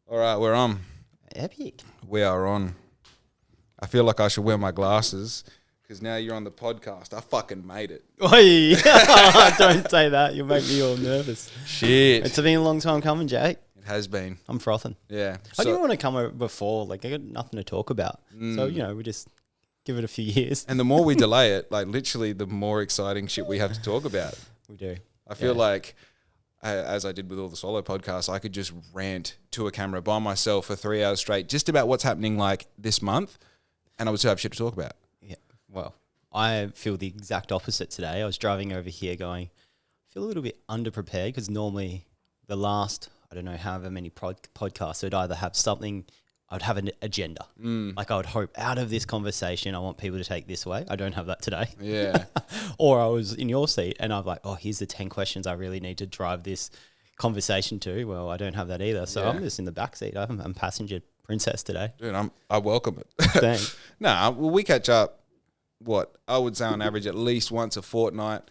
All right, we're on. Epic. We are on. I feel like I should wear my glasses because now you're on the podcast. I fucking made it. Oi! Don't say that. You'll make me all nervous. Shit. It's been a long time coming, Jake. It has been. I'm frothing. Yeah. I didn't want to come over before. Like, I got nothing to talk about. So, we just give it a few years. And the more we delay it, like literally the more exciting shit we have to talk about. We do. I feel like, as I did with all the solo podcasts, I could just rant to a camera by myself for 3 hours straight just about what's happening like this month, and I would still have shit to talk about. Yeah. Well, I feel the exact opposite today. I was driving over here going, I feel a little bit underprepared because normally the last, I don't know, however many podcasts, I'd either have something, I'd have an agenda. Like I would hope out of this conversation, I want people to take this away. I don't have that today. Yeah. Or I was in your seat and I'm like, oh, here's the 10 questions I really need to drive this conversation to. Well, I don't have that either. So I'm just in the back seat. I'm passenger princess today. Dude, I welcome it. Thanks. Well, we catch up, I would say on average at least once a fortnight.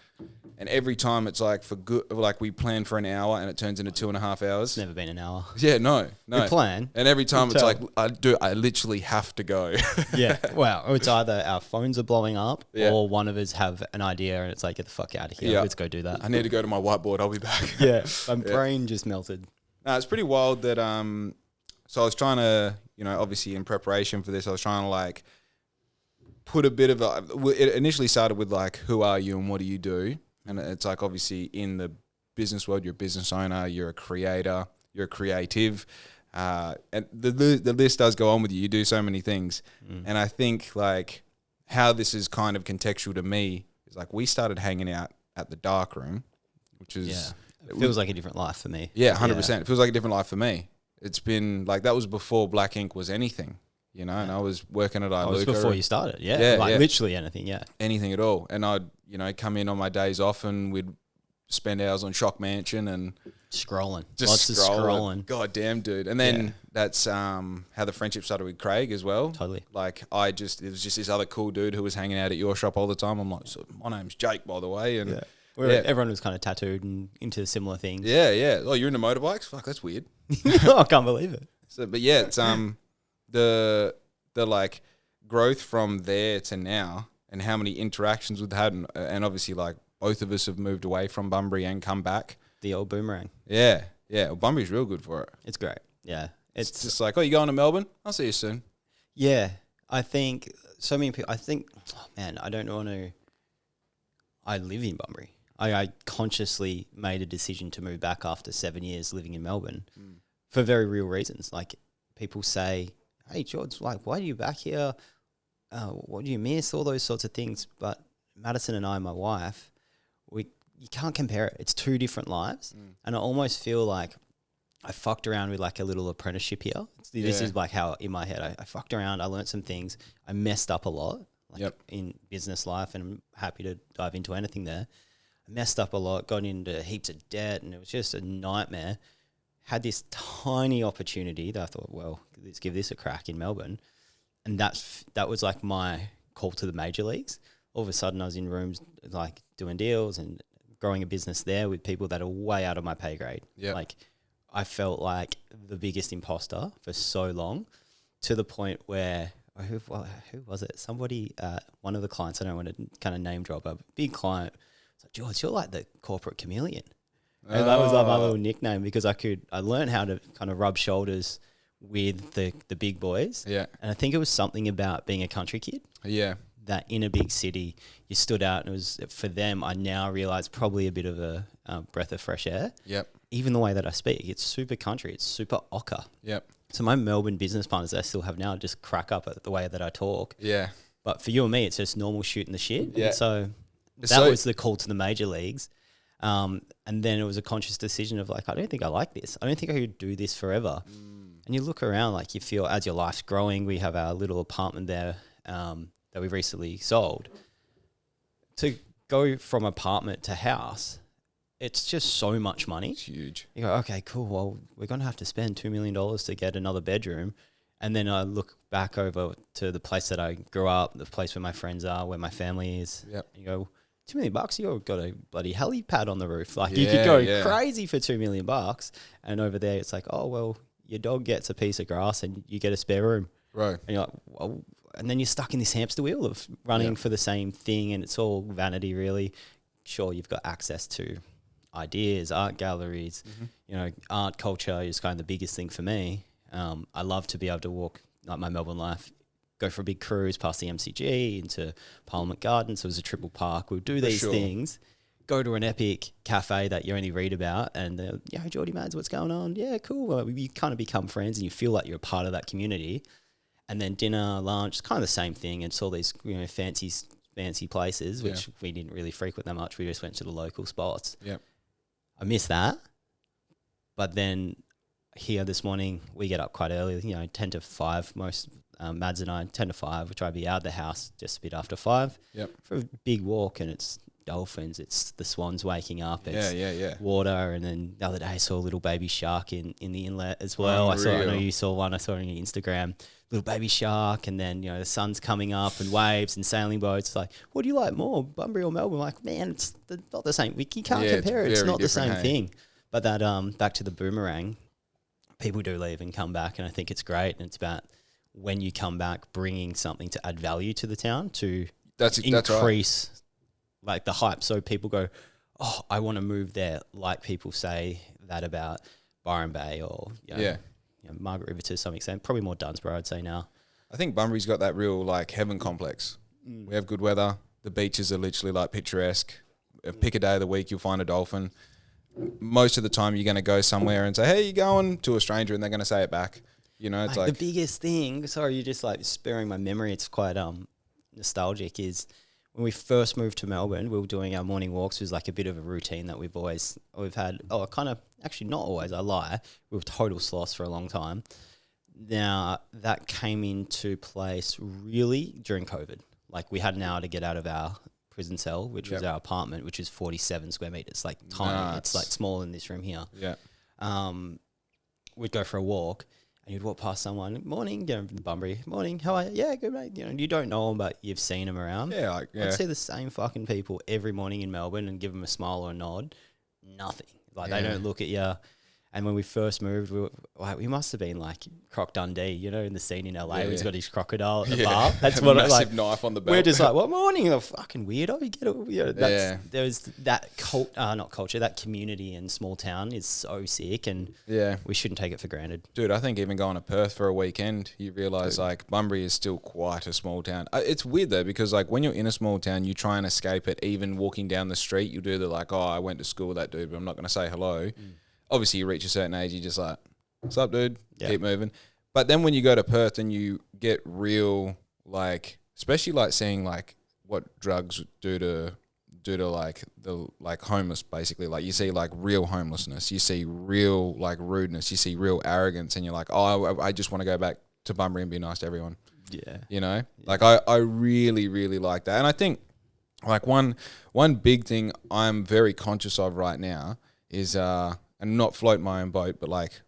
And every time it's like for good, like we plan for an hour and it turns into 2.5 hours. It's never been an hour. Yeah, no. We plan. And every time it's like, I literally have to go. Yeah. Well, it's either our phones are blowing up or one of us have an idea and it's like, get the fuck out of here. Let's go do that. I need to go to my whiteboard. I'll be back. Yeah. My brain just melted. No, it's pretty wild that, so I was trying to, obviously in preparation for this, I was trying to like put a bit of it initially started with like, who are you and what do you do? And it's like, obviously in the business world, you're a business owner, you're a creator, you're a creative. And the list does go on with you. You do so many things. And I think like how this is kind of contextual to me is like we started hanging out at the dark room, which is... It feels like a different life for me. Yeah, 100%. It feels like a different life for me. It's been like, that was before Black Ink was anything, and I was working at iLuca. It was before you started, literally anything, anything at all. And I'd, come in on my days off and we'd spend hours on Shock Mansion and scrolling. Just Lots of scrolling. God damn, dude. And then that's how the friendship started with Craig as well. Totally. Like it was just this other cool dude who was hanging out at your shop all the time. I'm like, so my name's Jake, by the way. And everyone was kind of tattooed and into similar things. Yeah, yeah. Oh, you're into motorbikes? Fuck, that's weird. I can't believe it. So, but yeah, it's the like growth from there to now and how many interactions we've had, and obviously like both of us have moved away from Bunbury and come back. The old boomerang. Yeah, yeah. Well, Bunbury's real good for it. It's great. Yeah, it's just like, oh, you going to Melbourne? I'll see you soon. Yeah, I think so many people. I think, I don't want to. I live in Bunbury. I consciously made a decision to move back after 7 years living in Melbourne for very real reasons. Like people say, hey, George, like, why are you back here? What do you miss? All those sorts of things. But Madison and I, my wife, you can't compare it. It's two different lives. And I almost feel like I fucked around with like a little apprenticeship here. This is like how in my head, I fucked around. I learned some things. I messed up a lot in business life, and I'm happy to dive into anything there. I messed up a lot, got into heaps of debt, and it was just a nightmare. Had this tiny opportunity that I thought, well, let's give this a crack in Melbourne. And that was like my call to the major leagues. All of a sudden I was in rooms like doing deals and growing a business there with people that are way out of my pay grade. Yep. Like I felt like the biggest imposter for so long, to the point where, who was it? Somebody, one of the clients, I don't want to kind of name drop, a big client, was like, George, you're like the corporate chameleon. And that was like my little nickname, because I learned how to kind of rub shoulders with the big boys. Yeah. And I think it was something about being a country kid. Yeah. That in a big city, you stood out, and it was, for them, I now realize, probably a bit of a breath of fresh air. Yep. Even the way that I speak, it's super country, it's super ochre. Yep. So my Melbourne business partners that I still have now just crack up at the way that I talk. Yeah. But for you and me, it's just normal shooting the shit. Yeah. And so that was the call to the major leagues. And then it was a conscious decision of like, I don't think I like this. I don't think I could do this forever. And you look around, like you feel as your life's growing. We have our little apartment there that we recently sold. To go from apartment to house, it's just so much money. It's huge. You go, okay, cool. Well, we're going to have to spend $2 million to get another bedroom. And then I look back over to the place that I grew up, the place where my friends are, where my family is. Yep. And you go, $2 million, you've got a bloody helipad on the roof. Like you could go crazy for $2 million. And over there, it's like, oh, well, your dog gets a piece of grass and you get a spare room. Right. And you're like, well, and then you're stuck in this hamster wheel of running for the same thing, and it's all vanity, really. Sure, you've got access to ideas, art galleries, you know, art culture is kind of the biggest thing for me. I love to be able to walk, like my Melbourne life, go for a big cruise past the MCG into Parliament Gardens. So it was a triple park. We'll do these things, go to an epic cafe that you only read about, and yeah, Geordie Mads, what's going on? Yeah, cool. Well, you kind of become friends and you feel like you're a part of that community. And then dinner, lunch, kind of the same thing. It's all these, you know, fancy places, which we didn't really frequent that much. We just went to the local spots. Yep. I miss that. But then here this morning, we get up quite early, you know, 10 to 5. Most Mads and I, 10 to 5. We try to be out of the house just a bit after 5 for a big walk, and it's dolphins, it's the swans waking up, it's water. And then the other day I saw a little baby shark in the inlet as well. I know you saw one, I saw it on your Instagram, little baby shark. And then, you know, the sun's coming up and waves and sailing boats. Like, what do you like more, Bunbury or Melbourne? Like, man, it's not the same. You can't compare it. It's not the same thing. But that back to the boomerang, people do leave and come back, and I think it's great. And it's about when you come back, bringing something to add value to the town to increase like the hype. So people go, oh, I want to move there. Like people say that about Byron Bay or you know, Margaret River to some extent. Probably more Dunsborough, I'd say now. I think Bunbury's got that real like heaven complex. We have good weather. The beaches are literally like picturesque. Pick a day of the week, you'll find a dolphin. Most of the time you're going to go somewhere and say, hey, you going, to a stranger, and they're going to say it back. You know, it's like the biggest thing, sorry, you're just like sparing my memory. It's quite nostalgic, is when we first moved to Melbourne, we were doing our morning walks. It was like a bit of a routine that we've had. Oh, kind of, actually not always, I lie. We were total sloths for a long time. Now, that came into place really during COVID. Like, we had an hour to get out of our prison cell, which was our apartment, which is 47 square meters, like tiny. It's like smaller than this room here. Yeah. We'd go for a walk, and you'd walk past someone, morning, you know, from the Bunbury, morning, how are you? Yeah, good, mate. You know, you don't know them, but you've seen them around. I'd see the same fucking people every morning in Melbourne and give them a smile or a nod. Nothing. Like, they don't look at you. And when we first moved, we must have been like Croc Dundee, you know, in the scene in LA. He's got his crocodile at the bar. That's what massive knife on the belt. We're just like, what morning? You fucking weirdo. You get it. You know, there's that not culture, that community in small town is so sick, and we shouldn't take it for granted. Dude, I think even going to Perth for a weekend, you realise like Bunbury is still quite a small town. It's weird though, because like when you're in a small town, you try and escape it. Even walking down the street, you do the like, oh, I went to school with that dude, but I'm not going to say hello. Obviously, you reach a certain age, you just like, what's up, dude? Keep moving. But then when you go to Perth and you get real, like, especially like seeing like what drugs do to like the like homeless, basically. Like you see like real homelessness, you see real like rudeness, you see real arrogance, and you're like, oh, I just want to go back to Bunbury and be nice to everyone. Yeah, you know, like I really, really like that, and I think like one big thing I'm very conscious of right now is and not float my own boat, but like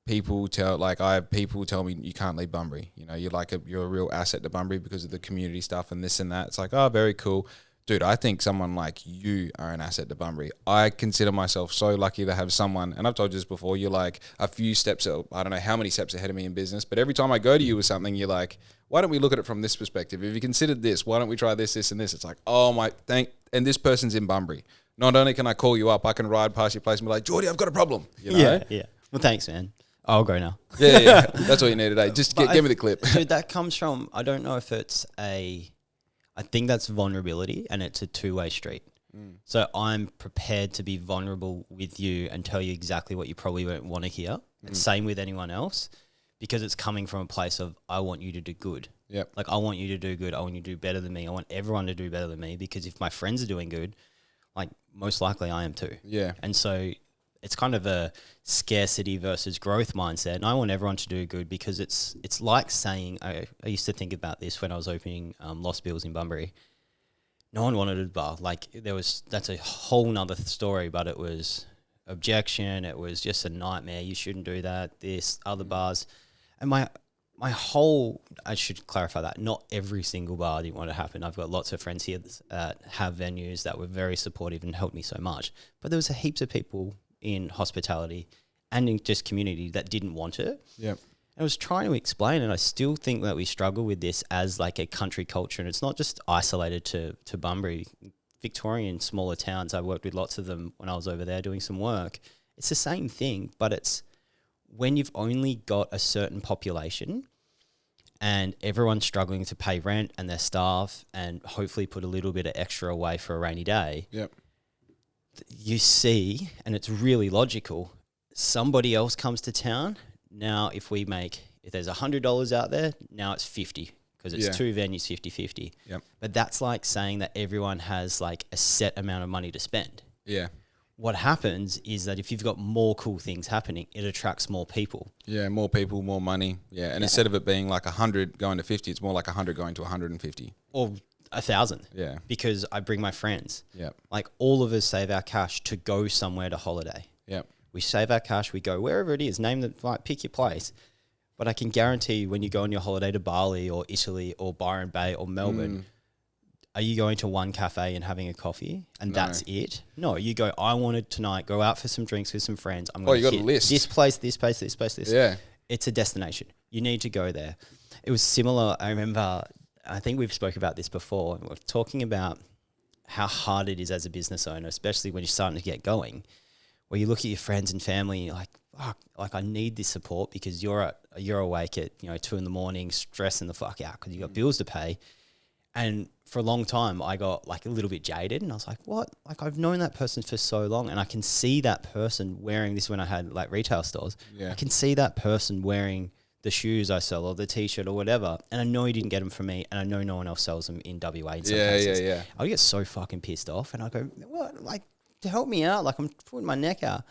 I have people tell me you can't leave Bunbury. You know, you're a real asset to Bunbury because of the community stuff and this and that. It's like, oh, very cool. Dude, I think someone like you are an asset to Bunbury. I consider myself so lucky to have someone, and I've told you this before, you're like a few steps, I don't know how many steps ahead of me in business, but every time I go to you with something, you're like, why don't we look at it from this perspective? If you considered this, why don't we try this, and this? It's like, oh and this person's in Bunbury. Not only can I call you up, I can ride past your place and be like, Geordie, I've got a problem. You know? Yeah. Well, thanks, man. I'll go now. Yeah. That's all you need today. Just give me the clip. Dude, that comes from, I don't know if it's I think that's vulnerability, and it's a two-way street. So I'm prepared to be vulnerable with you and tell you exactly what you probably won't want to hear. And same with anyone else, because it's coming from a place of, I want you to do good. Yep. Like, I want you to do good. I want you to do better than me. I want everyone to do better than me, because if my friends are doing good, like, most likely I am too. Yeah. And so it's kind of a scarcity versus growth mindset. And I want everyone to do good, because it's like saying, I used to think about this when I was opening Lost Bills in Bunbury. No one wanted a bar. Like, that's a whole nother story, but it was objection. It was just a nightmare. You shouldn't do that, this, other bars. And my whole, I should clarify that, not every single bar didn't want to happen. I've got lots of friends here that have venues that were very supportive and helped me so much. But there was heaps of people in hospitality and in just community that didn't want it. Yep. I was trying to explain, and I still think that we struggle with this as like a country culture, and it's not just isolated to Bunbury. Victorian smaller towns, I worked with lots of them when I was over there doing some work. It's the same thing, but it's when you've only got a certain population and everyone's struggling to pay rent and their staff and hopefully put a little bit of extra away for a rainy day. Yep. You see, and it's really logical, somebody else comes to town. Now, if there's $100 out there, now it's 50 because it's two venues, 50-50. Yep. But that's like saying that everyone has like a set amount of money to spend. Yeah. What happens is that if you've got more cool things happening, it attracts more people. Yeah, more people, more money. Yeah, and instead of it being like 100 going to 50, it's more like 100 going to 150. Or 1,000. Yeah. Because I bring my friends. Yeah. Like all of us save our cash to go somewhere to holiday. Yeah. We save our cash, we go wherever it is, pick your place. But I can guarantee you when you go on your holiday to Bali or Italy or Byron Bay or Melbourne, are you going to one cafe and having a coffee and that's it? No, you go, I wanted tonight, go out for some drinks with some friends. I'm going to hit this place, this place, this place, this. Yeah. It's a destination. You need to go there. It was similar. I remember, I think we've spoke about this before. We're talking about how hard it is as a business owner, especially when you're starting to get going, where you look at your friends and family and you're like, fuck, like I need this support because you're awake at 2 a.m, stressing the fuck out because you got bills to pay. And for a long time, I got like a little bit jaded and I was like, what? Like I've known that person for so long and I can see that person wearing this when I had like retail stores. Yeah. I can see that person wearing the shoes I sell or the t-shirt or whatever. And I know he didn't get them from me and I know no one else sells them in WA in some cases. Yeah. I would get so fucking pissed off and I go, what? Like to help me out? Like I'm putting my neck out.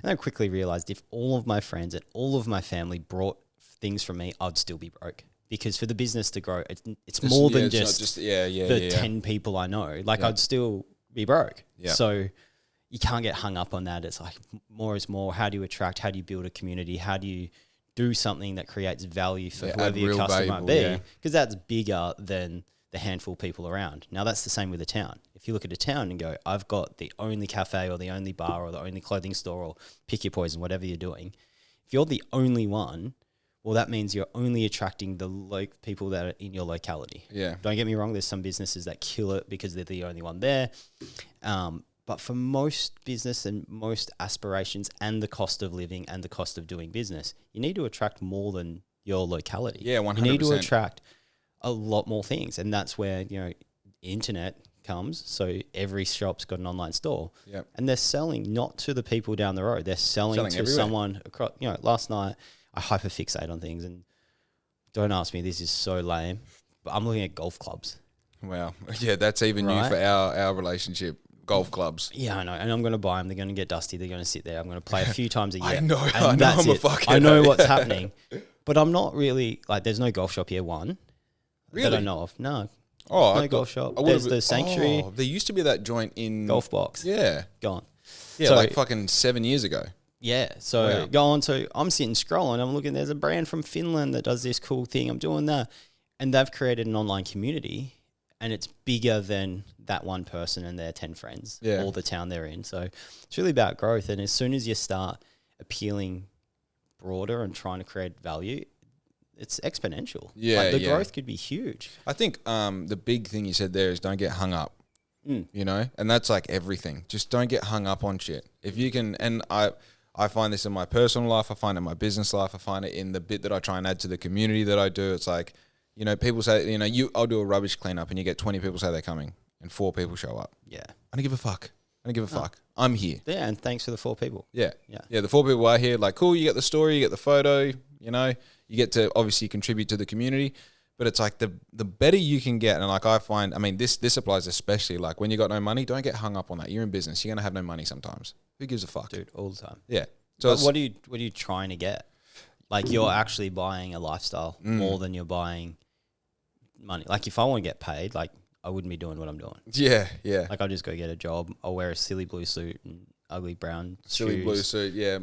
And I quickly realized if all of my friends and all of my family brought things from me, I'd still be broke. Because for the business to grow, it's more than just 10 people I know. Like I'd still be broke. Yeah. So you can't get hung up on that. It's like more is more. How do you attract? How do you build a community? How do you do something that creates value for whoever your customer might be? Because that's bigger than the handful of people around. Now that's the same with a town. If you look at a town and go, I've got the only cafe or the only bar or the only clothing store or pick your poison, whatever you're doing. If you're the only one, well, that means you're only attracting the people that are in your locality. Yeah. Don't get me wrong. There's some businesses that kill it because they're the only one there. But for most business and most aspirations and the cost of living and the cost of doing business, you need to attract more than your locality. Yeah, 100%. You need to attract a lot more things. And that's where, internet comes. So every shop's got an online store. Yep. And they're selling not to the people down the road. They're selling to everywhere. Someone across, last night, I hyperfixate on things and don't ask me, this is so lame, but I'm looking at golf clubs. Wow. Yeah, that's even new for our relationship, golf clubs. Yeah, I know. And I'm going to buy them. They're going to get dusty. They're going to sit there. I'm going to play a few times a year. I know I'm a fucking... I know what's happening, but I'm not really, there's no golf shop here, one. Really? That I know of. No. Oh, no golf shop. There's the Sanctuary. Oh, there used to be that joint in... Golf Box. Yeah. Gone. Yeah, so, fucking 7 years ago. Yeah, so go on. So I'm sitting scrolling. I'm looking. There's a brand from Finland that does this cool thing. I'm doing that, and they've created an online community, and it's bigger than that one person and their 10 friends or the town they're in. So it's really about growth. And as soon as you start appealing broader and trying to create value, it's exponential. Yeah, the growth could be huge. I think the big thing you said there is don't get hung up. And that's like everything. Just don't get hung up on shit. If you can, and I find this in my personal life, I find it in my business life, I find it in the bit that I try and add to the community that I do. It's like, people say, I'll do a rubbish cleanup and you get 20 people say they're coming and 4 people show up. Yeah. I don't give a fuck. I'm here. Yeah, and thanks for the 4 people. Yeah. The 4 people are here. Like, cool, you get the story, you get the photo, you get to obviously contribute to the community. But it's like the better you can get, and like I find, this applies especially like when you got no money, don't get hung up on that. You're in business, you're gonna have no money sometimes. Who gives a fuck, dude? All the time. Yeah. So what are you trying to get? Like you're actually buying a lifestyle more than you're buying money. Like if I want to get paid, like I wouldn't be doing what I'm doing. Yeah. Like I'll just go get a job. I'll wear a silly blue suit and ugly brown silly shoes. Blue suit. Yeah,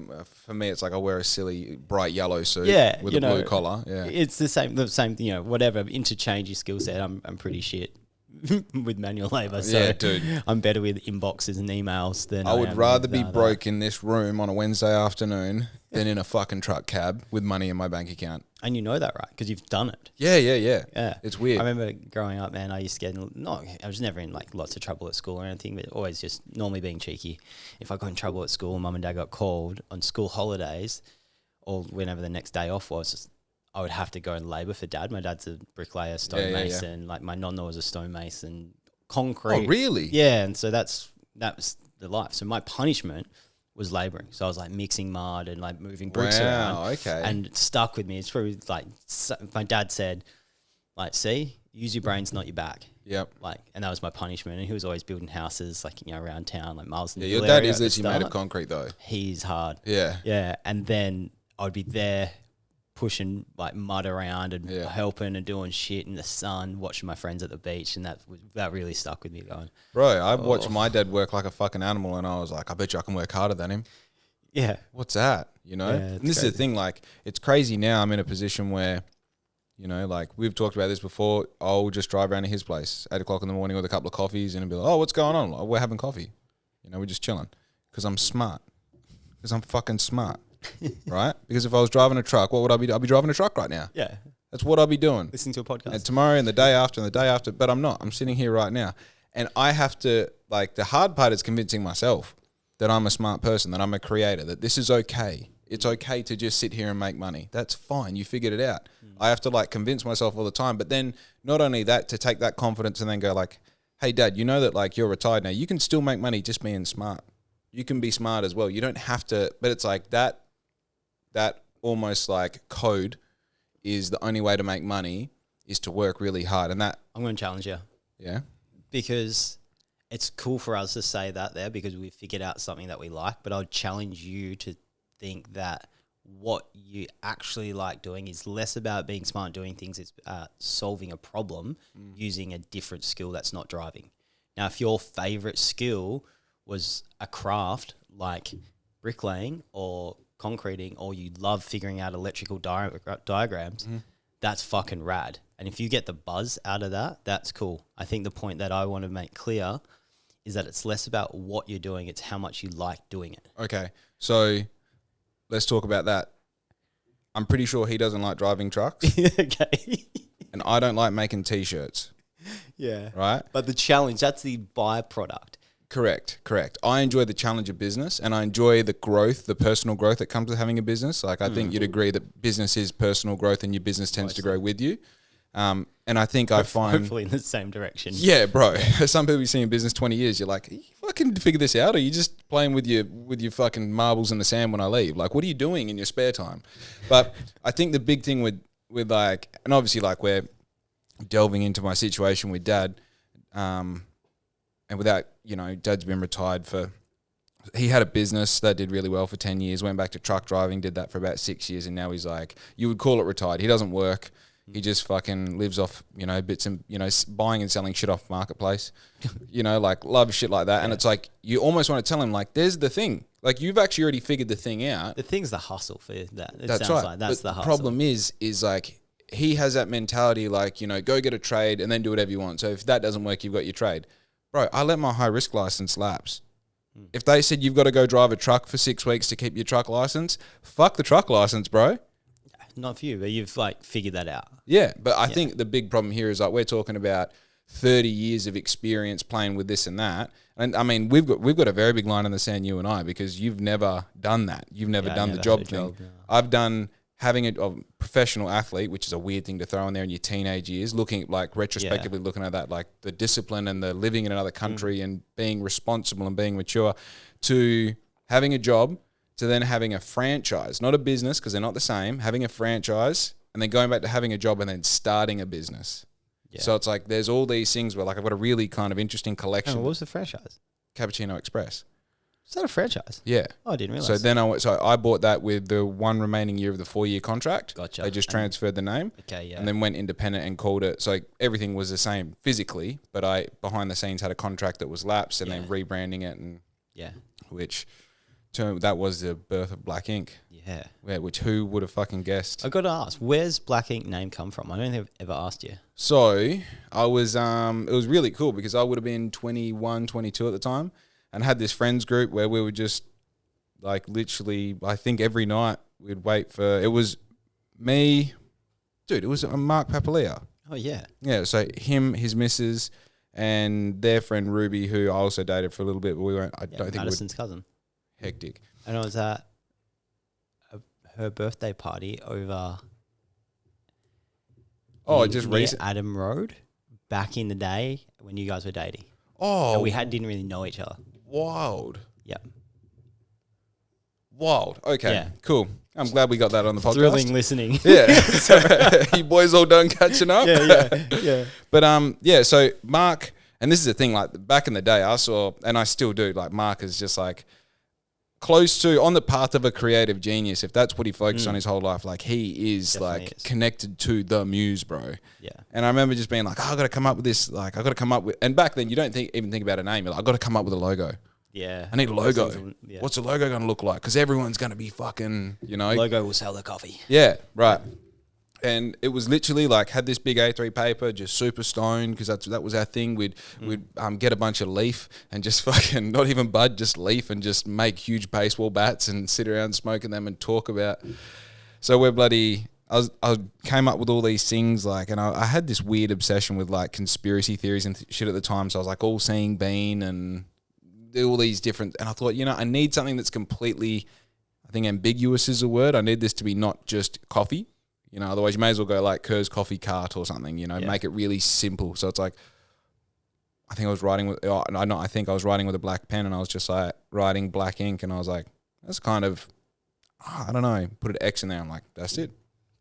for me, it's like I wear a silly bright yellow suit. With a blue collar. Yeah, it's the same. Whatever. Interchange your skill set. I'm pretty shit with manual labor. So Yeah, dude. I'm better with inboxes and emails than I would am rather with, be that. broke in this room on a Wednesday afternoon than in a fucking truck cab with money in my bank account. And you know that, right? Because you've done it. Yeah. Yeah. It's weird. I remember growing up, man, I used to get I was never in like lots of trouble at school or anything, but always just normally being cheeky. If I got in trouble at school, mum and dad got called on school holidays or whenever the next day off was, I would have to go and labour for dad. My dad's a bricklayer, stonemason. Like my nonna was a stonemason, concrete. Oh, really? Yeah, and so that was the life. So my punishment was labouring. So I was like mixing mud and like moving bricks around. Okay. And it stuck with me. It's probably like my dad said, like, see, use your brains, not your back. Yep. Like, and that was my punishment. And he was always building houses, like, you know, around town, like miles. Yeah, your dad is literally made of concrete, though. He's hard. Yeah. Yeah, and then I'd be there pushing like mud around and helping and doing shit in the sun, watching my friends at the beach, and that really stuck with me. Going, bro, I watched my dad work like a fucking animal, and I was like, I bet you I can work harder than him. Yeah, what's that? You know, and this is the thing. Like, it's crazy now. I'm in a position where, you know, like we've talked about this before. I'll just drive around to his place 8 o'clock in the morning with a couple of coffees, and be like, oh, what's going on? Like, we're having coffee. You know, we're just chilling because I'm smart. Because I'm fucking smart. Right? Because if I was driving a truck, what would I be doing? I'd be driving a truck right now. Yeah. That's what I'd be doing. Listening to a podcast. And tomorrow and the day after, but I'm not. I'm sitting here right now. And I have to, like, the hard part is convincing myself that I'm a smart person, that I'm a creator, that this is okay. It's okay to just sit here and make money. That's fine. You figured it out. I have to, like, convince myself all the time. But then not only that, to take that confidence and then go like, hey, Dad, you know that, like, you're retired now. You can still make money just being smart. You can be smart as well. You don't have to, but it's like that almost like code is the only way to make money is to work really hard. And that I'm going to challenge you. Yeah. Because it's cool for us to say that there because we figured out something that we like, but I'd challenge you to think that what you actually like doing is less about being smart doing things, it's solving a problem using a different skill that's not driving. Now, if your favorite skill was a craft like bricklaying or concreting, or you love figuring out electrical diagrams, that's fucking rad. And if you get the buzz out of that, that's cool. I think the point that I want to make clear is that it's less about what you're doing, it's how much you like doing it. Okay. So let's talk about that. I'm pretty sure he doesn't like driving trucks. Okay. And I don't like making t-shirts. Yeah. Right? But the challenge, that's the byproduct. Correct. I enjoy the challenge of business, and I enjoy the growth, the personal growth that comes with having a business. Like, I think you'd agree that business is personal growth, and your business tends to grow with you. And I think I find hopefully in the same direction. Yeah, bro. Some people you see in business 20 years, you're like, you fucking figure this out, or you just playing with your fucking marbles in the sand when I leave? Like, what are you doing in your spare time? But I think the big thing with like, and obviously like we're delving into my situation with Dad, and without, you know, Dad's been retired he had a business that did really well for 10 years, went back to truck driving, did that for about 6 years, and now he's like, you would call it retired. He doesn't work. He just fucking lives off, you know, bits and, you know, buying and selling shit off Marketplace, you know, like love shit like that. Yeah. And it's like, you almost want to tell him, like, there's the thing. Like, you've actually already figured the thing out. The thing's the hustle for that. That's right. Like that's the hustle. The problem is like, he has that mentality, like, you know, go get a trade and then do whatever you want. So if that doesn't work, you've got your trade. Bro, I let my high risk license lapse. If they said you've got to go drive a truck for 6 weeks to keep your truck license, fuck the truck license, bro. Not for you, but you've like figured that out. Yeah, but I think the big problem here is like we're talking about 30 years of experience playing with this and that. And I mean, we've got a very big line in the sand, you and I, because you've never done that. You've never done the job thing. I've done having a professional athlete, which is a weird thing to throw in there in your teenage years, looking like retrospectively looking at that, like the discipline and the living in another country and being responsible and being mature, to having a job, to then having a franchise, not a business because they're not the same, having a franchise and then going back to having a job and then starting a business. Yeah. So it's like there's all these things where like I've got a really kind of interesting collection. What was the franchise? Cappuccino Express. Is that a franchise? Yeah. Oh, I didn't realize. So then I bought that with the one remaining year of the 4-year contract. Gotcha. They just transferred the name. Okay, yeah. And then went independent and called it. So everything was the same physically, but I behind the scenes had a contract that was lapsed and then rebranding it and which that was the birth of Black Ink. Yeah. Which who would have fucking guessed? I got to ask, where's Black Ink name come from? I don't think I've ever asked you. So I was, it was really cool because I would have been 21, 22 at the time, and had this friends group where we would just like literally, I think every night we'd wait for, it was me, dude, it was Mark Papalia. Oh, yeah. Yeah, so him, his missus, and their friend Ruby, who I also dated for a little bit, but we weren't, I don't think Madison's cousin. Hectic. And I was at her birthday party over just near recent. Adam Road back in the day when you guys were dating. Oh, And we didn't really know each other. wild. Yeah. Wild. Okay, Yeah. cool. I'm glad we got that on the podcast. Thrilling listening. Yeah. So, you boys all done catching up? Yeah. But yeah, so Mark, and this is the thing, like back in the day I saw, and I still do, like Mark is just like close to, on the path of a creative genius. If that's what he focused on his whole life, like he is Definitely like is. connected to the muse, bro. Yeah. And I remember just being like, oh, I got to come up with this, like I got to come up with, and back then you don't even think about a name. You're like, I got to come up with a logo. Yeah. I need a Those logo. things will- yeah. What's the logo going to look like? Because everyone's going to be fucking, you know. Logo will sell the coffee. Yeah, right. And it was literally like, had this big A3 paper, just super stoned, because that was our thing. We'd get a bunch of leaf and just fucking, not even bud, just leaf, and just make huge baseball bats and sit around smoking them and talk about. So we're bloody, I came up with all these things, like, and I had this weird obsession with like conspiracy theories and shit at the time. So I was like all seeing bean and all these different, and I thought, you know, I need something that's completely, I think ambiguous is a word. I need this to be not just coffee. You know, otherwise you may as well go like Kerr's Coffee Cart or something, you know, make it really simple. So it's like, I think I was writing with, I think I was writing with a black pen, and I was just like writing Black Ink, and I was like, that's kind of, I don't know, put an X in there. I'm like, that's it.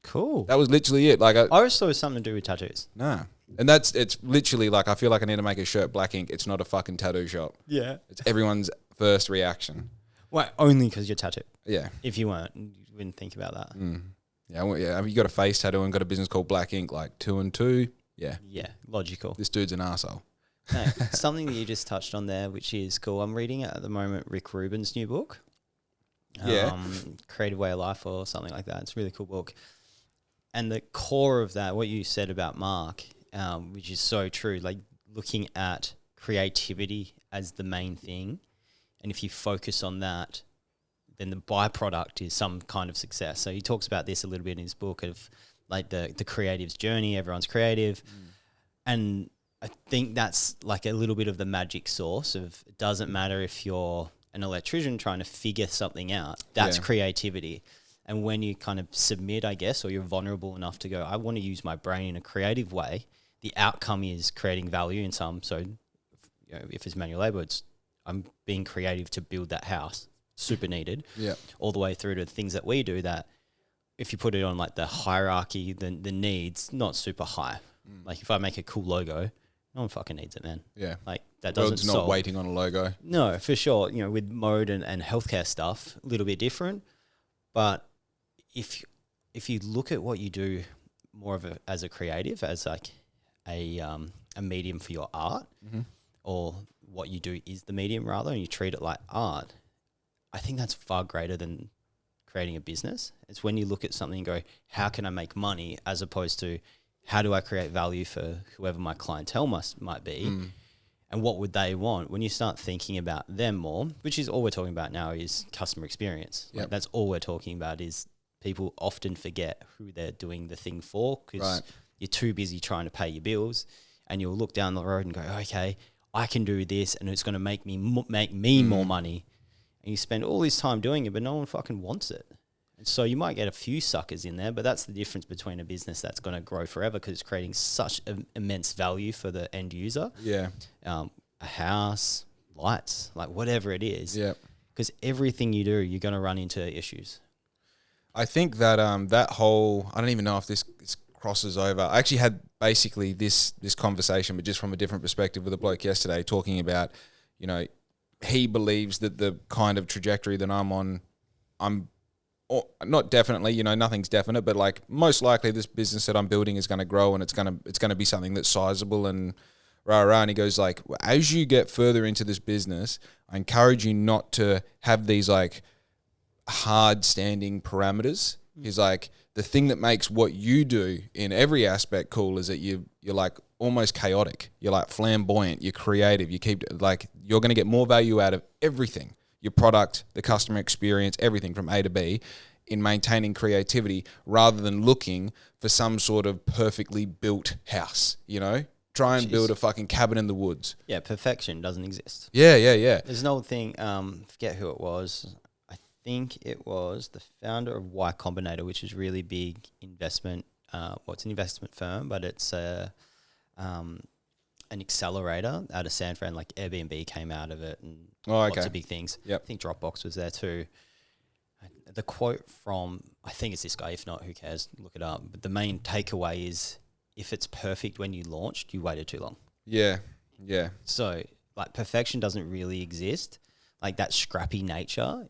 Cool. That was literally it. Like, I always thought it was something to do with tattoos. nah. And it's literally like, I feel like I need to make a shirt Black Ink. It's not a fucking tattoo shop. Yeah. It's everyone's first reaction. Well, only because you're tattooed. Yeah. If you weren't, you wouldn't think about that. Yeah, have you got a face tattoo and got a business called Black Ink, like 2 and 2? Yeah. Yeah, logical. This dude's an arsehole. No, something that you just touched on there, which is cool. I'm reading at the moment Rick Rubin's new book. Yeah. Creative Way of Life or something like that. It's a really cool book. And the core of that, what you said about Mark, which is so true, like looking at creativity as the main thing. And if you focus on that, then the byproduct is some kind of success. So he talks about this a little bit in his book of like the creative's journey. Everyone's creative. And I think that's like a little bit of the magic sauce of, it doesn't matter if you're an electrician trying to figure something out. That's creativity. And when you kind of submit, I guess, or you're vulnerable enough to go, I want to use my brain in a creative way, the outcome is creating value in some. So, you know, if it's manual labor, I'm being creative to build that house. Super needed. Yeah. All the way through to things that we do that if you put it on like the hierarchy, the needs, not super high. Like if I make a cool logo, no one fucking needs it, man. Yeah. Like that doesn't World's not solve. waiting on a logo. No, for sure. You know, with mode and healthcare stuff, a little bit different. But if you look at what you do more of as a creative, as like a medium for your art, or what you do is the medium rather, and you treat it like art, I think that's far greater than creating a business. It's when you look at something and go, how can I make money, as opposed to how do I create value for whoever my clientele might be, and what would they want? When you start thinking about them more, which is all we're talking about now, is customer experience. Yep. Like that's all we're talking about. Is people often forget who they're doing the thing for because you're too busy trying to pay your bills, and you'll look down the road and go, okay, I can do this, and it's going to make me more money. And you spend all this time doing it, but no one fucking wants it. And so you might get a few suckers in there, but that's the difference between a business that's going to grow forever because it's creating such immense value for the end user. Yeah. A house, lights, like whatever it is. Yeah. Because everything you do, you're going to run into issues. I think that that whole, I don't even know if this crosses over. I actually had basically this conversation, but just from a different perspective with a bloke yesterday, talking about, you know, he believes that the kind of trajectory that I'm on, not definitely, you know, nothing's definite, but like most likely this business that I'm building is going to grow, and it's going to be something that's sizable and And he goes like, as you get further into this business, I encourage you not to have these like hard standing parameters. He's like, the thing that makes what you do in every aspect cool is that you're like almost chaotic. You're like flamboyant. You're creative. You keep like, you're going to get more value out of everything. Your product, the customer experience, everything from A to B, in maintaining creativity rather than looking for some sort of perfectly built house, you know? Try and build a fucking cabin in the woods. Yeah, perfection doesn't exist. Yeah. There's an old thing, forget who it was. I think it was the founder of Y Combinator, which is really big investment. It's an investment firm, but it's an accelerator out of San Fran. Like Airbnb came out of it, and lots of big things. Yep. I think Dropbox was there too. The quote from, I think it's this guy. If not, who cares? Look it up. But the main takeaway is, if it's perfect when you launched, you waited too long. Yeah. So, like, perfection doesn't really exist. Like, that scrappy nature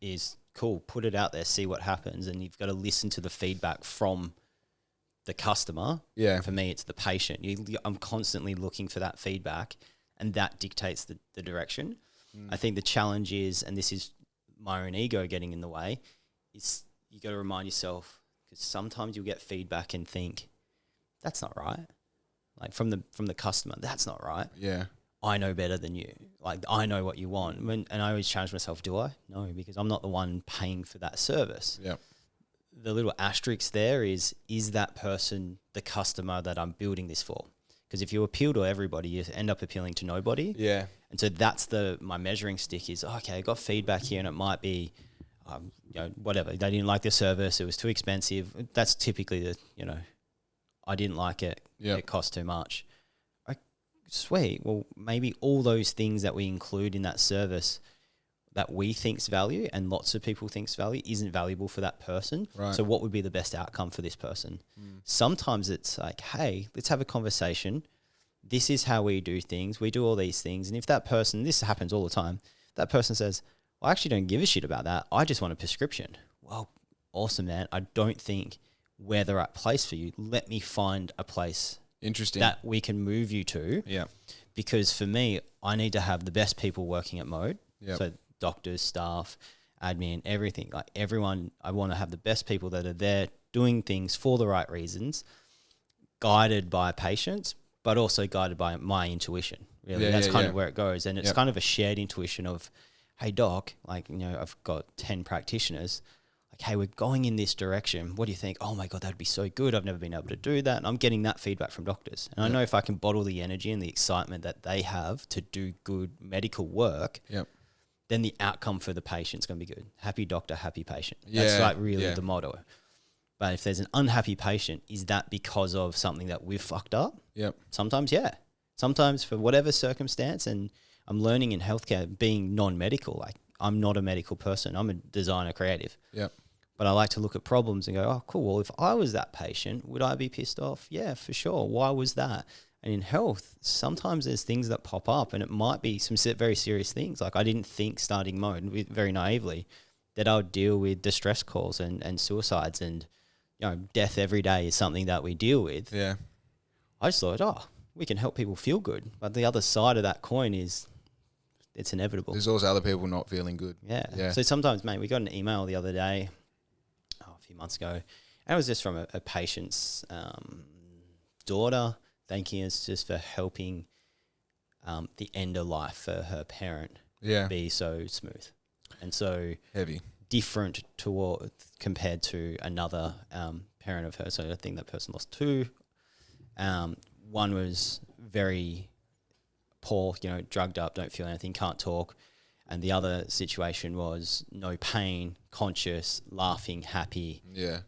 is cool. Put it out there, see what happens, and you've got to listen to the feedback from the customer. Yeah. For me, it's the patient. I'm constantly looking for that feedback, and that dictates the direction. I think the challenge is, and this is my own ego getting in the way, is you got to remind yourself, because sometimes you'll get feedback and think, that's not right. Like from the customer, that's not right. Yeah. I know better than you. Like, I know what you want. And I always challenge myself, do I? No, because I'm not the one paying for that service. Yeah. The little asterisk there is that person the customer that I'm building this for? Because if you appeal to everybody, you end up appealing to nobody. Yeah. And so that's my measuring stick is, okay, I got feedback here, and it might be, whatever. They didn't like the service. It was too expensive. That's typically I didn't like it. Yep. It cost too much. Sweet. Well, maybe all those things that we include in that service that we think's value and lots of people think's value isn't valuable for that person. Right. So what would be the best outcome for this person? Sometimes it's like, hey, let's have a conversation. This is how we do things. We do all these things. And if that person, this happens all the time, that person says, well, I actually don't give a shit about that. I just want a prescription. Well, awesome, man. I don't think we're the right place for you. Let me find a place that we can move you to. Yeah. Because for me, I need to have the best people working at Mode. Yep. So doctors, staff, admin, everything. Like everyone, I want to have the best people that are there doing things for the right reasons, guided by patients, but also guided by my intuition. Really, that's kind of where it goes. And it's kind of a shared intuition of, hey, doc, like, I've got 10 practitioners. Like, hey, we're going in this direction. What do you think? Oh my God, that'd be so good. I've never been able to do that. And I'm getting that feedback from doctors. And I know if I can bottle the energy and the excitement that they have to do good medical work, then the outcome for the patient's going to be good. Happy doctor, happy patient. That's like really the motto. But if there's an unhappy patient, is that because of something that we've fucked up? Yep. Sometimes, Sometimes for whatever circumstance, and I'm learning in healthcare being non-medical, like I'm not a medical person. I'm a designer creative. Yep. But I like to look at problems and go, oh, cool. Well, if I was that patient, would I be pissed off? Yeah, for sure. Why was that? And in health, sometimes there's things that pop up, and it might be some very serious things. Like I didn't think starting Mode, very naively, that I would deal with distress calls and suicides, and death every day is something that we deal with. Yeah. I just thought, we can help people feel good. But the other side of that coin is it's inevitable. There's also other people not feeling good. Yeah. So sometimes, mate, we got an email the other day, a few months ago, and it was just from a patient's daughter thanking us just for helping the end of life for her parent be so smooth and so heavy, different compared to another parent of hers. So I think that person lost two. One was very poor, drugged up, don't feel anything, can't talk. And the other situation was no pain, conscious, laughing, happy,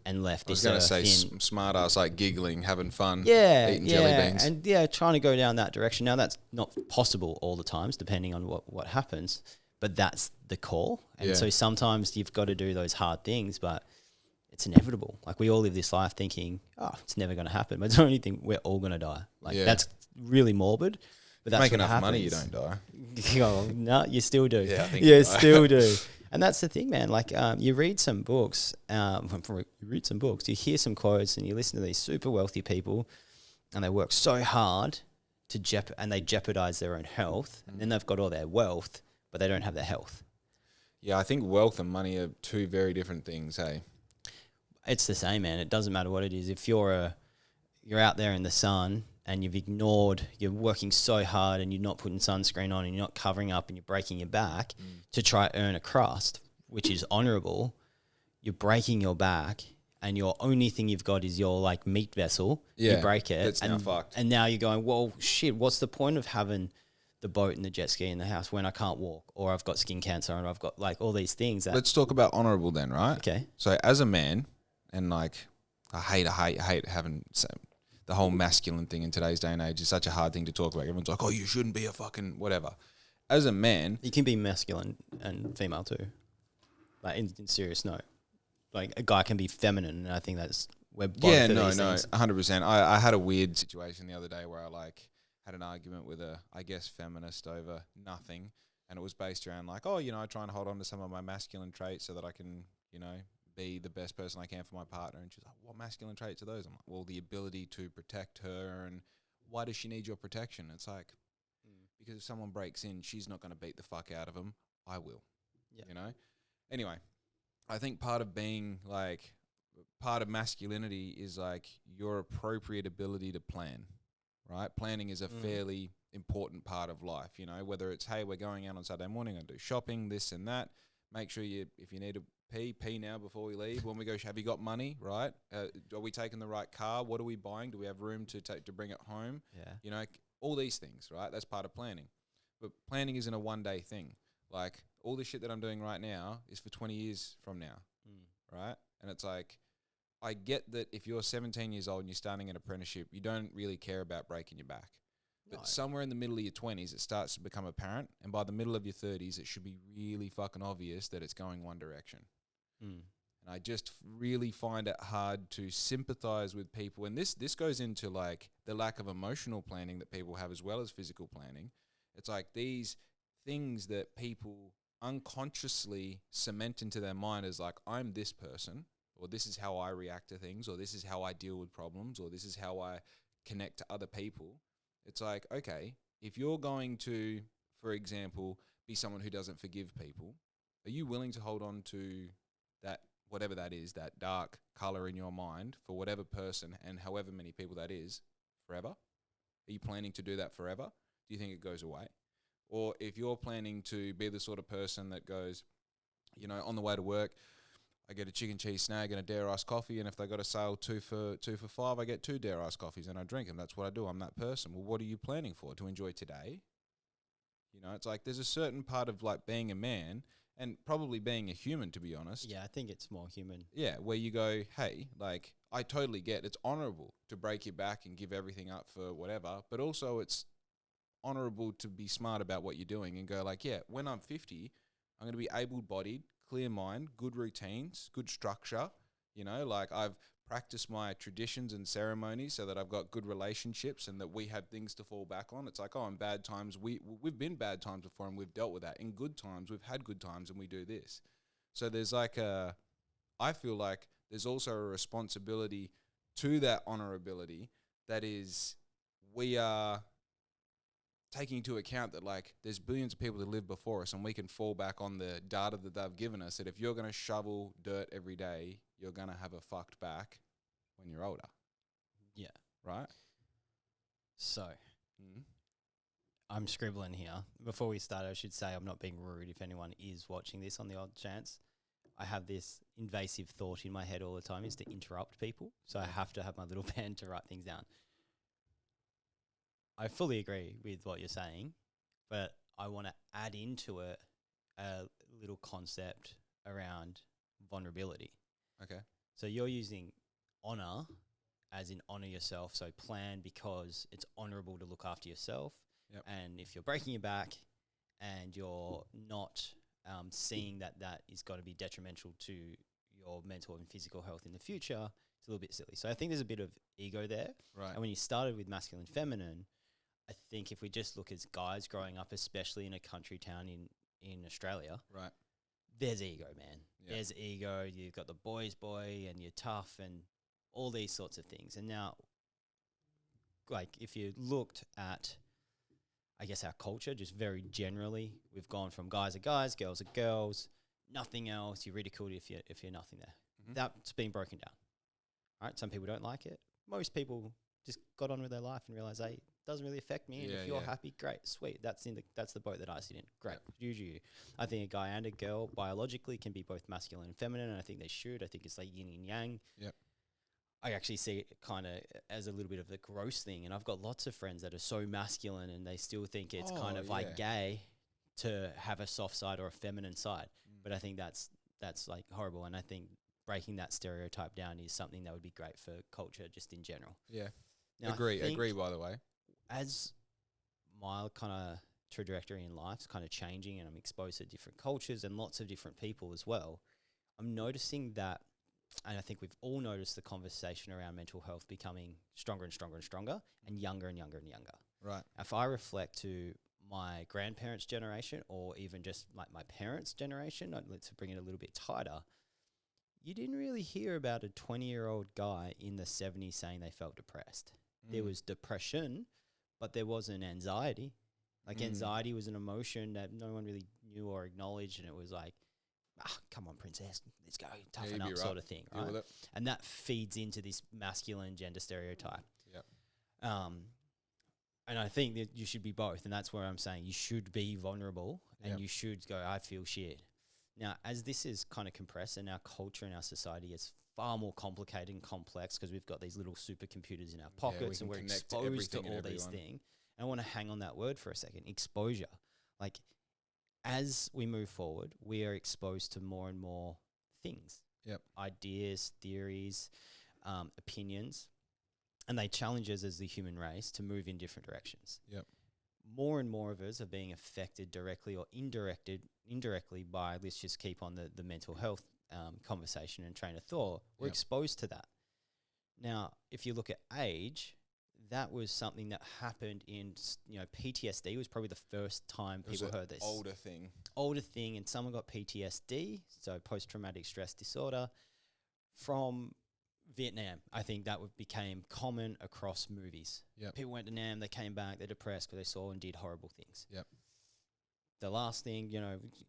and left. I was going to say smart ass, like giggling, having fun, eating jelly beans. And trying to go down that direction. Now that's not possible all the times, depending on what happens, but that's the call. And so sometimes you've got to do those hard things, but it's inevitable. Like we all live this life thinking, it's never going to happen. But it's the only thing, we're all going to die. Like that's really morbid. But that's make enough money, you don't die. No, you still do. Yeah, I think you still do. And that's the thing, man. Like you read some books, you hear some quotes, and you listen to these super wealthy people, and they work so hard and they jeopardize their own health, and then they've got all their wealth, but they don't have their health. Yeah, I think wealth and money are two very different things, hey? It's the same, man. It doesn't matter what it is. If you're out there in the sun and you're working so hard and you're not putting sunscreen on and you're not covering up and you're breaking your back to try earn a crust, which is honorable, you're breaking your back and your only thing you've got is your like meat vessel. Yeah, you break it. That's now fucked. And now you're going, well, shit, what's the point of having the boat and the jet ski in the house when I can't walk, or I've got skin cancer and I've got like all these things that... Let's talk about honorable then, right? Okay. So as a man, and like I hate having the whole masculine thing in today's day and age is such a hard thing to talk about. Everyone's like, oh, you shouldn't be a fucking whatever. As a man... You can be masculine and female too. Like in serious note. Like a guy can be feminine, and I think that's... We're both yeah, of no, these things. 100%. I had a weird situation the other day where I like had an argument with a, I guess, feminist over nothing. And it was based around like, oh, I try and hold on to some of my masculine traits so that I can, be the best person I can for my partner. And she's like, what masculine traits are those? I'm like, well, the ability to protect her. And why does she need your protection? It's like, because if someone breaks in, she's not going to beat the fuck out of them. I will, Anyway, I think part of masculinity is like your appropriate ability to plan, right? Planning is a fairly important part of life, whether it's, hey, we're going out on Saturday morning and do shopping, this and that. Make sure if you need to pee now before we leave. When we go, have you got money, right? Are we taking the right car? What are we buying? Do we have room to bring it home? Yeah. All these things, right? That's part of planning. But planning isn't a one-day thing. Like, all the shit that I'm doing right now is for 20 years from now, right? And it's like, I get that if you're 17 years old and you're starting an apprenticeship, you don't really care about breaking your back. But somewhere in the middle of your 20s, it starts to become apparent. And by the middle of your 30s, it should be really fucking obvious that it's going one direction. And I just really find it hard to sympathize with people. And this goes into like the lack of emotional planning that people have as well as physical planning. It's like these things that people unconsciously cement into their mind as like, I'm this person, or this is how I react to things, or this is how I deal with problems, or this is how I connect to other people. It's like, okay, if you're going to, for example, be someone who doesn't forgive people, are you willing to hold on to that, whatever that is, that dark color in your mind for whatever person and however many people that is, forever? Are you planning to do that forever? Do you think it goes away? Or if you're planning to be the sort of person that goes, on the way to work, I get a chicken cheese snag and a dare iced coffee, and if they got a sale 2 for $5, I get 2 dare iced coffees and I drink them. That's what I do. I'm that person. Well, what are you planning for? To enjoy today? It's like there's a certain part of like being a man and probably being a human, to be honest. Yeah, I think it's more human. Yeah, where you go, hey, like I totally get it's honorable to break your back and give everything up for whatever, but also it's honorable to be smart about what you're doing and go like, yeah, when I'm 50, I'm going to be able-bodied, clear mind, good routines, good structure. Like I've practiced my traditions and ceremonies so that I've got good relationships and that we have things to fall back on. It's like, oh, in bad times, we've been bad times before and we've dealt with that. In good times, we've had good times and we do this. So there's like I feel like there's also a responsibility to that honorability that is, we are taking into account that like there's billions of people that live before us and we can fall back on the data that they've given us that if you're going to shovel dirt every day, you're going to have a fucked back when you're older. Yeah. Right? So, I'm scribbling here. Before we start, I should say I'm not being rude if anyone is watching this on the odd chance. I have this invasive thought in my head all the time is to interrupt people. So I have to have my little pen to write things down. I fully agree with what you're saying, but I want to add into it a little concept around vulnerability. Okay. So you're using honor as in honor yourself. So plan because it's honorable to look after yourself. Yep. And if you're breaking your back and you're not seeing that is got to be detrimental to your mental and physical health in the future, it's a little bit silly. So I think there's a bit of ego there. Right. And when you started with masculine, feminine, I think if we just look as guys growing up, especially in a country town in Australia, right, there's ego, man. Yep. There's ego. You've got the boy and you're tough and all these sorts of things. And now like if you looked at, I guess, our culture, just very generally, we've gone from guys are guys, girls are girls, nothing else. You're ridiculed if you're nothing there. Mm-hmm. That's been broken down. All right, some people don't like it. Most people just got on with their life and realized, hey, it doesn't really affect me. And if you're happy, great, sweet. That's the boat that I sit in. Great, you. I think a guy and a girl biologically can be both masculine and feminine, and I think they should. I think it's like yin and yang. Yep. I actually see it kind of as a little bit of a gross thing, and I've got lots of friends that are so masculine and they still think it's kind of like gay to have a soft side or a feminine side. But I think that's like horrible, and I think breaking that stereotype down is something that would be great for culture just in general. Yeah. Now, Agree, by the way. As my kind of trajectory in life's kind of changing and I'm exposed to different cultures and lots of different people as well, I'm noticing that, and I think we've all noticed the conversation around mental health becoming stronger and stronger and stronger and younger and younger and younger. Right. If I reflect to my grandparents' generation or even just like my parents' generation, let's bring it a little bit tighter, you didn't really hear about a 20-year-old guy in the 70s saying they felt depressed. There was depression, but there wasn't anxiety. Like anxiety was an emotion that no one really knew or acknowledged, and it was like, come on, princess, let's go, toughen up sort of thing, right? And that feeds into this masculine gender stereotype. Yep. And I think that you should be both, and that's where I'm saying you should be vulnerable and you should go, I feel shit. Now, as this is kind of compressed and our culture and our society is far more complicated and complex because we've got these little supercomputers in our pockets and we're exposed to all these things. And I want to hang on that word for a second, exposure. Like, as we move forward, we are exposed to more and more things, ideas, theories, opinions, and they challenge us as the human race to move in different directions. More and more of us are being affected directly or indirectly by, let's just keep on the mental health conversation and train of thought. We're exposed to that. Now, if you look at age, that was something that happened in, PTSD was probably the first time people heard this. Older thing, and someone got PTSD, so post-traumatic stress disorder, from Vietnam. I think that became common across movies. People went to Nam, they came back, they're depressed because they saw and did horrible things. The last thing,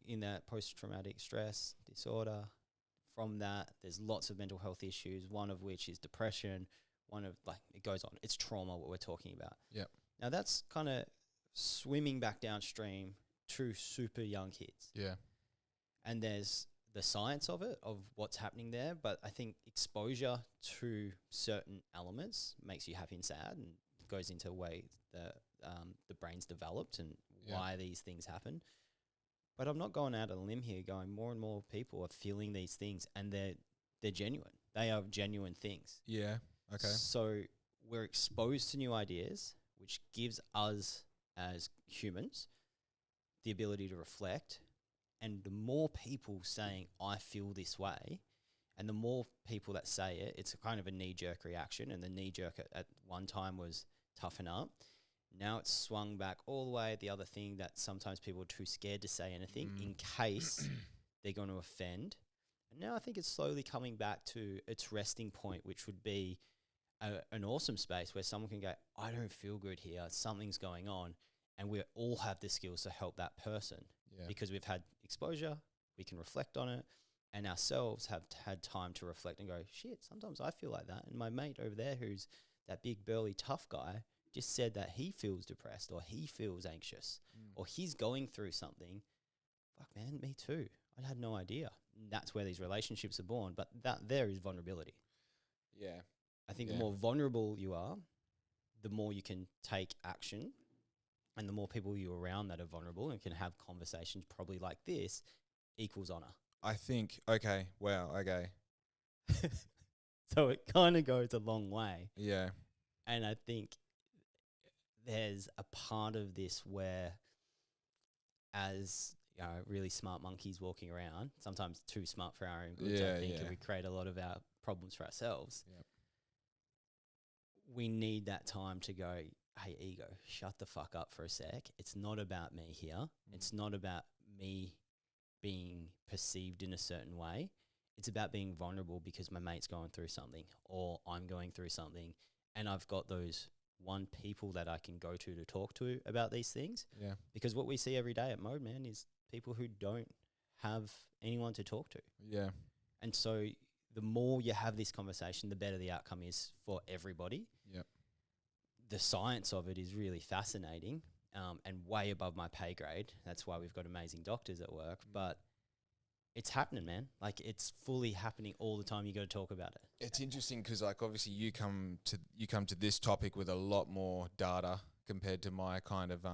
in that post-traumatic stress disorder, from that, there's lots of mental health issues, one of which is depression, it goes on. It's trauma, what we're talking about. Now, that's kind of swimming back downstream to super young kids. And there's the science of it, of what's happening there, but I think exposure to certain elements makes you happy and sad and goes into the way the brain's developed and why these things happen. But I'm not going out on a limb here going more and more people are feeling these things and they're genuine. They are genuine things. Okay. So we're exposed to new ideas, which gives us as humans the ability to reflect. And the more people saying, I feel this way, and the more people that say it, it's a kind of a knee-jerk reaction. And the knee-jerk at one time was toughen up. Now it's swung back all the way at the other thing that sometimes people are too scared to say anything in case they're going to offend. And now I think it's slowly coming back to its resting point, which would be an awesome space where someone can go, I don't feel good here, something's going on. And we all have the skills to help that person because we've had exposure, we can reflect on it, and ourselves have had time to reflect and go, shit, sometimes I feel like that. And my mate over there, who's that big, burly, tough guy, just said that he feels depressed or he feels anxious or he's going through something. Fuck, man, me too. I had no idea. And that's where these relationships are born. But that there is vulnerability. I think the more vulnerable you are, the more you can take action. And the more people you're around that are vulnerable and can have conversations probably like this equals honor. I think, okay. So it kind of goes a long way. Yeah. And I think there's a part of this where as really smart monkeys walking around, sometimes too smart for our own good, I think, and we create a lot of our problems for ourselves. We need that time to go, hey, ego, shut the fuck up for a sec. It's not about me here. It's not about me being perceived in a certain way. It's about being vulnerable because my mate's going through something or I'm going through something and I've got those one people that I can go to talk to about these things. Yeah. Because what we see every day at Mode, man, is people who don't have anyone to talk to. Yeah. And so the more you have this conversation, the better the outcome is for everybody. Yep. The science of it is really fascinating, and way above my pay grade. That's why we've got amazing doctors at work. But it's happening, man. Like, it's fully happening all the time. You got to talk about it. It's interesting because, like, obviously you come to this topic with a lot more data compared to my kind of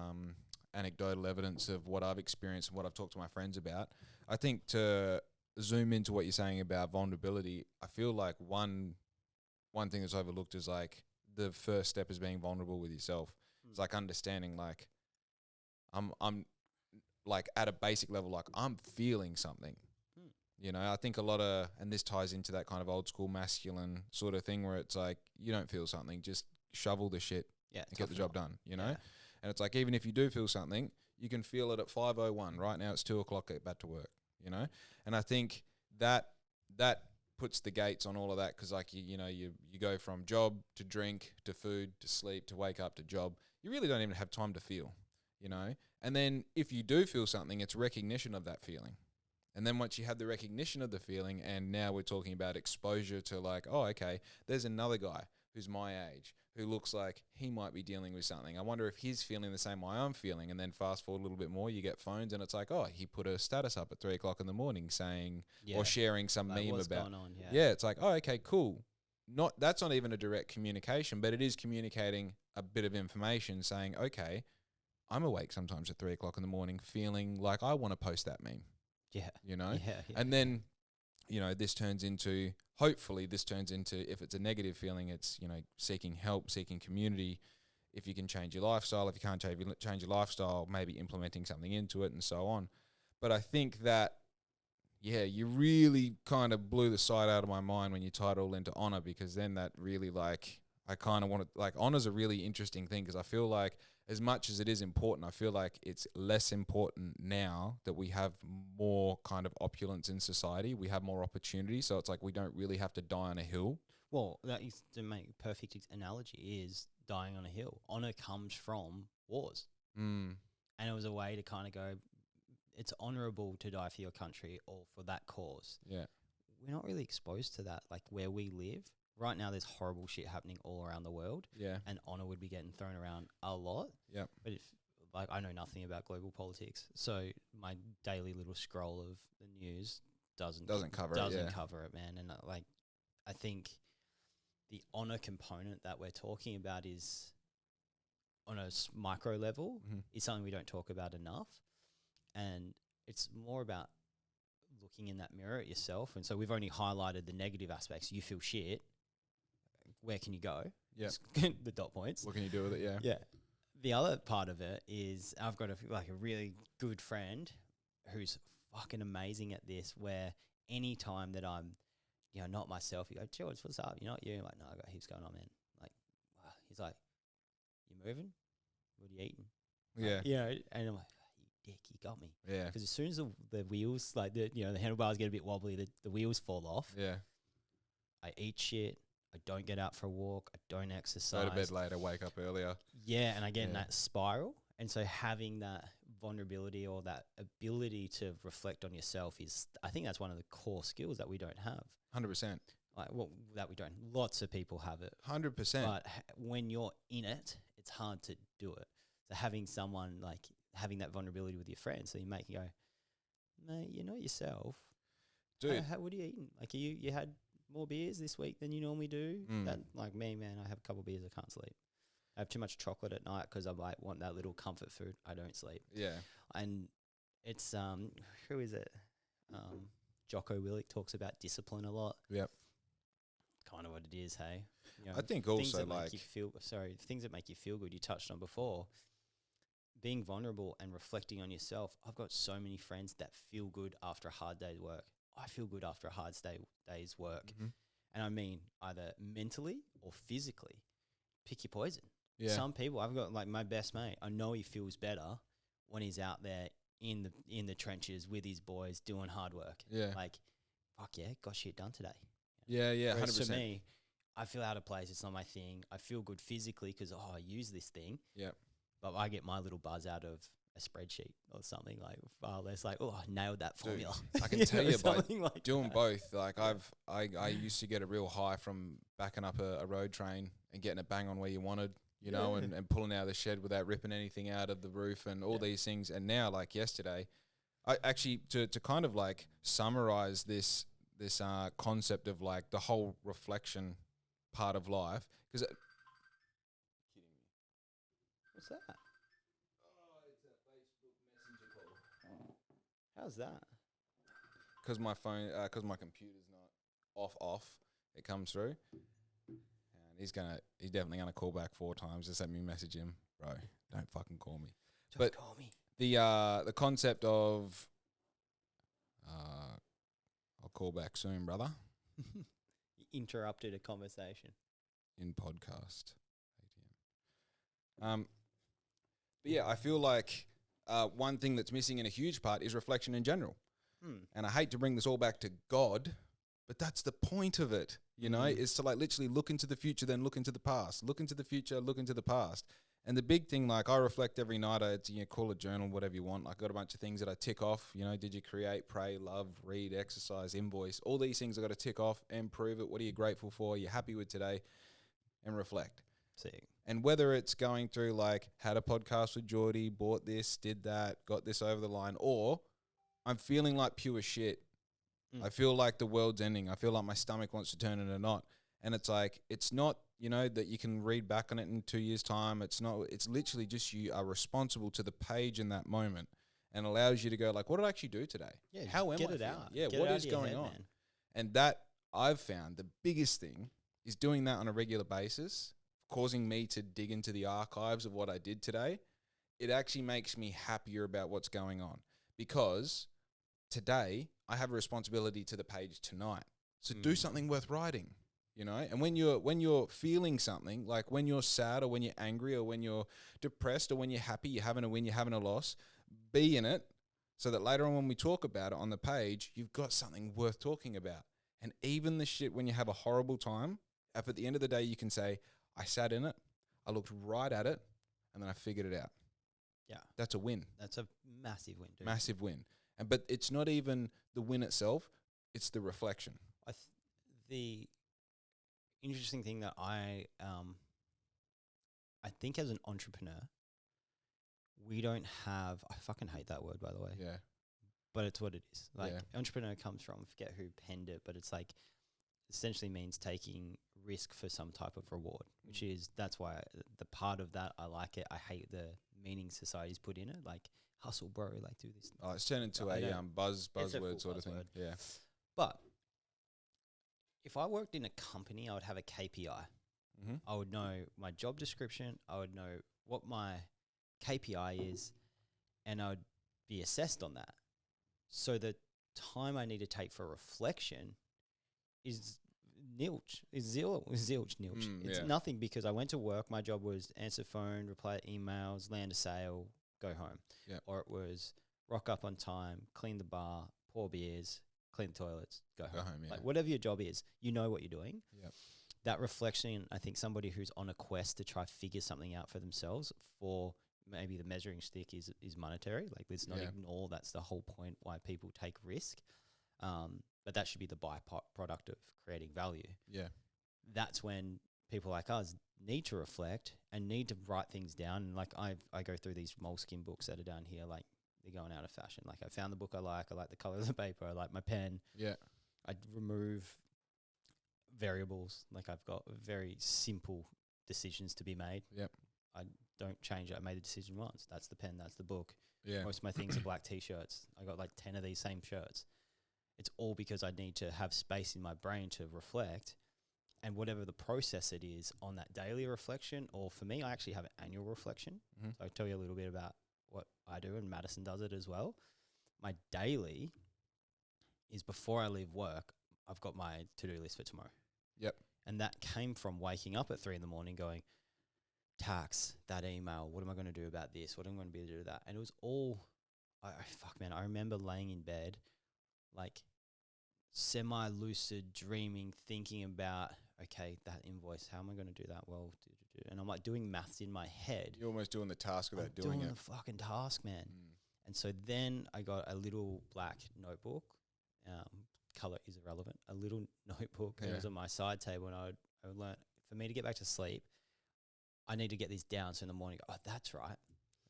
anecdotal evidence of what I've experienced and what I've talked to my friends about. I think to zoom into what you're saying about vulnerability, I feel like one thing that's overlooked is like the first step is being vulnerable with yourself. It's like understanding, like, I'm like at a basic level, like I'm feeling something. You know, I think a lot of, and this ties into that kind of old school masculine sort of thing where it's like, you don't feel something, just shovel the shit and get the job done, you know? And it's like, even if you do feel something, you can feel it at 5:01. Right now it's 2:00, get back to work, you know? And I think that puts the gates on all of that because, like, you go from job to drink to food to sleep to wake up to job. You really don't even have time to feel, you know? And then if you do feel something, it's recognition of that feeling. And then once you have the recognition of the feeling, and now we're talking about exposure to, like, oh, okay, there's another guy who's my age who looks like he might be dealing with something. I wonder if he's feeling the same way I'm feeling. And then fast forward a little bit more, you get phones and it's like, oh, he put a status up at 3:00 in the morning saying, or sharing some like, meme what's about, going on? Yeah, it's like, oh, okay, cool. That's not even a direct communication, but it is communicating a bit of information saying, okay, I'm awake sometimes at 3:00 in the morning feeling like I want to post that meme. Yeah. You know? Yeah. And then, you know, hopefully this turns into, if it's a negative feeling, it's, you know, seeking help, seeking community. If you can change your lifestyle, if you can't change your lifestyle, maybe implementing something into it and so on. But I think that, yeah, you really kind of blew the sight out of my mind when you tied it all into honor, because then that really, like, I kind of want to, like, honor's a really interesting thing because I feel like as much as it is important, I feel like it's less important now that we have more kind of opulence in society. We have more opportunity. So it's like we don't really have to die on a hill. Well, that is, to make a perfect analogy, is dying on a hill. Honor comes from wars. And it was a way to kind of go, it's honorable to die for your country or for that cause. Yeah. We're not really exposed to that, like where we live. Right now, there's horrible shit happening all around the world. Yeah. And honor would be getting thrown around a lot. Yeah. But if, like, I know nothing about global politics, so my daily little scroll of the news doesn't cover it, man. And like, I think the honor component that we're talking about is on a micro level is something we don't talk about enough. And it's more about looking in that mirror at yourself. And so we've only highlighted the negative aspects. You feel shit. Where can you go? Yeah. The dot points. What can you do with it? Yeah. Yeah. The other part of it is I've got a really good friend who's fucking amazing at this, where any time that I'm, you know, not myself, you go, George, what's up? You're not you. I'm like, no, I got heaps going on, man. Like, wow. He's like, you moving? What are you eating? Yeah. Like, you know, and I'm like, you dick, you got me. Yeah. Because as soon as the wheels, like the handlebars get a bit wobbly, the wheels fall off. Yeah. I eat shit. I don't get out for a walk. I don't exercise. Go to bed later, wake up earlier. Yeah, and I get in that spiral. And so having that vulnerability or that ability to reflect on yourself is, I think that's one of the core skills that we don't have. 100%. Like, well, that we don't. Lots of people have it. 100%. But when you're in it, it's hard to do it. So having someone, like, having that vulnerability with your friends, so you make you go, mate, you're not yourself. Dude. What are you eating? Like, you had more beers this week than you normally do. That, like me, man, I have a couple of beers, I can't sleep. I have too much chocolate at night because I might want that little comfort food. I don't sleep. Yeah. And it's who is it? Jocko Willink talks about discipline a lot. Yep. Kind of what it is, hey. You know, I think also things that like make you feel things that make you feel good. You touched on before. Being vulnerable and reflecting on yourself. I've got so many friends that feel good after a hard day's work. I feel good after a hard day's work. And I mean either mentally or physically. Pick your poison. Yeah. Some people, I've got like my best mate, I know he feels better when he's out there in the trenches with his boys doing hard work. Yeah. Like, fuck yeah, got shit done today. Yeah, 100%. Whereas for me, I feel out of place. It's not my thing. I feel good physically because, I use this thing. Yeah. But I get my little buzz out of a spreadsheet or something like far less like, I nailed that formula. Dude, I can tell you, something but like doing that. both. Like I used to get a real high from backing up a road train and getting it bang on where you wanted, you know, and pulling out of the shed without ripping anything out of the roof and all these things. And now, like yesterday, I actually to kind of like summarize this concept of like the whole reflection part of life, because kidding me. What's that? Oh, it's a Facebook Messenger call. How's that? Because my phone, because my computer's not off, it comes through, and he's definitely gonna call back 4 times. Just let me message him, bro. Don't fucking call me. Don't call me. The concept of, I'll call back soon, brother. You interrupted a conversation. In podcast, ATM. But yeah, I feel like one thing that's missing in a huge part is reflection in general. And I hate to bring this all back to God, but that's the point of it, you know, is to like literally look into the future, then look into the past, look into the future, look into the past. And the big thing, like I reflect every night, call it journal, whatever you want. Like, I got a bunch of things that I tick off, you know, did you create, pray, love, read, exercise, invoice, all these things I got to tick off and prove it. What are you grateful for? You're happy with today, and reflect. Sick. And whether it's going through like had a podcast with Geordie, bought this, did that, got this over the line, or I'm feeling like pure shit. I feel like the world's ending. I feel like my stomach wants to turn into a knot. And it's like, it's not, you know, that you can read back on it in 2 years' time. It's not, it's literally just you are responsible to the page in that moment, and allows you to go like, what did I actually do today? Yeah, How am I get it feeling? out. Yeah, Get what it out is of your going head, on? man. And that I've found the biggest thing is doing that on a regular basis, causing me to dig into the archives of what I did today. It actually makes me happier about what's going on, because today I have a responsibility to the page tonight. So do something worth writing, you know? And when you're feeling something, like when you're sad or when you're angry or when you're depressed or when you're happy, you're having a win, you're having a loss, be in it so that later on when we talk about it on the page, you've got something worth talking about. And even the shit when you have a horrible time, if at the end of the day you can say, I sat in it, I looked right at it, and then I figured it out. Yeah. That's a win. That's a massive win, dude. Massive win. But it's not even the win itself, it's the reflection. The interesting thing that I think as an entrepreneur, we don't have, I fucking hate that word, by the way. Yeah. But it's what it is. Like, entrepreneur comes from, I forget who penned it, but it's like, essentially means taking risk for some type of reward, which is, that's why the part of that, I like it. I hate the meaning society's put in it, like hustle, bro, like do this. Oh, it's turned into a buzzword sort of thing. Yeah. But if I worked in a company, I would have a KPI. I would know my job description. I would know what my KPI is, and I would be assessed on that. So the time I need to take for reflection is nilch. It's nothing, because I went to work. My job was answer phone, reply to emails, land a sale, go home. Yep. Or it was rock up on time, clean the bar, pour beers, clean the toilets, go home. Yeah. Like, whatever your job is, you know what you're doing. Yep. That reflection, I think somebody who's on a quest to try figure something out for themselves, for maybe the measuring stick is monetary. Like, let's not ignore that's the whole point why people take risk. But that should be the byproduct of creating value. Yeah. That's when people like us need to reflect and need to write things down. And like I go through these Moleskine books that are down here, like they're going out of fashion. Like, I found the book I like the color of the paper, I like my pen. Yeah. I remove variables. Like, I've got very simple decisions to be made. Yep. I don't change it. I made the decision once. That's the pen, that's the book. Yeah. Most of my things are black t-shirts. I got like 10 of these same shirts. It's all because I need to have space in my brain to reflect, and whatever the process it is on that daily reflection, or for me, I actually have an annual reflection. So I'll tell you a little bit about what I do, and Madison does it as well. My daily is before I leave work, I've got my to-do list for tomorrow. Yep. And that came from waking up at 3 a.m. going, tax, that email, what am I going to do about this? What am I going to be able to do that? And it was all, I remember laying in bed, like semi-lucid dreaming, thinking about okay, that invoice, how am I going to do that? Well, and I'm like doing maths in my head. You're almost doing the task without doing it. The fucking task, man. And so then I got a little black notebook. Color is irrelevant. A little notebook that was on my side table, and I would learn, for me to get back to sleep, I need to get this down. So in the morning, oh, that's right.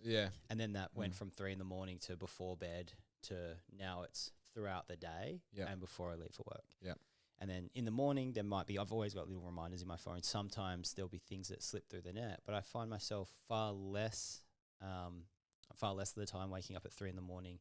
Yeah. And then that went from 3 a.m. to before bed to now it's throughout the day and before I leave for work. Yeah. And then in the morning, there might be, I've always got little reminders in my phone. Sometimes there'll be things that slip through the net, but I find myself far less of the time waking up at 3 a.m.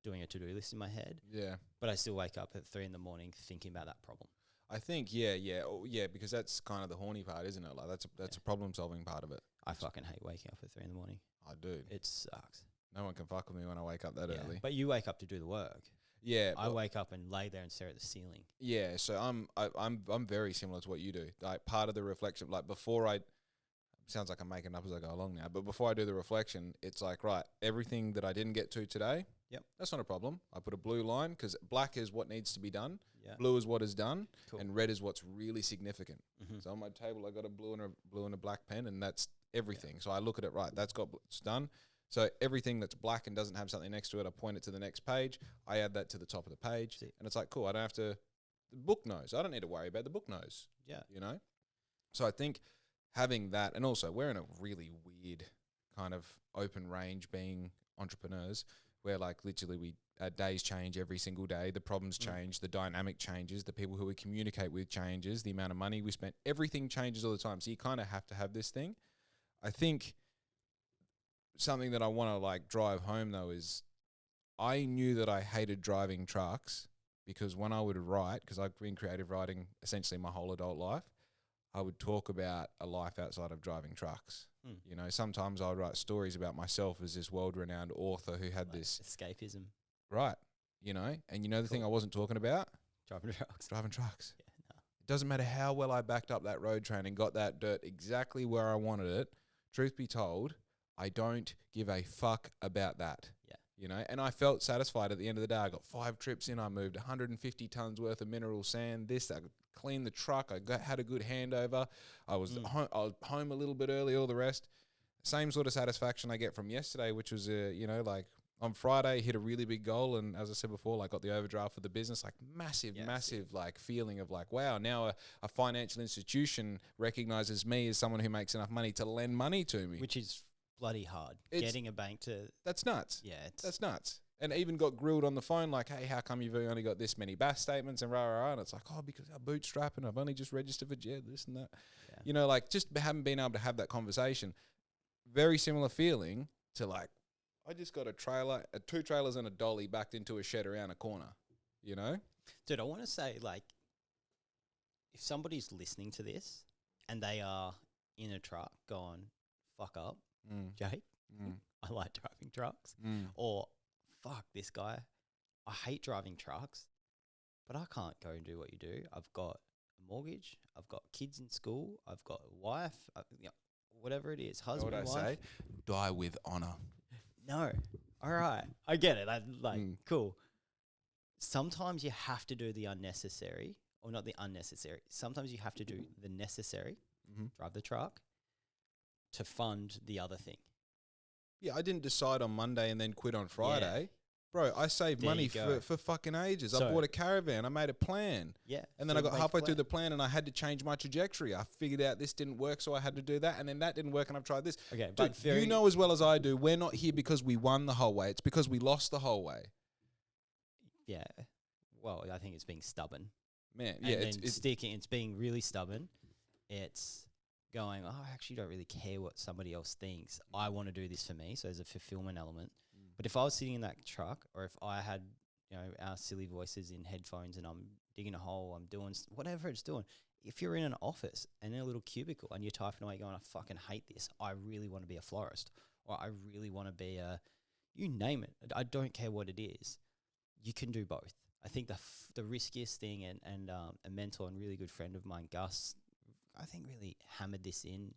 doing a to-do list in my head. Yeah. But I still wake up at 3 a.m. thinking about that problem. I think, because that's kind of the horny part, isn't it? Like that's a problem-solving part of it. I fucking hate waking up at 3 a.m. I do. It sucks. No one can fuck with me when I wake up that early. But you wake up to do the work. Yeah, I wake up and lay there and stare at the ceiling. Yeah, so I'm very similar to what you do. Like part of the reflection, like sounds like I'm making up as I go along now, but before I do the reflection, it's like, right, everything that I didn't get to today, that's not a problem. I put a blue line because black is what needs to be done, blue is what is done, and red is what's really significant. So on my table, I got a blue and a black pen, and that's everything. So I look at it, right, it's done. So everything that's black and doesn't have something next to it, I point it to the next page. I add that to the top of the page, and it's like, cool. I don't have to. The book knows. I don't need to worry about the book knows. Yeah, you know. So I think having that, and also we're in a really weird kind of open range being entrepreneurs, where like literally our days change every single day. The problems change, the dynamic changes, the people who we communicate with changes, the amount of money we spend, everything changes all the time. So you kind of have to have this thing. I think something that I want to like drive home though is I knew that I hated driving trucks because when I would write, because I've been creative writing essentially my whole adult life, I would talk about a life outside of driving trucks. You know, sometimes I would write stories about myself as this world-renowned author who had like this escapism. Right. You know, and you know the thing I wasn't talking about? Driving trucks. Driving trucks. Yeah, no. It doesn't matter how well I backed up that road train and got that dirt exactly where I wanted it. Truth be told, I don't give a fuck about that. Yeah. You know, and I felt satisfied at the end of the day. I got 5 trips in. I moved 150 tons worth of mineral sand. I cleaned the truck. Had a good handover. I was home a little bit early, all the rest. Same sort of satisfaction I get from yesterday, which was, like on Friday, hit a really big goal. And as I said before, like got the overdraft for the business, like massive like feeling of like, wow, now a financial institution recognizes me as someone who makes enough money to lend money to me. Which is bloody hard. Getting a bank to... That's nuts. Yeah. That's nuts. And even got grilled on the phone like, hey, how come you've only got this many BAS statements and rah. And it's like, oh, because I'm bootstrapping. I've only just registered for JED, this and that. Yeah. You know, like just haven't been able to have that conversation. Very similar feeling to like, I just got a trailer, 2 trailers and a dolly backed into a shed around a corner, you know? Dude, I want to say like, if somebody's listening to this and they are in a truck going, fuck up, Jake, I like driving trucks. Or, fuck this guy, I hate driving trucks, but I can't go and do what you do. I've got a mortgage, I've got kids in school, I've got a wife, whatever it is, husband, wife. I say? Die with honor. No. All right. I get it. Cool. Sometimes you have to do the unnecessary, or not the unnecessary. Sometimes you have to do the necessary, drive the truck, to fund the other thing. Yeah, I didn't decide on Monday and then quit on Friday. Yeah. Bro, I saved money for fucking ages. So, I bought a caravan. I made a plan. Yeah. And then I got halfway through the plan and I had to change my trajectory. I figured out this didn't work, so I had to do that. And then that didn't work and I've tried this. Okay, dude, you know as well as I do, we're not here because we won the whole way. It's because we lost the whole way. Yeah. Well, I think it's being stubborn. Man, yeah. It's sticking. It's being really stubborn. It's going, oh, I actually don't really care what somebody else thinks. I want to do this for me. So there's a fulfillment element. But if I was sitting in that truck, or if I had, our silly voices in headphones and I'm digging a hole, I'm doing whatever it's doing. If you're in an office and in a little cubicle and you're typing away going, I fucking hate this. I really want to be a florist, or I really want to be you name it. I don't care what it is. You can do both. I think the riskiest thing, and a mentor and really good friend of mine, Gus, I think really hammered this in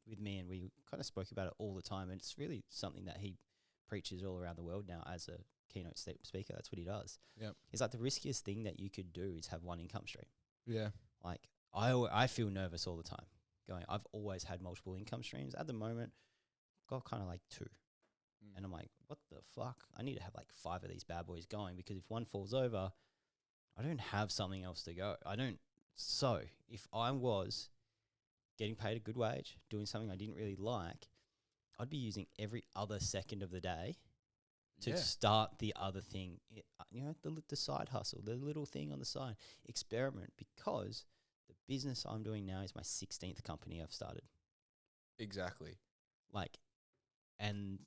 with me, and we kind of spoke about it all the time. And it's really something that he preaches all around the world now as a keynote speaker. That's what he does. Yeah, it's like the riskiest thing that you could do is have one income stream. Yeah, like I feel nervous all the time. I've always had multiple income streams. At the moment, got kind of like 2. And I'm like, what the fuck? I need to have like 5 of these bad boys going, because if one falls over, I don't have something else to go. So if I was getting paid a good wage, doing something I didn't really like, I'd be using every other second of the day to start the other thing. The side hustle, the little thing on the side, experiment, because the business I'm doing now is my 16th company I've started. Exactly. And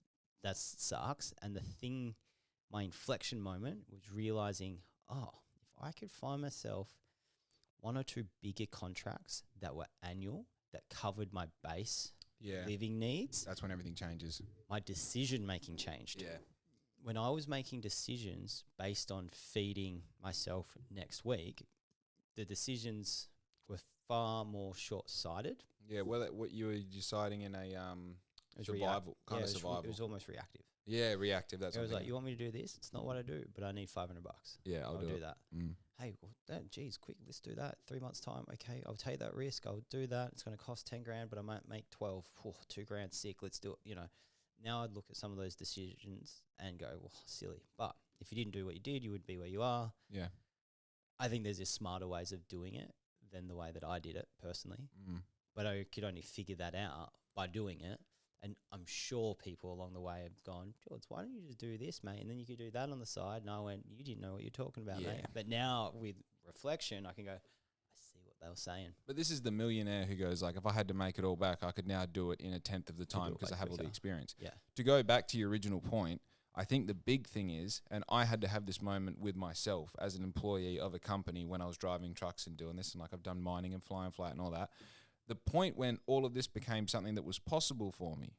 that sucks. And my inflection moment was realizing, if I could find myself 1 or 2 bigger contracts that were annual, that covered my base living needs, that's when everything changes. My decision-making changed. Yeah. When I was making decisions based on feeding myself next week, the decisions were far more short-sighted. Yeah, well, what you were deciding in a survival, survival. It was almost reactive. Yeah, reactive. That's it was like, you want me to do this? It's not what I do, but I need $500. Yeah, I'll do that. Mm. Hey, geez, quick, let's do that. 3 months time. Okay, I'll take that risk. I'll do that. It's going to cost 10 grand, but I might make 12. $2 grand sick. Let's do it. Now I'd look at some of those decisions and go, well, silly. But if you didn't do what you did, you would be where you are. Yeah. I think there's just smarter ways of doing it than the way that I did it personally. But I could only figure that out by doing it. And I'm sure people along the way have gone, George, why don't you just do this, mate? And then you could do that on the side. And I went, you didn't know what you're talking about, mate. But now with reflection, I can go, I see what they were saying. But this is the millionaire who goes like, if I had to make it all back, I could now do it in a 10th of the time because I have all the experience. Yeah. To go back to your original point, I think the big thing is, and I had to have this moment with myself as an employee of a company when I was driving trucks and doing this, and like I've done mining and flying flat and all that. The point when all of this became something that was possible for me,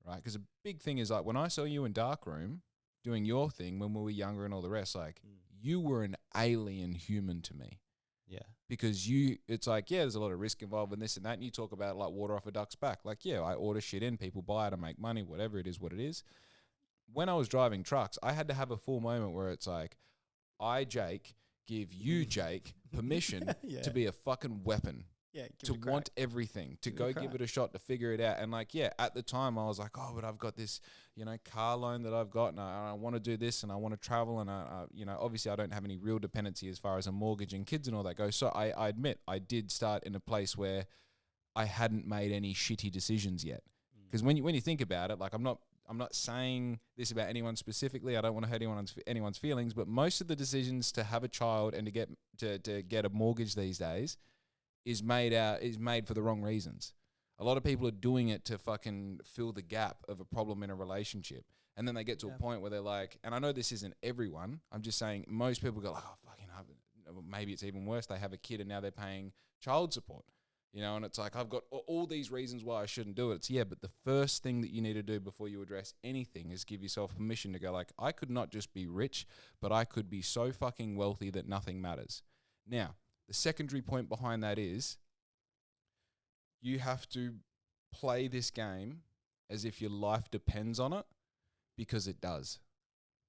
right? Because a big thing is like when I saw you in Darkroom doing your thing when we were younger and all the rest, like you were an alien human to me. Yeah. Because it's like, there's a lot of risk involved in this and that. And you talk about like water off a duck's back. Like, I order shit in, people buy it, I make money, whatever it is, what it is. When I was driving trucks, I had to have a full moment where it's like, I, Jake, give you, Jake, permission to be a fucking weapon. Yeah, to want everything, to go give it a shot, to figure it out. And like, at the time I was like, but I've got this, car loan that I've got and I want to do this and I want to travel. And obviously I don't have any real dependency as far as a mortgage and kids and all that goes. So I admit I did start in a place where I hadn't made any shitty decisions yet. Because when you think about it, like I'm not saying this about anyone specifically. I don't want to hurt anyone's feelings, but most of the decisions to have a child and to get a mortgage these days is made for the wrong reasons. A lot of people are doing it to fucking fill the gap of a problem in a relationship. And then they get to a point where they're like, and I know this isn't everyone, I'm just saying most people go like, maybe it's even worse. They have a kid and now they're paying child support, and it's like, I've got all these reasons why I shouldn't do it. It's but the first thing that you need to do before you address anything is give yourself permission to go like, I could not just be rich, but I could be so fucking wealthy that nothing matters. Now, the secondary point behind that is you have to play this game as if your life depends on it, because it does.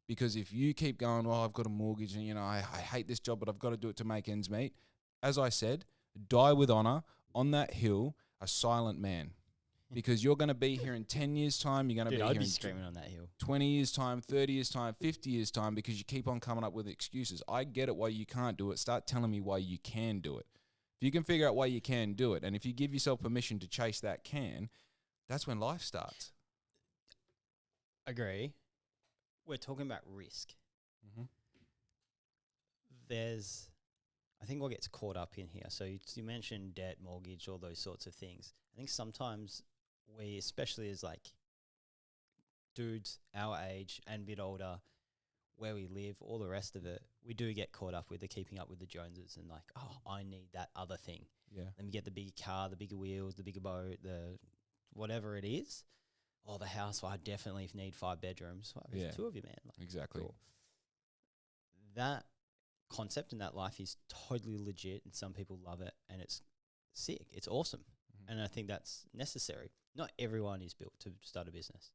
Because if you keep going, I've got a mortgage and, I hate this job, but I've got to do it to make ends meet. As I said, die with honor on that hill, a silent man. Because you're going to be here in 10 years' time. You're going to be here in screaming on that hill. 20 years' time, 30 years' time, 50 years' time, because you keep on coming up with excuses. I get it why you can't do it. Start telling me why you can do it. If you can figure out why you can do it, and if you give yourself permission to chase that that's when life starts. Agree. We're talking about risk. Mm-hmm. I think what gets caught up in here. So you mentioned debt, mortgage, all those sorts of things. I think sometimes we, especially as like dudes our age and a bit older, where we live, all the rest of it, we do get caught up with the keeping up with the Joneses and like, I need that other thing. Yeah. Let me get the bigger car, the bigger wheels, the bigger boat, the whatever it is. Oh, the house, I definitely need 5 bedrooms. Well, there's 2 of you, man. Like, exactly. Cool. That concept and that life is totally legit and some people love it and it's sick. It's awesome. Mm-hmm. And I think that's necessary. Not everyone is built to start a business.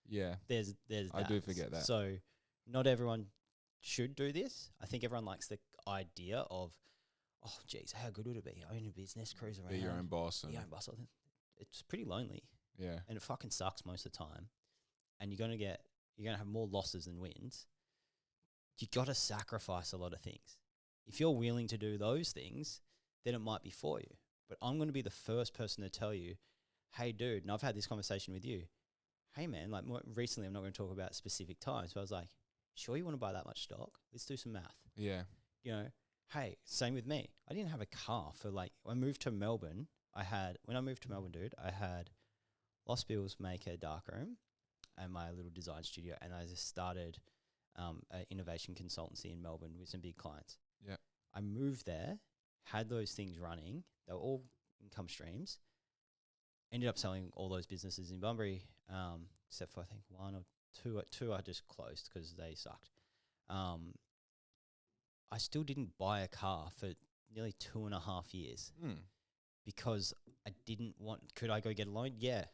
Yeah. There's I do forget that. So not everyone should do this. I think everyone likes the idea of, oh, geez, how good would it be? Own a business, cruise around. Be your own boss. Be your own boss. It's pretty lonely. Yeah. And it fucking sucks most of the time. And you're going to have more losses than wins. You got to sacrifice a lot of things. If you're willing to do those things, then it might be for you. But I'm going to be the first person to tell you, hey, dude, and I've had this conversation with you. Hey, man, like more recently, I'm not going to talk about specific times, but I was like, sure you want to buy that much stock? Let's do some math. Yeah. You know, hey, same with me. I didn't have a car for like, when I moved to Melbourne, dude, I had Lost Bills make a darkroom and my little design studio, and I just started an innovation consultancy in Melbourne with some big clients. Yeah. I moved there, had those things running. They were all income streams. Ended up selling all those businesses in Bunbury, except for I think one or two. Two I just closed because they sucked. I still didn't buy a car for nearly 2.5 years because I didn't want. Could I go get a loan? Yeah,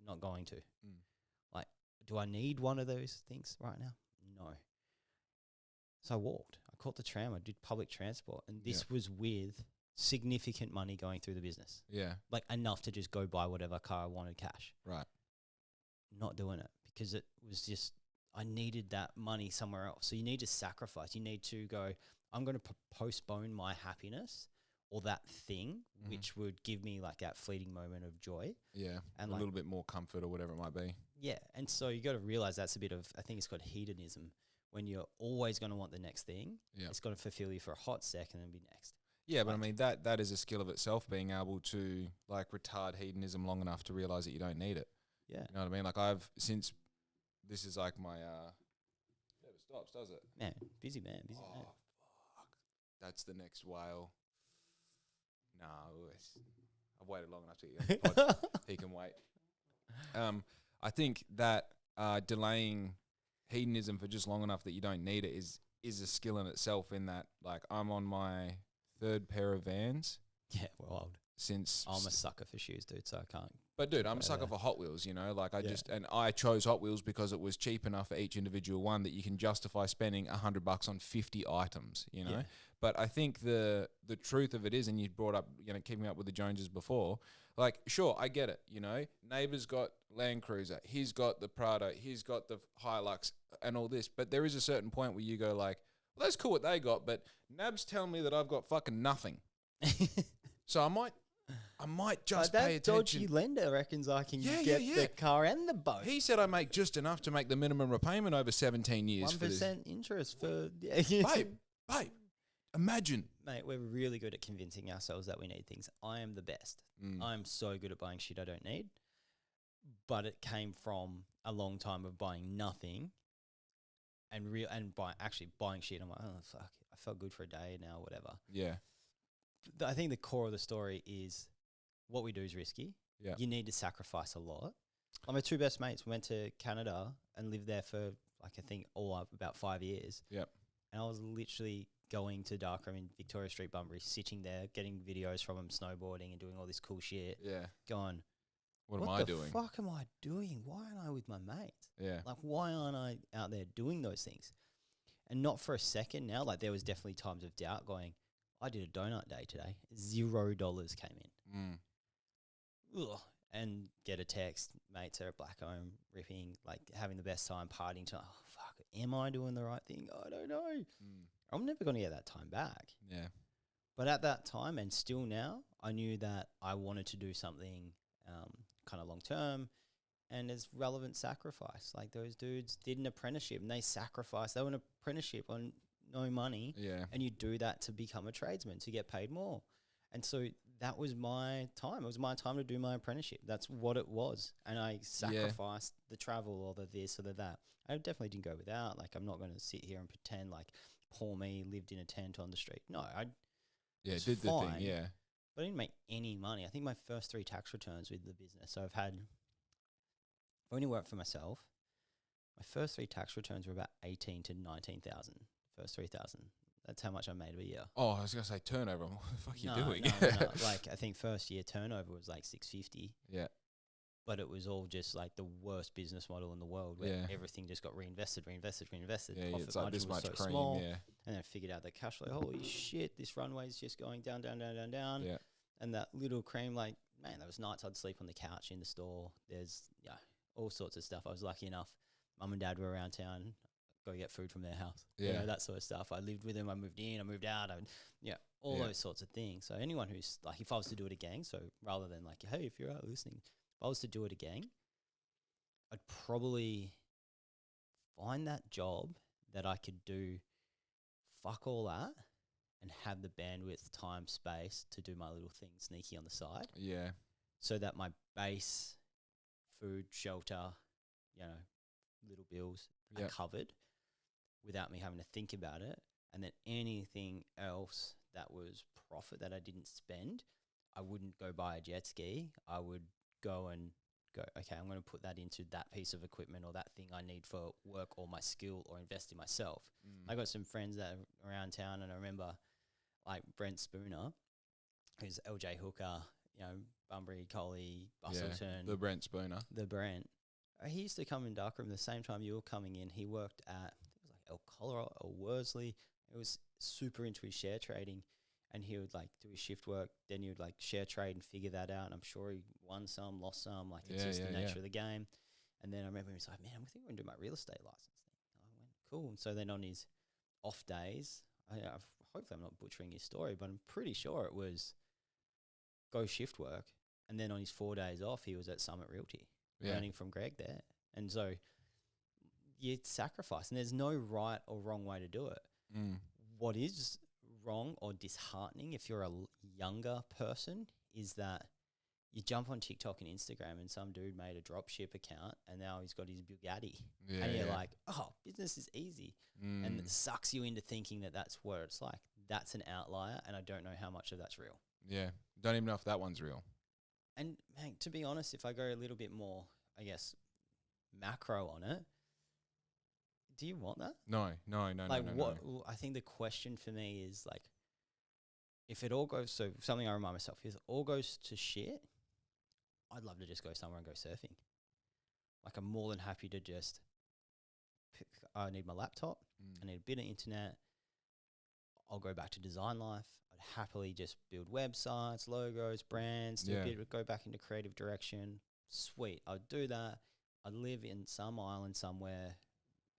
not going to. Like, do I need one of those things right now? No. So I walked. I caught the tram. I did public transport, and this was with significant money going through the business. Yeah. Like enough to just go buy whatever car I wanted cash. Right. Not doing it because it was just, I needed that money somewhere else. So you need to sacrifice. You need to go, I'm going to postpone my happiness or that thing, which would give me like that fleeting moment of joy. Yeah. And a like, little bit more comfort or whatever it might be. Yeah. And so you got to realize that's a bit of, I think it's called hedonism. When you're always going to want the next thing, it's going to fulfill you for a hot second and be next. Yeah, but I mean, that is a skill of itself, being able to like retard hedonism long enough to realize that you don't need it. Yeah. You know what I mean? Like since this is like my, never stops, does it? Man, busy man. Fuck. That's the next whale. No, I've waited long enough to get you on the pod. He can wait. I think that delaying hedonism for just long enough that you don't need it is a skill in itself, in that like I'm on my 3rd pair of Vans. Yeah, wild. Since I'm a sucker for shoes, dude, so I can't. But dude, I'm a sucker for Hot Wheels, you know, like I chose Hot Wheels because it was cheap enough for each individual one that you can justify spending $100 on 50 items, you know. Yeah. But I think the truth of it is, and you brought up, you know, keeping up with the Joneses before, like, sure, I get it, you know, neighbor's got Land Cruiser, he's got the Prado, he's got the Hilux and all this, but there is a certain point where you go like, well, that's cool what they got, but Nab's telling me that I've got fucking nothing. So I might just pay attention. Dodgy lender reckons I can get the car and the boat. He said I make just enough to make the minimum repayment over 17 years. 1% interest for... Babe, imagine. Mate, we're really good at convincing ourselves that we need things. I am the best. I'm so good at buying shit I don't need. But it came from a long time of buying nothing and buying shit. I'm like, oh, fuck, I felt good for a day now, whatever. Yeah. I think the core of the story is what we do is risky. Yeah. You need to sacrifice a lot. My 2 best mates went to Canada and lived there for, like, I think all up about 5 years. Yep. And I was literally going to darkroom in Victoria Street, Bunbury, sitting there, getting videos from them snowboarding and doing all this cool shit. Yeah. Going, what am I doing? What the fuck am I doing? Why aren't I with my mates? Yeah. Like, why aren't I out there doing those things? And not for a second now. Like, there was definitely times of doubt going, I did a donut day today. $0 came in. Ugh. And get a text, mates are at Black Home, ripping, like having the best time, partying to, oh, fuck, am I doing the right thing? I don't know. I'm never going to get that time back. Yeah. But at that time, and still now, I knew that I wanted to do something kind of long term, and it's relevant sacrifice. Like, those dudes did an apprenticeship and they sacrificed. They were an apprenticeship on no money. Yeah. And you do that to become a tradesman, to get paid more. And so that was my time. It was my time to do my apprenticeship. That's what it was. And I sacrificed the travel or the this or the that. I definitely didn't go without. Like, I'm not going to sit here and pretend like poor me lived in a tent on the street. No, did fine, the thing, yeah. But I didn't make any money. I think my first 3 tax returns with the business, so I've only worked for myself. My first 3 tax returns were about 18 to 19,000. First 3,000. That's how much I made a year. Oh, I was going to say turnover. What the fuck are you doing? No. Like, I think first year turnover was like 650. Yeah. but it was all just like the worst business model in the world where Yeah. everything just got reinvested. Yeah, Profit it's like margin this was much so cream. small. Yeah, And then I figured out that cash flow, holy shit, this runway is just going down, down, down, down, down. yeah, And that little cream, like, man, there was nights I'd sleep on the couch in the store. There's, all sorts of stuff. I was lucky enough. Mum and dad were around town. Go get food from their house. Yeah. That sort of stuff. I lived with them. I moved in. I moved out. All Yeah. those sorts of things. So anyone who's like, if I was to do it again, so rather than like, hey, if you're out listening, if I was to do it again, I'd probably find that job that I could do fuck all that and have the bandwidth, time, space to do my little thing sneaky on the side. yeah, So that my base, food, shelter, little bills are covered without me having to think about it. And then anything else that was profit that I didn't spend, I wouldn't go buy a jet ski. I would go, okay, I'm going to put that into that piece of equipment or that thing I need for work or my skill or invest in myself. I got some friends that are around town, and I remember like Brent Spooner, who's LJ Hooker, Bunbury, Collie, Bustleton. the Brent Spooner. The Brent. He used to come in darkroom the same time you were coming in. He worked at, I think it was like El Colorado or Worsley. It was super into his share trading, and he would like do his shift work. Then he would like share trade and figure that out. And I'm sure he won some, lost some. Like it's just the nature of the game. And then I remember he was like, man, I think I'm going to do my real estate license thing. I went, cool. And so then on his off days, hopefully I'm not butchering his story, but I'm pretty sure it was go shift work. And then on his 4 days off, he was at Summit Realty. Learning from Greg there. And so you sacrifice, and there's no right or wrong way to do it. What is wrong or disheartening if you're a younger person is that you jump on TikTok and Instagram and some dude made a dropship account and now he's got his Bugatti. And you're like, oh, business is easy. And it sucks you into thinking that that's what it's like. That's an outlier, and I don't know how much of that's real. Yeah, don't even know if that one's real. And man, to be honest, if I go a little bit more, I guess, macro on it, do you want that? No. I think the question for me is like, if it all goes, so something I remind myself, if it all goes to shit, I'd love to just go somewhere and go surfing. Like I'm more than happy to just I need my laptop, I need a bit of internet, I'll go back to design life. I'd happily just build websites, logos, brands, go back into creative direction. Sweet. I'd do that. I'd live in some island somewhere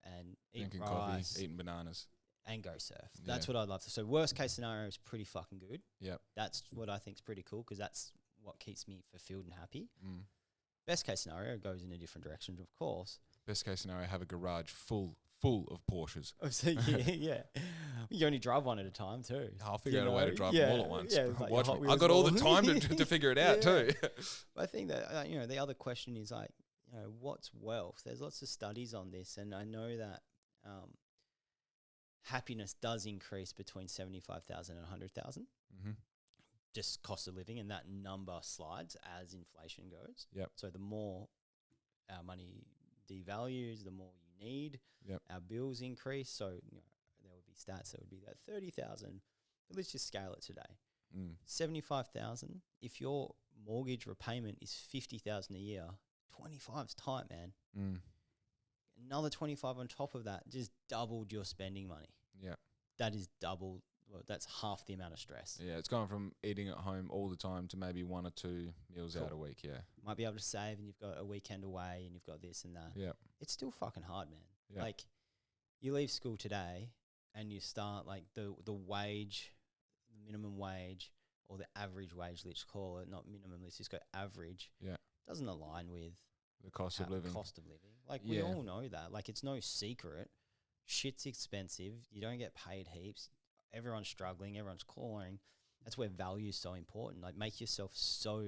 and drinking eat rice, coffee, eating bananas, and go surf. That's what I'd love to. So worst case scenario is pretty fucking good. Yep. That's what I think is pretty cool because that's what keeps me fulfilled and happy. Best case scenario goes in a different direction, of course. Best case scenario, have a garage full of Porsches. Oh, so yeah. You only drive one at a time too. I'll figure out a way to drive them all at once. Like Watch me. I got all the time to figure it out too. I think that the other question is like, what's wealth? There's lots of studies on this, and I know that happiness does increase between 75,000 and 100,000. Just cost of living, and that number slides as inflation goes. Yep. So the more our money devalues, the more you need. Yep. Our bills increase. So there would be stats that would be that 30,000. But let's just scale it today. 75,000. If your mortgage repayment is 50,000 a year, 25's tight, man. Another 25 on top of that just doubled your spending money. Yeah. That is double. Well, that's half the amount of stress. Yeah, it's gone from eating at home all the time to maybe 1 or 2 meals out a week. Yeah. Might be able to save, and you've got a weekend away, and you've got this and that. Yeah. It's still fucking hard, man. Yeah. Like, you leave school today and you start like the wage, the minimum wage, or the average wage, let's call it, not minimum, let's just go average. Yeah. Doesn't align with the cost of living. Like, we all know that. Like, it's no secret. Shit's expensive. You don't get paid heaps. Everyone's struggling. Everyone's clawing. That's where value is so important. Like, make yourself so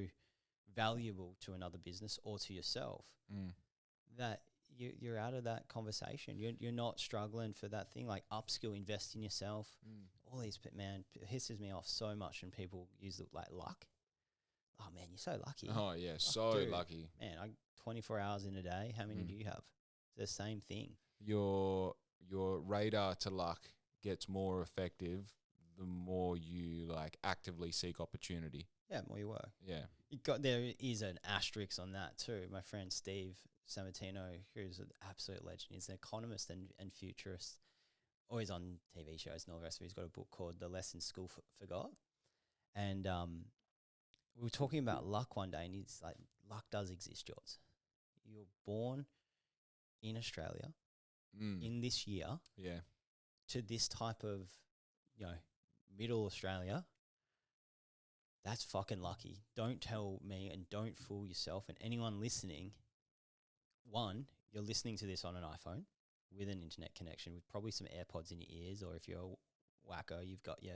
valuable to another business or to yourself that you're out of that conversation. You're not struggling for that thing. Like, upskill, invest in yourself. All these, man, it pisses me off so much when people use the like luck. Oh man, you're so lucky. Oh yeah, so lucky. Man, 24 hours in a day. How many do you have? It's the same thing. Your radar to luck gets more effective the more you like actively seek opportunity. Yeah, the more you work. Yeah. There is an asterisk on that too. My friend Steve Sammartino, who's an absolute legend, he's an economist and futurist, always on TV shows and all the rest of it. He's got a book called The Lesson School Forgot. And we were talking about luck one day, and he's like, luck does exist, George. You're born in Australia in this year to this type of, middle Australia. That's fucking lucky. Don't tell me and don't fool yourself and anyone listening. One, you're listening to this on an iPhone with an internet connection with probably some AirPods in your ears, or if you're a wacko, you've got your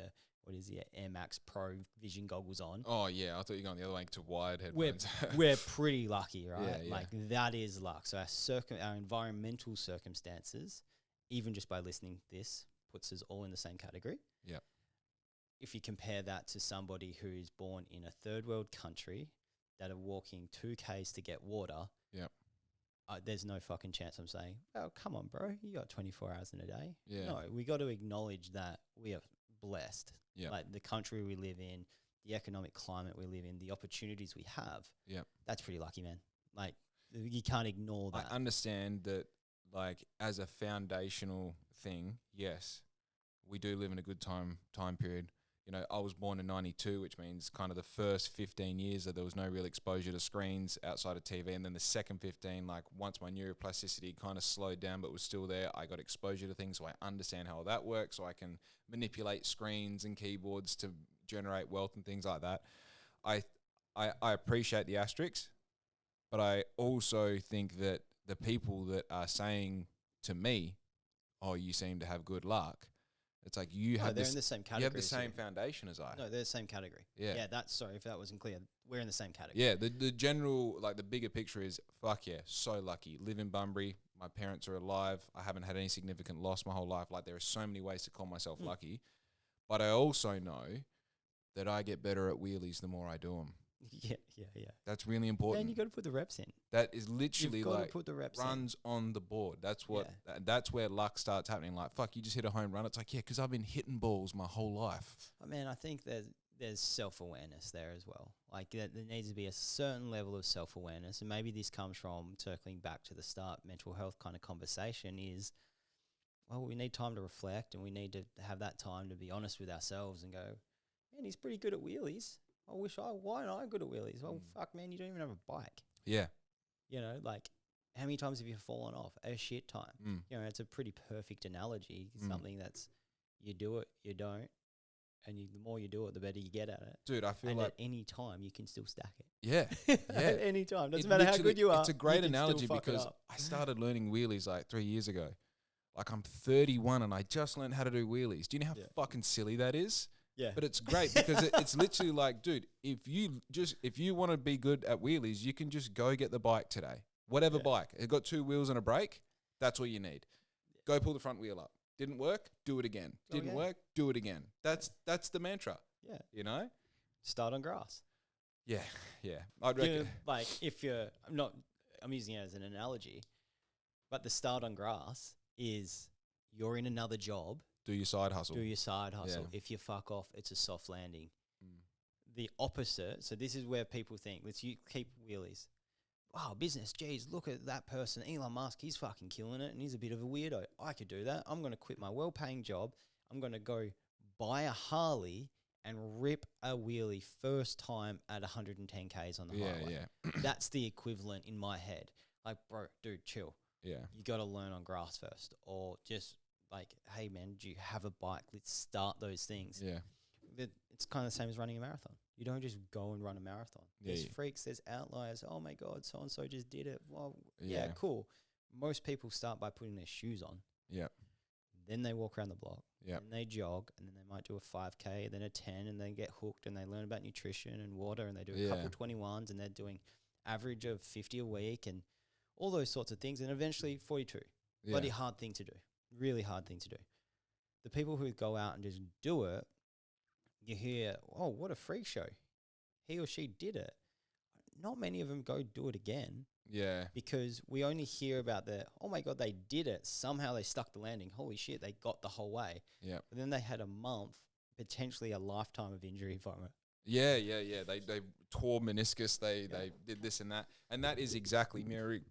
Air Max Pro vision goggles on. Oh, yeah. I thought you were going the other way to wired headphones. We're pretty lucky, right? Yeah. Like, that is luck. So our environmental circumstances, even just by listening to this, puts us all in the same category. Yeah. If you compare that to somebody who is born in a third world country that are walking 2Ks to get water, there's no fucking chance I'm saying, oh, come on, bro, you got 24 hours in a day. Yeah. No, we got to acknowledge that we are blessed. Yeah. Like the country we live in, the economic climate we live in, the opportunities we have. Yeah. That's pretty lucky, man. Like, you can't ignore that. I understand that, like, as a foundational thing, yes, we do live in a good time period. You know, I was born in 92, which means kind of the first 15 years that there was no real exposure to screens outside of TV. And then the second 15, like once my neuroplasticity kind of slowed down but was still there, I got exposure to things, so I understand how that works, so I can manipulate screens and keyboards to generate wealth and things like that. I appreciate the asterisks, but I also think that the people that are saying to me, oh, you seem to have good luck, it's like they're in the same category. You have the same foundation as I. No, they're the same category. Yeah. Sorry if that wasn't clear. We're in the same category. Yeah, the general, like the bigger picture is, fuck yeah, so lucky. Live in Bunbury. My parents are alive. I haven't had any significant loss my whole life. Like, there are so many ways to call myself lucky. But I also know that I get better at wheelies the more I do them. Yeah. That's really important. And you got to put the reps in. That is literally like put the reps runs on the board. That's what. That's where luck starts happening. Like, fuck, you just hit a home run. It's like, yeah, because I've been hitting balls my whole life. I mean, I think there's self-awareness there as well. Like, there needs to be a certain level of self-awareness, and maybe this comes from circling back to the start mental health kind of conversation is, well, we need time to reflect, and we need to have that time to be honest with ourselves and go, man, he's pretty good at wheelies. Why am I good at wheelies? Well, fuck, man, you don't even have a bike. Yeah. You know, like, how many times have you fallen off? A shit time. You know, it's a pretty perfect analogy. Something that's, you do it, you don't, and the more you do it, the better you get at it. Dude, I feel and like at any time you can still stack it. Yeah. At any time. Doesn't matter how good you are. It's a great analogy because I started learning wheelies like 3 years ago. Like, I'm 31 and I just learned how to do wheelies. Do you know how fucking silly that is? Yeah. But it's great because it's literally like, dude, if you want to be good at wheelies, you can just go get the bike today. Whatever bike. It's got 2 wheels and a brake. That's all you need. Go pull the front wheel up. Didn't work? Do it again. Didn't work? Do it again. That's the mantra. Yeah. You know? Start on grass. Yeah. Yeah. I'd reckon. Like, I'm using it as an analogy, but the start on grass is you're in another job. Do your side hustle. Yeah. If you fuck off, it's a soft landing. The opposite. So this is where people think, you keep wheelies. Wow, business. Geez, look at that person. Elon Musk, he's fucking killing it and he's a bit of a weirdo. I could do that. I'm going to quit my well-paying job. I'm going to go buy a Harley and rip a wheelie first time at 110 Ks on the highway. Yeah. That's the equivalent in my head. Like, bro, dude, chill. Yeah. You got to learn on grass first, or just like, hey man, do you have a bike? Let's start those things. Yeah. It's kind of the same as running a marathon. You don't just go and run a marathon. There's freaks, there's outliers. Oh my God, so-and-so just did it. Well, yeah, cool. Most people start by putting their shoes on. Yeah. Then they walk around the block. Yeah. And they jog, and then they might do a 5K, then a 10, and they get hooked, and they learn about nutrition and water, and they do a couple of 21s, and they're doing average of 50 a week, and all those sorts of things, and eventually 42. Yeah. Bloody hard thing to do. Really hard thing to do. The people who go out and just do it, you hear, oh, what a freak show. He or she did it. Not many of them go do it again. Yeah. Because we only hear about oh my God, they did it. Somehow they stuck the landing. Holy shit, they got the whole way. Yeah. But then they had a month, potentially a lifetime of injury from it. Yeah. They tore meniscus. They did this and that, and that is exactly mirroring.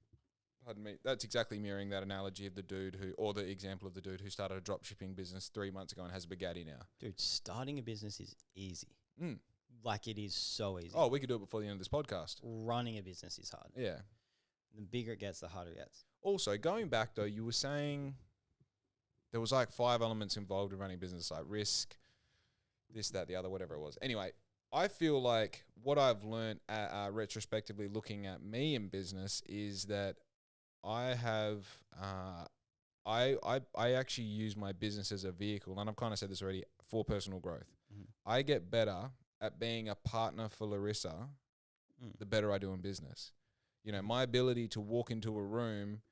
Pardon me. That's exactly mirroring that analogy of the dude or the example of the dude who started a drop shipping business 3 months ago and has a Bugatti now. Dude, starting a business is easy. Mm. Like, it is so easy. Oh, we could do it before the end of this podcast. Running a business is hard. Yeah. The bigger it gets, the harder it gets. Also, going back though, you were saying there was like 5 elements involved in running a business, like risk, this, that, the other, whatever it was. Anyway, I feel like what I've learned retrospectively looking at me in business is that I have I actually use my business as a vehicle, and I've kind of said this already, for personal growth. Mm-hmm. I get better at being a partner for Larissa the better I do in business. You know, my ability to walk into a room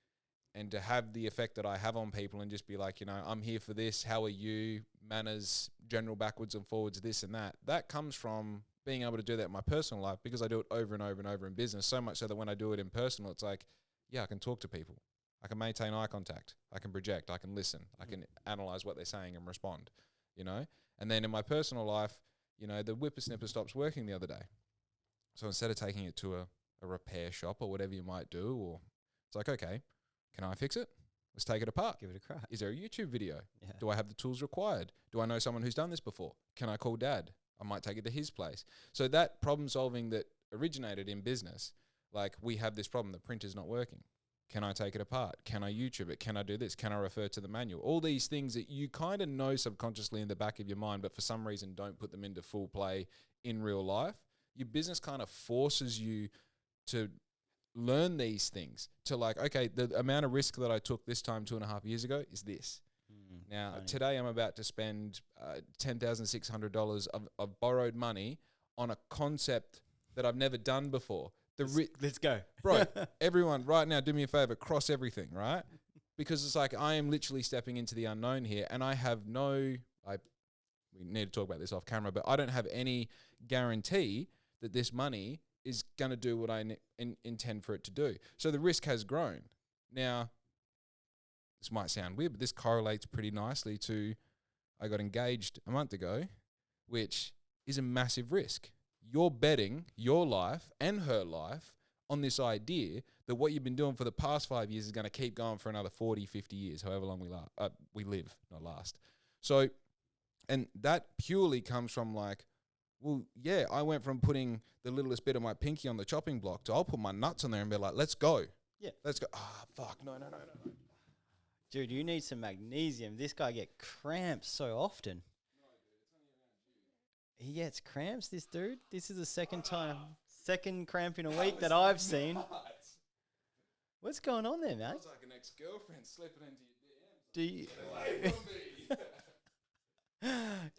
and to have the effect that I have on people and just be like, you know, I'm here for this, how are you, manners, general backwards and forwards, this and that. That comes from being able to do that in my personal life because I do it over and over and over in business, so much so that when I do it in personal, it's like, yeah, I can talk to people. I can maintain eye contact. I can project. I can listen. I can analyze what they're saying and respond, you know? And then in my personal life, you know, the whippersnipper stops working the other day. So instead of taking it to a repair shop or whatever you might do, or it's like, okay, can I fix it? Let's take it apart. Give it a crack. Is there a YouTube video? Yeah. Do I have the tools required? Do I know someone who's done this before? Can I call dad? I might take it to his place. So that problem solving that originated in business, like we have this problem, the printer's not working. Can I take it apart? Can I YouTube it? Can I do this? Can I refer to the manual? All these things that you kind of know subconsciously in the back of your mind, but for some reason don't put them into full play in real life. Your business kind of forces you to learn these things, to like, okay, the amount of risk that I took this time 2.5 years ago is this. Now, today I'm about to spend $10,600 of borrowed money on a concept that I've never done before. Let's go. Bro, everyone right now, do me a favor, cross everything, right? Because it's like I am literally stepping into the unknown here, and I have we need to talk about this off camera, but I don't have any guarantee that this money is going to do what I intend for it to do. So the risk has grown. Now, this might sound weird, but this correlates pretty nicely to I got engaged a month ago, which is a massive risk. You're betting your life and her life on this idea that what you've been doing for the past 5 years is going to keep going for another 40, 50 years, however long we live, not last. So, and that purely comes from like, well, yeah, I went from putting the littlest bit of my pinky on the chopping block to I'll put my nuts on there and be like, let's go. Yeah. Let's go. Fuck. No. Dude, you need some magnesium. This guy gets cramps so often. No, dude, it's only around you. He gets cramps, this dude. This is the second cramp in a week that I've seen. What's going on there, man? It's like an ex-girlfriend slipping into your DMs. Do you... Away from me.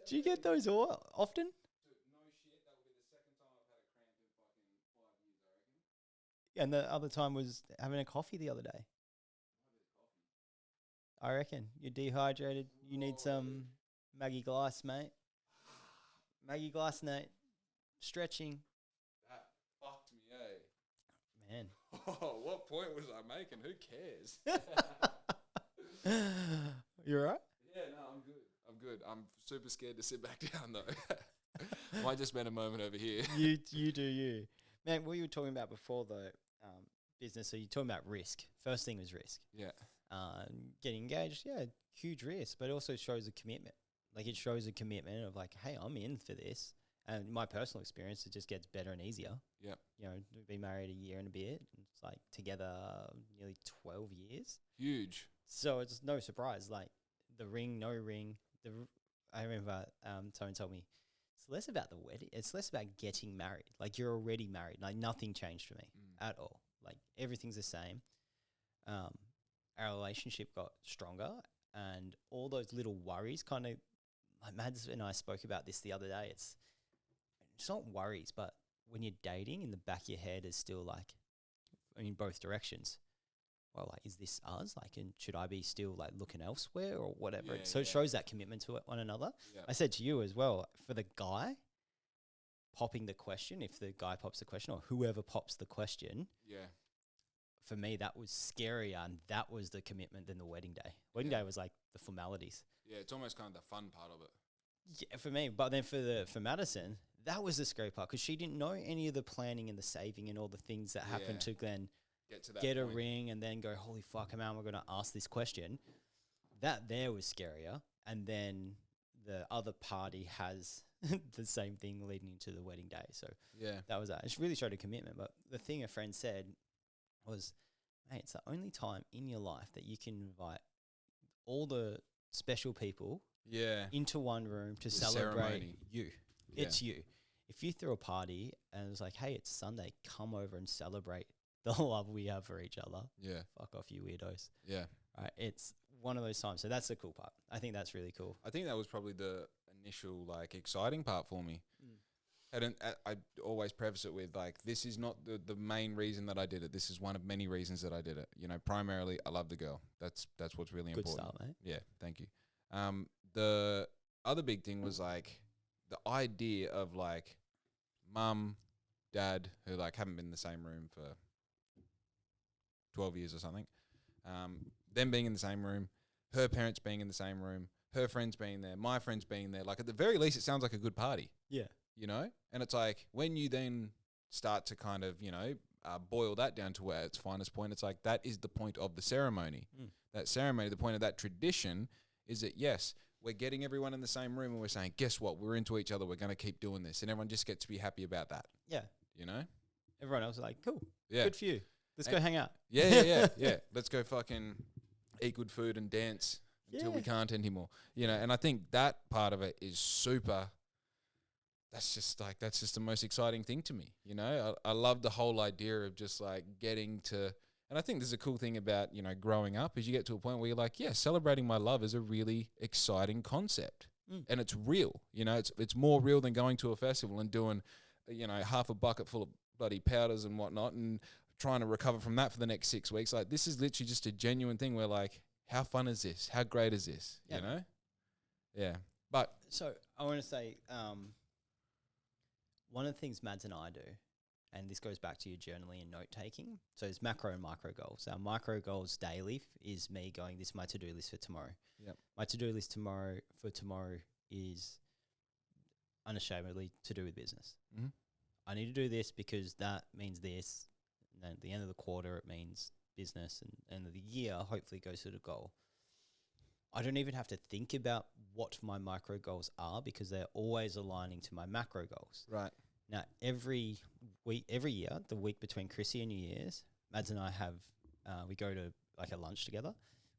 Do you get those often? No shit, that will be the second time I've had a cramp in fucking 5 years, I reckon. And the other time was having a coffee the other day. I reckon. You're dehydrated. You need some Maggie Glass, mate. Maggie Glass, Nate. Stretching. That fucked me, eh? Man. Oh, what point was I making? Who cares? You alright? Yeah, no, I'm good. I'm good. I'm super scared to sit back down, though. Might just spend a moment over here. You do you. Man, what you were talking about before, though, business, so you're talking about risk. First thing was risk. Yeah. Getting engaged, yeah, huge risk, but it also shows a commitment. Like, it shows a commitment of like, hey, I'm in for this. And my personal experience, it just gets better and easier. Yeah. You know, we've been married a year and a bit. It's like together nearly 12 years. Huge. So it's no surprise. Like the ring, no ring. I remember someone told me, it's less about the wedding. It's less about getting married. Like, you're already married. Like, nothing changed for me at all. Like, everything's the same. Our relationship got stronger, and all those little worries kind of, like Mads and I spoke about this the other day. It's not worries, but when you're dating, in the back of your head is still like, in both directions. Well, like, is this us? Like, and should I be still like looking elsewhere or whatever? Yeah, so it shows that commitment to one another. Yeah. I said to you as well, for the guy popping the question, if the guy pops the question or whoever pops the question, yeah, for me, that was scarier, and that was the commitment than the wedding day. Wedding day was like the formalities. Yeah, it's almost kind of the fun part of it. Yeah, for me. But then for Madison, that was the scary part because she didn't know any of the planning and the saving and all the things that happened to then get a ring and then go, holy fuck, how am I going to ask this question? That there was scarier. And then the other party has the same thing leading into the wedding day. So that was that. It really showed a commitment. But the thing a friend said was, mate, it's the only time in your life that you can invite all the special people into one room to celebrate ceremony. You. Yeah. It's you. If you throw a party and it's like, hey, it's Sunday, come over and celebrate the love we have for each other. Yeah. Fuck off, you weirdos. Yeah. Right. It's one of those times. So that's the cool part. I think that's really cool. I think that was probably the initial like exciting part for me. I always preface it with like, this is not the main reason that I did it. This is one of many reasons that I did it. You know, primarily I love the girl. That's what's really important. Good start, mate. Yeah. Thank you. The other big thing was like the idea of like mum, dad, who like haven't been in the same room for 12 years or something. Them being in the same room, her parents being in the same room, her friends being there, my friends being there. Like at the very least, it sounds like a good party. Yeah. You know? And it's like when you then start to kind of, you know, boil that down to where its finest point, it's like that is the point of the ceremony. That ceremony, the point of that tradition is that, yes, we're getting everyone in the same room and we're saying, guess what? We're into each other. We're going to keep doing this. And everyone just gets to be happy about that. Yeah. You know? Everyone else is like, cool. Yeah. Good for you. Let's go hang out. Yeah. Let's go fucking eat good food and dance until we can't anymore. You know, and I think that part of it is super. That's just the most exciting thing to me. You know, I love the whole idea of just like getting to, and I think there's a cool thing about, you know, growing up is you get to a point where you're like, yeah, celebrating my love is a really exciting concept. And it's real. You know, it's more real than going to a festival and doing, you know, half a bucket full of bloody powders and whatnot and trying to recover from that for the next 6 weeks. Like, this is literally just a genuine thing where, like, how fun is this? How great is this? You know? Yeah. But so I want to say, one of the things Mads and I do, and this goes back to your journaling and note taking. So it's macro and micro goals. Our micro goals daily is me going, this is my to-do list for tomorrow. Yep. My to-do list for tomorrow is unashamedly to do with business. I need to do this because that means this. And then at the end of the quarter, it means business, and end of the year, hopefully goes to the goal. I don't even have to think about what my micro goals are because they're always aligning to my macro goals. Right. Now, every year, the week between Chrissy and New Year's, Mads and I have, we go to like a lunch together,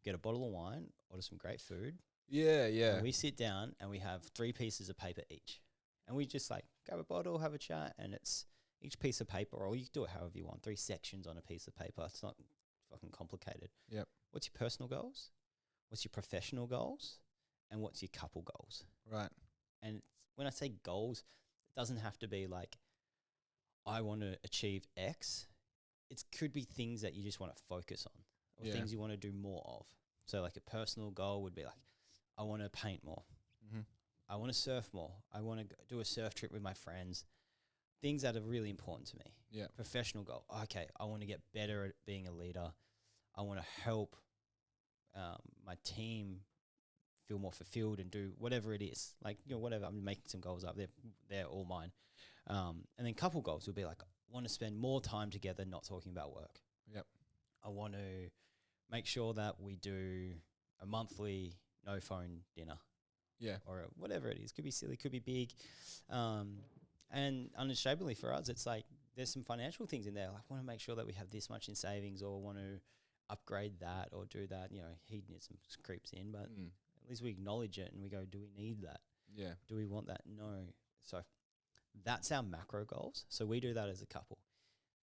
get a bottle of wine, order some great food. Yeah. And we sit down and we have 3 pieces of paper each. And we just like grab a bottle, have a chat, and it's each piece of paper, or you can do it however you want, 3 sections on a piece of paper. It's not fucking complicated. Yep. What's your personal goals? What's your professional goals? And what's your couple goals? Right. And when I say goals, it doesn't have to be like, I want to achieve X. It could be things that you just want to focus on or things you want to do more of. So like a personal goal would be like, I want to paint more. I want to surf more. I want to do a surf trip with my friends. Things that are really important to me. Yeah. Professional goal. Okay, I want to get better at being a leader. I want to help my team feel more fulfilled and do whatever it is. Like, you know, whatever. I'm making some goals up. They're all mine. And then couple goals would be like, I want to spend more time together not talking about work. Yep. I want to make sure that we do a monthly no phone dinner. Yeah. Or whatever it is. Could be silly, could be big. And unashamedly for us, it's like there's some financial things in there. Like, I want to make sure that we have this much in savings, or want to upgrade that or do that. You know, hedonism creeps in, but at least we acknowledge it and we go, do we need that? Yeah. Do we want that? No. So that's our macro goals. So we do that as a couple.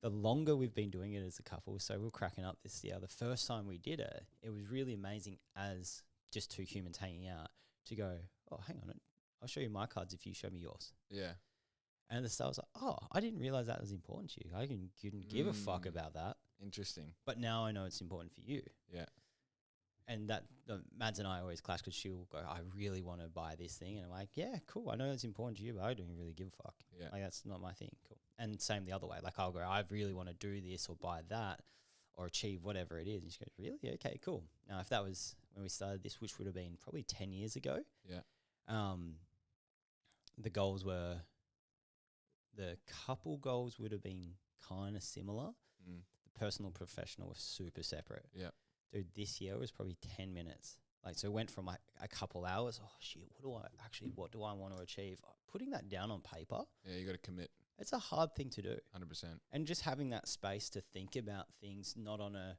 The longer we've been doing it as a couple, so we're cracking up this year. The first time we did it, it was really amazing as just 2 humans hanging out to go, oh, hang on, I'll show you my cards if you show me yours. Yeah. And at the start I was like, oh, I didn't realize that was important to you. I didn't give a fuck about that. Interesting. But now I know it's important for you. Yeah. And that Mads and I always clash because she'll go, I really want to buy this thing. And I'm like, yeah, cool. I know it's important to you, but I don't really give a fuck. Yeah. Like, that's not my thing. Cool. And same the other way. Like, I'll go, I really want to do this or buy that or achieve whatever it is. And she goes, really? Okay, cool. Now, if that was when we started this, which would have been probably 10 years ago. Yeah. The goals were the couple goals would have been kind of similar. Mm. The personal and professional were super separate. Yeah. Dude, this year was probably 10 minutes. Like, so it went from like a couple hours. Oh shit, what do I want to achieve? Putting that down on paper. Yeah, you got to commit. It's a hard thing to do. 100%. And just having that space to think about things, not on a,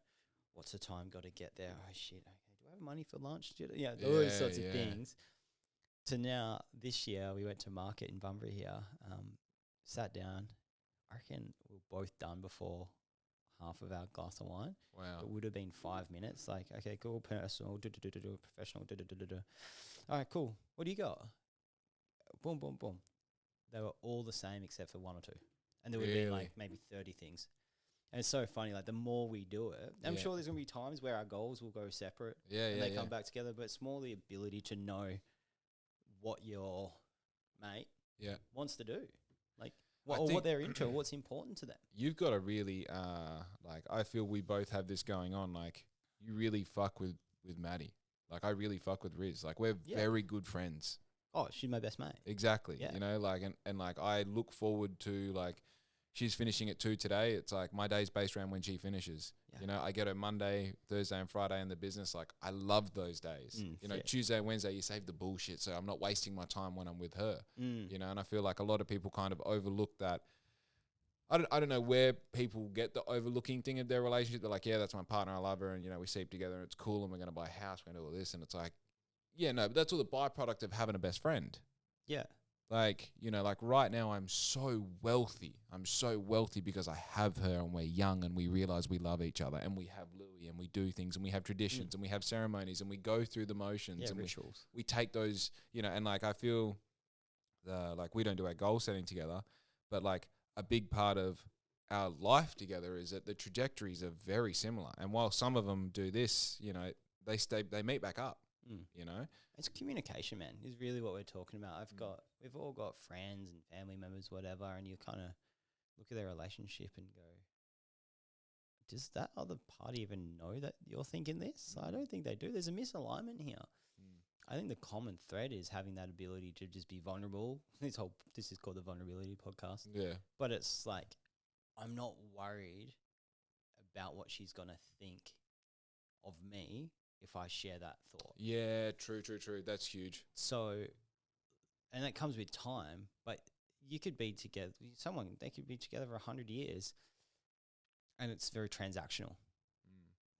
what's the time, got to get there. Oh shit, okay, do I have money for lunch? Yeah, those sorts of things. So now, this year, we went to market in Bunbury here, sat down. I reckon we were both done before half of our glass of wine. Wow. It would have been 5 minutes. Like, okay, cool, personal, professional, All right, cool. What do you got? Boom, boom, boom. They were all the same except for one or two. And there would have been like maybe 30 things. And it's so funny, like the more we do it, I'm sure there's going to be times where our goals will go separate and they come back together, but it's more the ability to know what your mate wants to do. Like, what they're into, what's important to them. You've got to really, I feel we both have this going on. Like, you really fuck with Maddie. Like, I really fuck with Riz. Like, we're very good friends. Oh, she's my best mate. Exactly. Yeah. You know, like, and like, I look forward to, like, she's finishing at 2 today. It's like my day's based around when she finishes. Yeah. You know, I get her Monday, Thursday and Friday in the business. Like, I love those days. You know, Tuesday, Wednesday, you save the bullshit. So I'm not wasting my time when I'm with her. You know, and I feel like a lot of people kind of overlook that. I don't know where people get the overlooking thing of their relationship. They're like, yeah, that's my partner. I love her. And, you know, we sleep together and it's cool. And we're going to buy a house. We're going to do all this. And it's like, yeah, no, but that's all the byproduct of having a best friend. Yeah. Like, you know, like right now I'm so wealthy. I'm so wealthy because I have her and we're young and we realize we love each other and we have Louis and we do things and we have traditions and we have ceremonies and we go through the motions and rituals. We take those, you know, and like I feel like we don't do our goal setting together, but like a big part of our life together is that the trajectories are very similar. And while some of them do this, you know, they meet back up. You know, it's communication, man, is really what we're talking about. We've all got friends and family members, whatever, and you kind of look at their relationship and go, does that other party even know that you're thinking this? I don't think they do. There's a misalignment here. I think the common thread is having that ability to just be vulnerable. This is called the vulnerability podcast. Yeah. But it's like, I'm not worried about what she's going to think of me if I share that thought. Yeah, true. That's huge. So, and that comes with time, but you could be together, they could be together for 100 years and it's very transactional.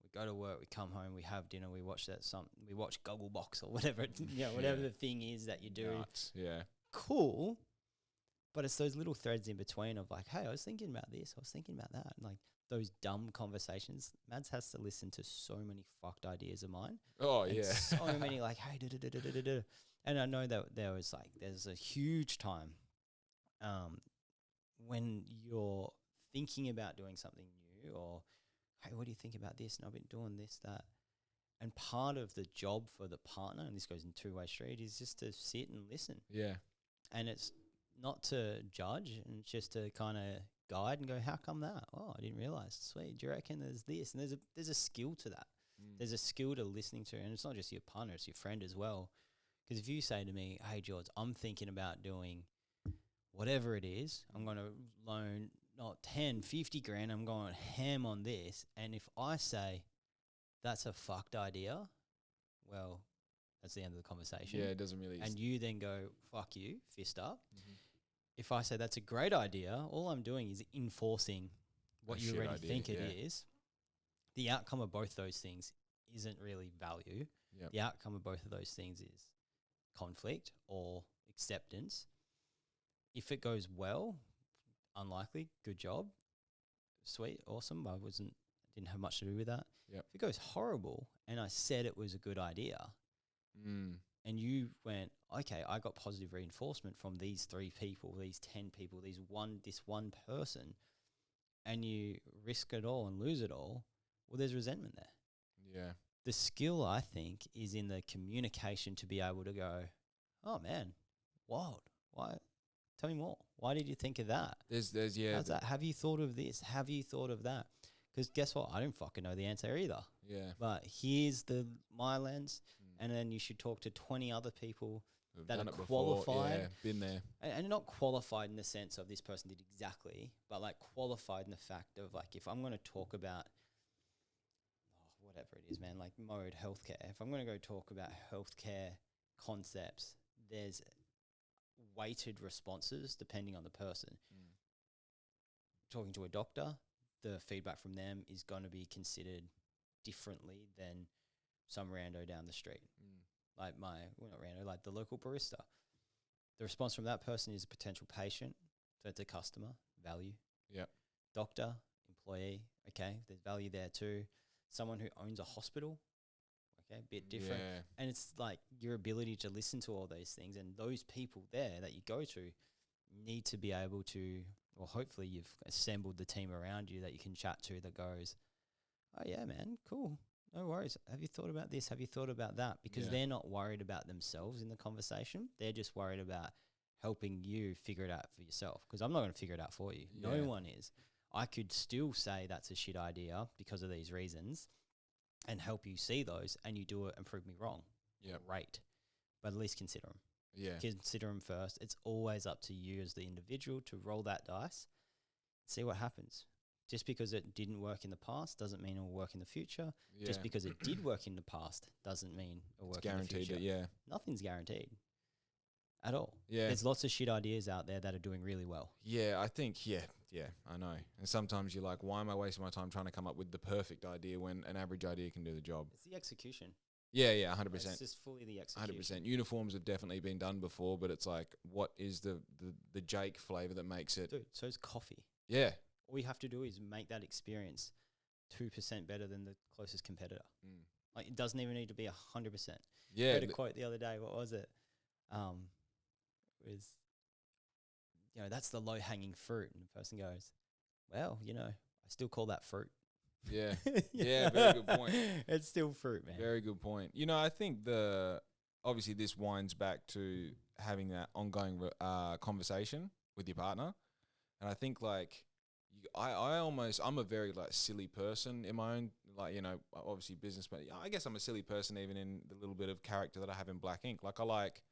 We go to work, we come home, we have dinner, we watch Gogglebox or whatever, whatever the thing is that you do. Nuts. Yeah. Cool. But it's those little threads in between of like, hey, I was thinking about this, I was thinking about that. And like those dumb conversations. Mads has to listen to so many fucked ideas of mine. Oh, and yeah. So many like, hey, and I know that there's a huge time when you're thinking about doing something new or, hey, what do you think about this? And I've been doing this, that. And part of the job for the partner, and this goes in two-way street, is just to sit and listen. Yeah. And it's not to judge, and it's just to kind of guide and go, how come that? Oh, I didn't realize. Sweet. Do you reckon there's this? And there's a skill to that. There's a skill to listening to, and it's not just your partner, it's your friend as well. Because if you say to me, hey, George, I'm thinking about doing whatever it is, I'm going to loan not 10, 50 grand, I'm going ham on this. And if I say that's a fucked idea, well, that's the end of the conversation. Yeah, it doesn't really. And you then go, fuck you, fist up. If I say that's a great idea, all I'm doing is enforcing what you already think it is. The outcome of both those things isn't really value. Yep. The outcome of both of those things is conflict or acceptance. If it goes well, unlikely, good job, sweet, awesome. I didn't have much to do with that. Yep. If it goes horrible and I said it was a good idea, and you went, okay, I got positive reinforcement from these 3 people, these 10 people, this one person, and you risk it all and lose it all, well, there's resentment there. Yeah. The skill, I think, is in the communication to be able to go, oh, man, wild. Why? Tell me more. Why did you think of that? How's that? Have you thought of this? Have you thought of that? Because guess what? I don't fucking know the answer either. Yeah. But here's my lens, and then you should talk to 20 other people that done are it before. qualified. Yeah, been there. And not qualified in the sense of this person did exactly, but like qualified in the fact of like, if I'm going to talk about whatever it is, man, like mode healthcare, if I'm going to go talk about healthcare concepts, there's weighted responses depending on the person. Talking to a doctor, the feedback from them is going to be considered differently than some rando down the street. Like not rando, like the local barista. The response from that person is a potential patient, so it's a customer, value. Yep. Doctor, employee, okay, there's value there too. Someone who owns a hospital, okay, a bit different. Yeah. And it's like your ability to listen to all those things, and those people there that you go to need to be able to, or hopefully you've assembled the team around you that you can chat to that goes, oh yeah, man, cool. No worries. Have you thought about this? Have you thought about that? Because they're not worried about themselves in the conversation. They're just worried about helping you figure it out for yourself. Because I'm not going to figure it out for you. No one is. I could still say that's a shit idea because of these reasons and help you see those, and you do it and prove me wrong. Yeah. Great. But at least consider them. Yeah. Consider them first. It's always up to you as the individual to roll that dice, see what happens. Just because it didn't work in the past doesn't mean it will work in the future. Yeah. Just because it did work in the past doesn't mean it will work in the future. Guaranteed. Nothing's guaranteed at all. Yeah. There's lots of shit ideas out there that are doing really well. Yeah, I think, I know. And sometimes you're like, why am I wasting my time trying to come up with the perfect idea when an average idea can do the job? It's the execution. Yeah, 100%. It's just fully the execution. 100%. Uniforms have definitely been done before, but it's like, what is the Jake flavor that makes it? Dude, so is coffee. Yeah. All you have to do is make that experience 2% better than the closest competitor. Like, it doesn't even need to be 100%. Yeah. I heard a quote the other day. What was it? Was, that's the low-hanging fruit. And the person goes, well, I still call that fruit. Yeah. Yeah, very good point. It's still fruit, man. Very good point. I think obviously this winds back to having that ongoing conversation with your partner. And I think like, I'm a very like silly person in my own, like, obviously business, but I guess I'm a silly person even in the little bit of character that I have in Black Ink. Like I like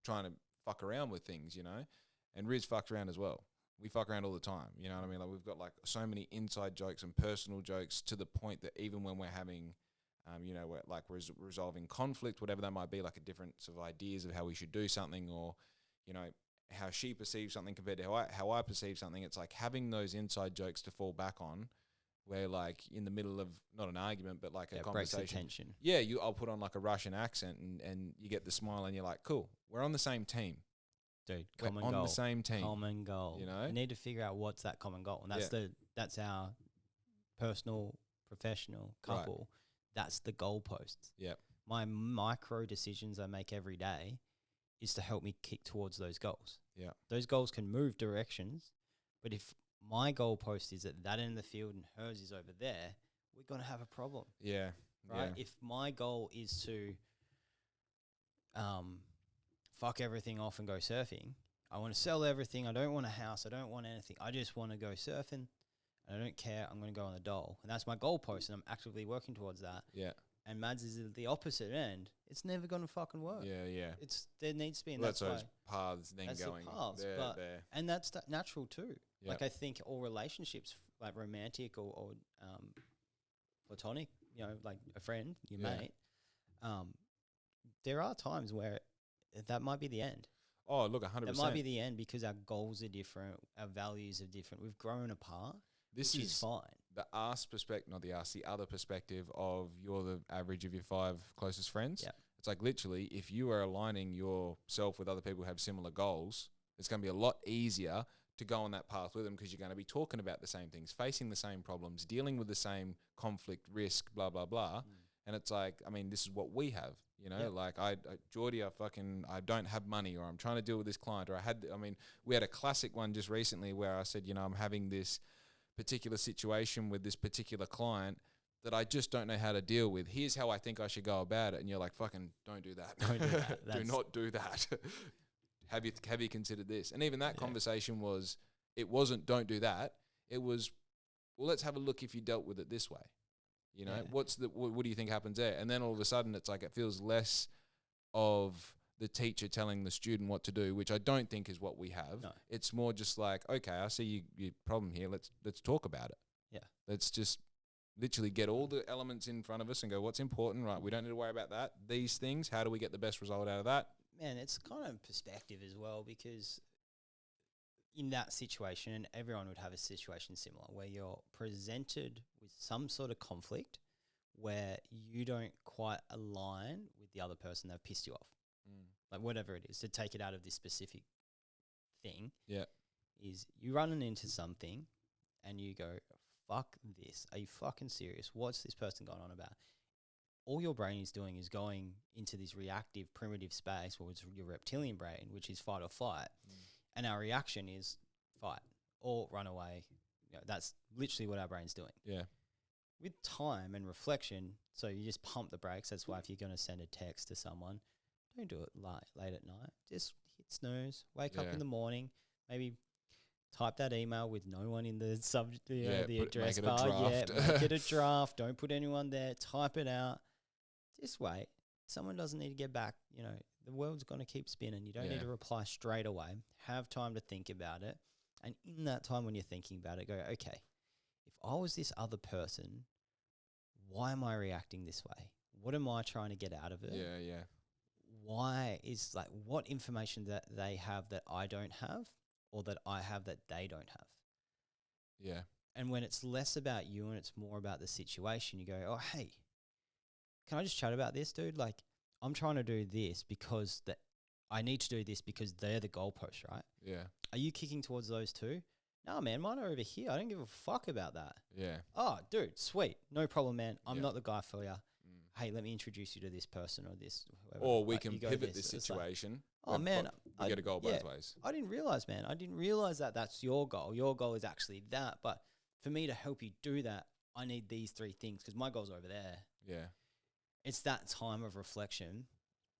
trying to fuck around with things, and Riz fucks around as well. We fuck around all the time, you know what I mean? Like we've got like so many inside jokes and personal jokes to the point that even when we're having, we're like resolving conflict, whatever that might be, like a different sort of ideas of how we should do something, or, how she perceives something compared to how I perceive something. It's like having those inside jokes to fall back on, where like in the middle of not an argument, but like a conversation. Breaks the tension. Yeah, I'll put on like a Russian accent and you get the smile and you're like, cool, we're on the same team. Dude, common goal. On the same team. Common goal. You need to figure out what's that common goal. And that's our personal, professional, couple. Right. That's the goalposts. Yeah. My micro decisions I make every day is to help me kick towards those goals. Yeah. Those goals can move directions, but if my goalpost is at that end of the field and hers is over there, we're going to have a problem. Yeah. Right? Yeah. If my goal is to fuck everything off and go surfing, I want to sell everything. I don't want a house. I don't want anything. I just want to go surfing. I don't care. I'm going to go on the dole. And that's my goalpost, and I'm actively working towards that. Yeah. And Mads is at the opposite end. It's never going to fucking work. Yeah, yeah. There needs to be, and that's those paths then that's going the paths, there. And that's natural too. Yep. Like I think all relationships, like romantic or platonic, like a friend, your mate, there are times where that might be the end. Oh, look, 100%. That might be the end because our goals are different, our values are different. We've grown apart. Which is fine. The the other perspective of you're the average of your 5 closest friends. Yeah. It's like literally, if you are aligning yourself with other people who have similar goals, it's going to be a lot easier to go on that path with them because you're going to be talking about the same things, facing the same problems, dealing with the same conflict, risk, blah, blah, blah. And it's like, I mean, this is what we have, like Geordie, I don't have money, or I'm trying to deal with this client, or we had a classic one just recently where I said, I'm having this particular situation with this particular client that I just don't know how to deal with. Here's how I think I should go about it. And you're like, fucking don't do that. Don't do that. Do not do that. Have you considered this? And even that conversation wasn't don't do that. It was, well, let's have a look if you dealt with it this way. What do you think happens there? And then all of a sudden it's like, it feels less of the teacher telling the student what to do, which I don't think is what we have. No. It's more just like, okay, I see your problem here. Let's talk about it. Yeah. Let's just literally get all the elements in front of us and go, what's important, right? We don't need to worry about that. These things, how do we get the best result out of that? Man, it's kind of perspective as well, because in that situation, and everyone would have a situation similar, where you're presented with some sort of conflict where you don't quite align with the other person that pissed you off. Like whatever it is, to take it out of this specific thing, is you running into something and you go, fuck this. Are you fucking serious? What's this person going on about? All your brain is doing is going into this reactive, primitive space, or it's your reptilian brain, which is fight or flight. And our reaction is fight or run away. You know, that's literally what our brain's doing. Yeah. With time and reflection, so you just pump the brakes. That's why if you're going to send a text to someone, don't do it late at night. Just hit snooze, wake up in the morning, maybe type that email with no one in the subject, the address bar. Make it a draft. Don't put anyone there. Type it out. Just wait. Someone doesn't need to get back. You know, the world's going to keep spinning. You don't need to reply straight away. Have time to think about it. And in that time when you're thinking about it, go, okay, if I was this other person, why am I reacting this way? What am I trying to get out of it? Yeah. Why is, like, what information that they have that I don't have, or that I have that they don't have? Yeah. And when it's less about you and it's more about the situation, you go, oh, hey, can I just chat about this, dude? Like, I'm trying to do this because I need to do this because they're the goalpost, right? Yeah. Are you kicking towards those two? No, man, mine are over here. I don't give a fuck about that. Yeah. Oh, dude, sweet. No problem, man. I'm not the guy for you. Hey, let me introduce you to this person or this. Whoever. Or we can pivot this situation. Like, oh, man. We get a goal both ways. I didn't realize, man. I didn't realize that that's your goal. Your goal is actually that. But for me to help you do that, I need these three things because my goal's over there. Yeah. It's that time of reflection.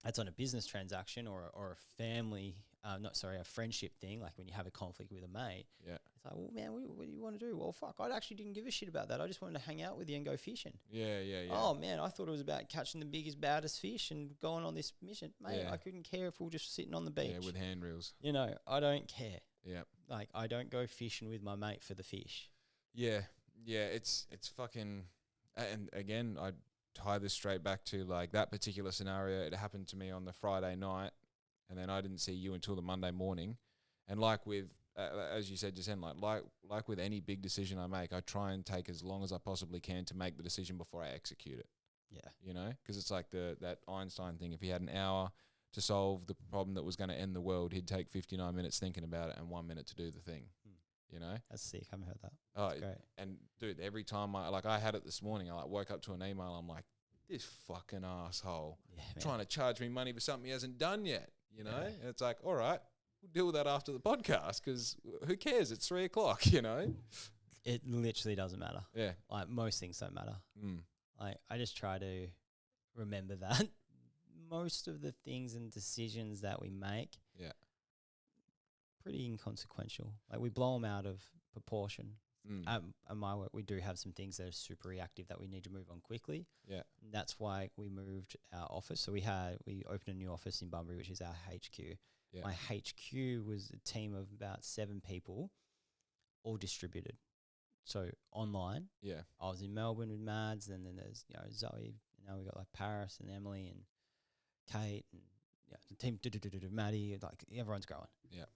That's on a business transaction or a family, a friendship thing, like when you have a conflict with a mate. Yeah. It's like, well, man, what do you want to do? Well, fuck, I actually didn't give a shit about that. I just wanted to hang out with you and go fishing. Yeah. Oh, man, I thought it was about catching the biggest, baddest fish and going on this mission. Mate, I couldn't care if we were just sitting on the beach. Yeah, with handrails. You know, I don't care. Yeah. Like, I don't go fishing with my mate for the fish. Yeah. It's fucking... And again, I tie this straight back to like that particular scenario. It happened to me on the Friday night, and then I didn't see you until the Monday morning. And like with, as you said just then, like with any big decision I make, I try and take as long as I possibly can to make the decision before I execute it. Yeah. You know, because it's like that Einstein thing. If he had an hour to solve the problem that was going to end the world, he'd take 59 minutes thinking about it and 1 minute to do the thing. You know, that's sick. I haven't heard that. Oh, great. And dude, every time I had it this morning, I woke up to an email. I'm like, this fucking asshole trying to charge me money for something he hasn't done yet. You know, and it's like, all right, we'll deal with that after the podcast because who cares? It's 3 o'clock. You know, it literally doesn't matter. Yeah, like most things don't matter. Like I just try to remember that most of the things and decisions that we make, pretty inconsequential. Like we blow them out of proportion. At my work, we do have some things that are super reactive that we need to move on quickly. Yeah, and that's why we moved our office. So we opened a new office in Bunbury, which is our HQ. Yeah. My HQ was a team of about 7 people, all distributed. So online. Yeah, I was in Melbourne with Mads, and then there's Zoe. Now we got like Paris and Emily and Kate and the team. Maddie, like everyone's growing. Yeah.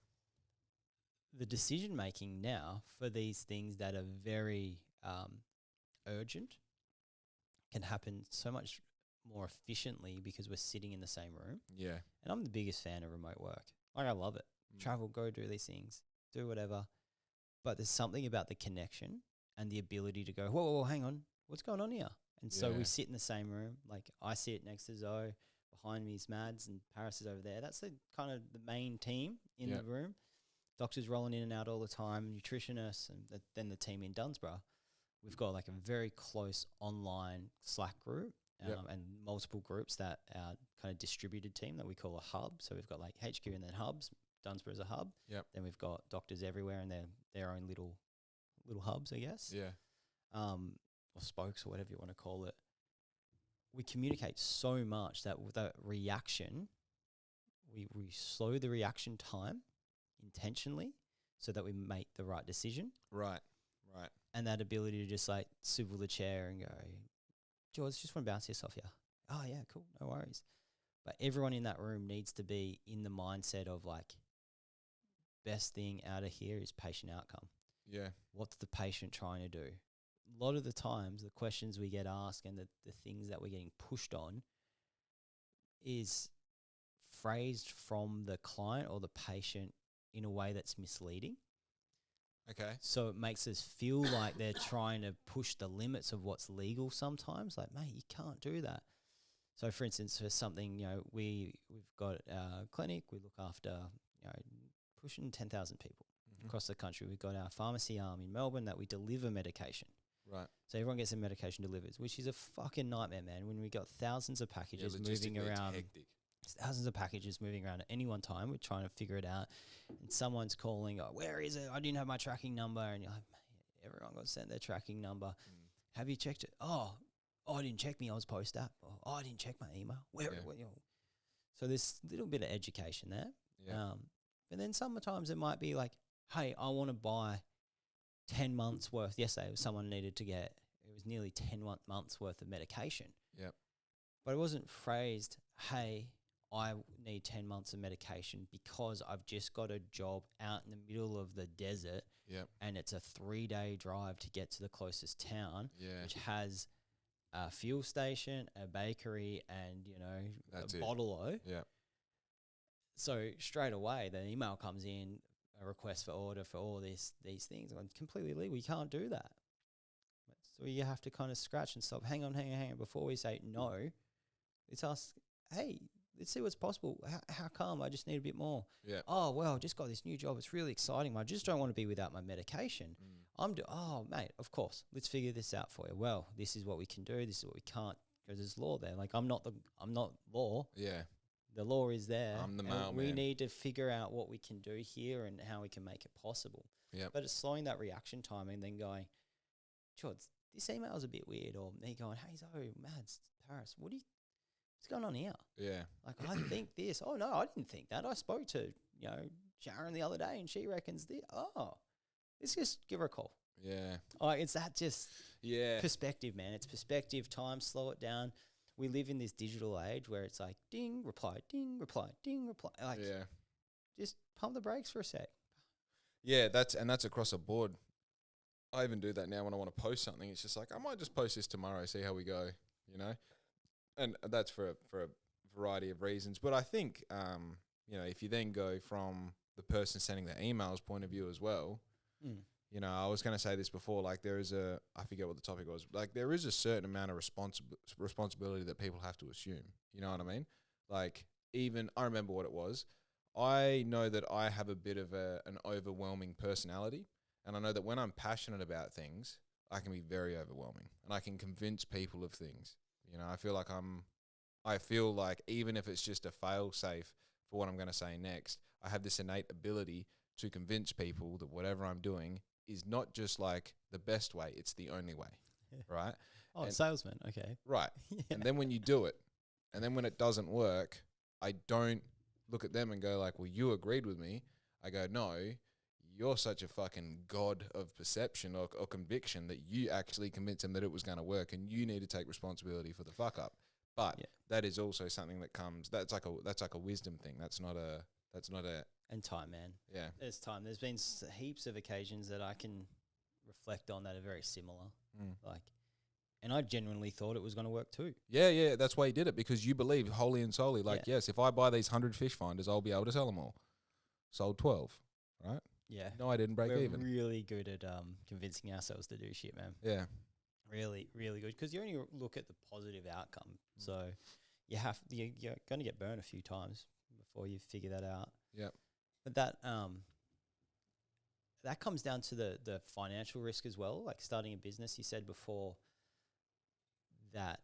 The decision making now for these things that are very urgent can happen so much more efficiently because we're sitting in the same room. Yeah. And I'm the biggest fan of remote work. Like I love it. Travel, go do these things, do whatever. But there's something about the connection and the ability to go, whoa, hang on, what's going on here? And so we sit in the same room. Like I sit next to Zoe, behind me is Mads and Paris is over there. That's the kind of the main team in the room. Doctors rolling in and out all the time, nutritionists, and then the team in Dunsborough. We've got like a very close online Slack group and multiple groups that our kind of distributed team that we call a hub. So we've got like HQ and then hubs. Dunsborough is a hub. Yep. Then we've got doctors everywhere and their own little hubs, I guess. Yeah. Or spokes or whatever you want to call it. We communicate so much that with that reaction, we slow the reaction time intentionally so that we make the right decision. Right. And that ability to just like swivel the chair and go, George, just want to bounce this off you. Oh yeah, cool, no worries. But everyone in that room needs to be in the mindset of like, best thing out of here is patient outcome. Yeah. What's the patient trying to do? A lot of the times, the questions we get asked and the things that we're getting pushed on is phrased from the client or the patient in a way that's misleading. Okay. So it makes us feel like they're trying to push the limits of what's legal sometimes. Like, mate, you can't do that. So, for instance, for something, we've got our clinic, we look after, pushing 10,000 people across the country. We've got our pharmacy arm in Melbourne that we deliver medication. Right. So everyone gets their medication delivered, which is a fucking nightmare, man. When we got thousands of packages moving around, thousands of packages moving around at any one time, we're trying to figure it out. And someone's calling, oh, where is it? I didn't have my tracking number. And you're like, mate, everyone got sent their tracking number. Have you checked it? Oh, I didn't check me. I was post-app. Oh, I didn't check my email. So there's a little bit of education there. Yeah. And then sometimes it might be like, hey, I want to buy 10 months worth. Yesterday, someone needed to get, it was nearly 10 months worth of medication. Yep. But it wasn't phrased, hey, I need 10 months of medication because I've just got a job out in the middle of the desert. Yep. And it's a 3-day drive to get to the closest town, which has a fuel station, a bakery, and, a bottle-o. Yeah. So straight away, the email comes in, a request for order for all these things. I'm completely illegal. You can't do that. So you have to kind of scratch and stop. Hang on. Before we say no, let's ask, hey, let's see what's possible. How come? I just need a bit more. Yeah. Oh, well, I just got this new job. It's really exciting. I just don't want to be without my medication. Oh, mate, of course. Let's figure this out for you. Well, this is what we can do. This is what we can't, because there's law there. Like, I'm not law. Yeah. The law is there. I'm the mailman. We need to figure out what we can do here and how we can make it possible. Yeah. But it's slowing that reaction time and then going, George, this email is a bit weird. Or me going, hey, Zoe, Mads, Paris, what's going on here? Yeah. Like, I think this. Oh, no, I didn't think that. I spoke to, Sharon the other day and she reckons this. Oh, let's just give her a call. Yeah. Oh, it's that just perspective, man. It's perspective, time, slow it down. We live in this digital age where it's like, ding, reply, ding, reply, ding, reply. Like, just pump the brakes for a sec. Yeah, that's across the board. I even do that now when I want to post something. It's just like, I might just post this tomorrow, see how we go, And that's for a variety of reasons. But I think, if you then go from the person sending the emails point of view as well, I was going to say this before, like there is I forget what the topic was, like there is a certain amount of responsibility that people have to assume. You know what I mean? Like even, I remember what it was. I know that I have a bit of an overwhelming personality. And I know that when I'm passionate about things, I can be very overwhelming and I can convince people of things. I feel like even if it's just a fail safe for what I'm going to say next, I have this innate ability to convince people that whatever I'm doing is not just like the best way, it's the only way, right? Oh, salesman, okay. Right. And then when you do it, and then when it doesn't work, I don't look at them and go like, well, you agreed with me. I go, no, you're such a fucking god of perception or conviction that you actually convinced them that it was going to work and you need to take responsibility for the fuck up. But that is also something that comes, that's like a wisdom thing. That's not a, and time, man. Yeah. There's time. There's been heaps of occasions that I can reflect on that are very similar. And I genuinely thought it was going to work too. Yeah. That's why you did it, because you believe wholly and solely, yes, if I buy these 100 fish finders, I'll be able to sell them all. Sold 12, right? Yeah. No, I didn't break even. We're really good at convincing ourselves to do shit, man. Yeah. Really, really good. Because you only look at the positive outcome. So you're going to get burned a few times before you figure that out. Yeah. But that comes down to the financial risk as well. Like starting a business, you said before that,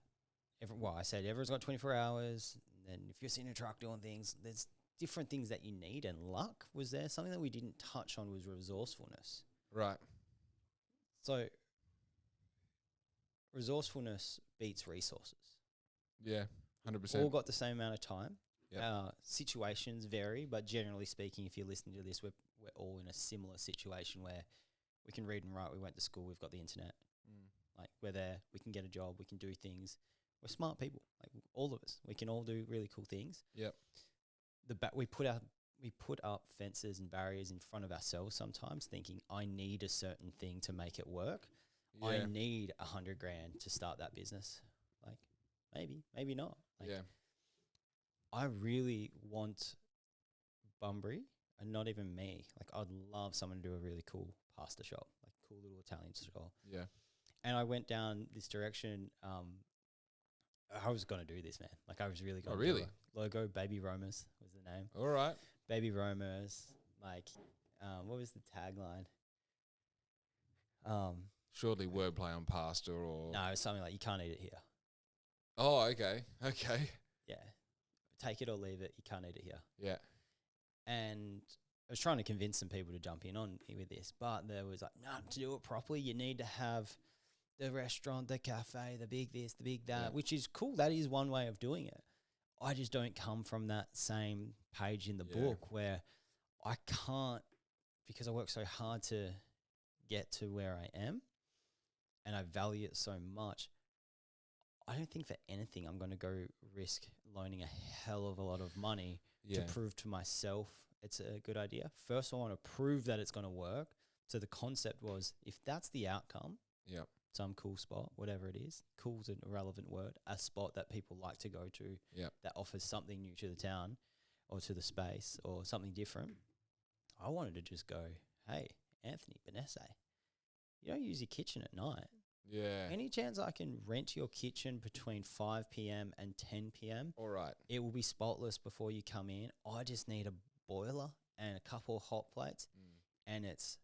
I said everyone's got 24 hours. And then if you're sitting in a truck doing things, there's different things that you need. And luck was there. Something that we didn't touch on was resourcefulness. Right. So resourcefulness beats resources. Yeah, 100%. All got the same amount of time. Yep. Situations vary, but generally speaking, if you're listening to this, we're all in a similar situation where we can read and write. We went to school. We've got the internet. Like we're there. We can get a job. We can do things. We're smart people. Like all of us. We can all do really cool things. Yep. We put up fences and barriers in front of ourselves sometimes, thinking I need a certain thing to make it work. Yeah. I need $100,000 to start that business. Like maybe not. Like, yeah. I really want Bunbury, and not even me. Like I'd love someone to do a really cool pasta shop, like cool little Italian shop. Yeah. And I went down this direction. I was going to do this, man. Like I was really going to do a logo. Baby Romers was the name. All right. Baby Romers. Like, what was the tagline? Surely wordplay on pasta or... No, it was something like, you can't eat it here. Oh, okay. Okay. Yeah. Take it or leave it. You can't eat it here. Yeah. And I was trying to convince some people to jump in on with this, but there was like, no, to do it properly, you need to have the restaurant, the cafe, the big this, the big that, which is cool. That is one way of doing it. I just don't come from that same page in the book where I can't, because I work so hard to get to where I am and I value it so much. I don't think for anything I'm going to go risk loaning a hell of a lot of money to prove to myself it's a good idea. First, I want to prove that it's going to work. So the concept was, if that's the outcome, some cool spot, whatever it is, cool's an irrelevant word, a spot that people like to go to that offers something new to the town or to the space or something different. I wanted to just go, hey, Anthony, Benesse, you don't use your kitchen at night. Yeah. Any chance I can rent your kitchen between 5 p.m. and 10 p.m.? All right. It will be spotless before you come in. I just need a boiler and a couple of hot plates and it's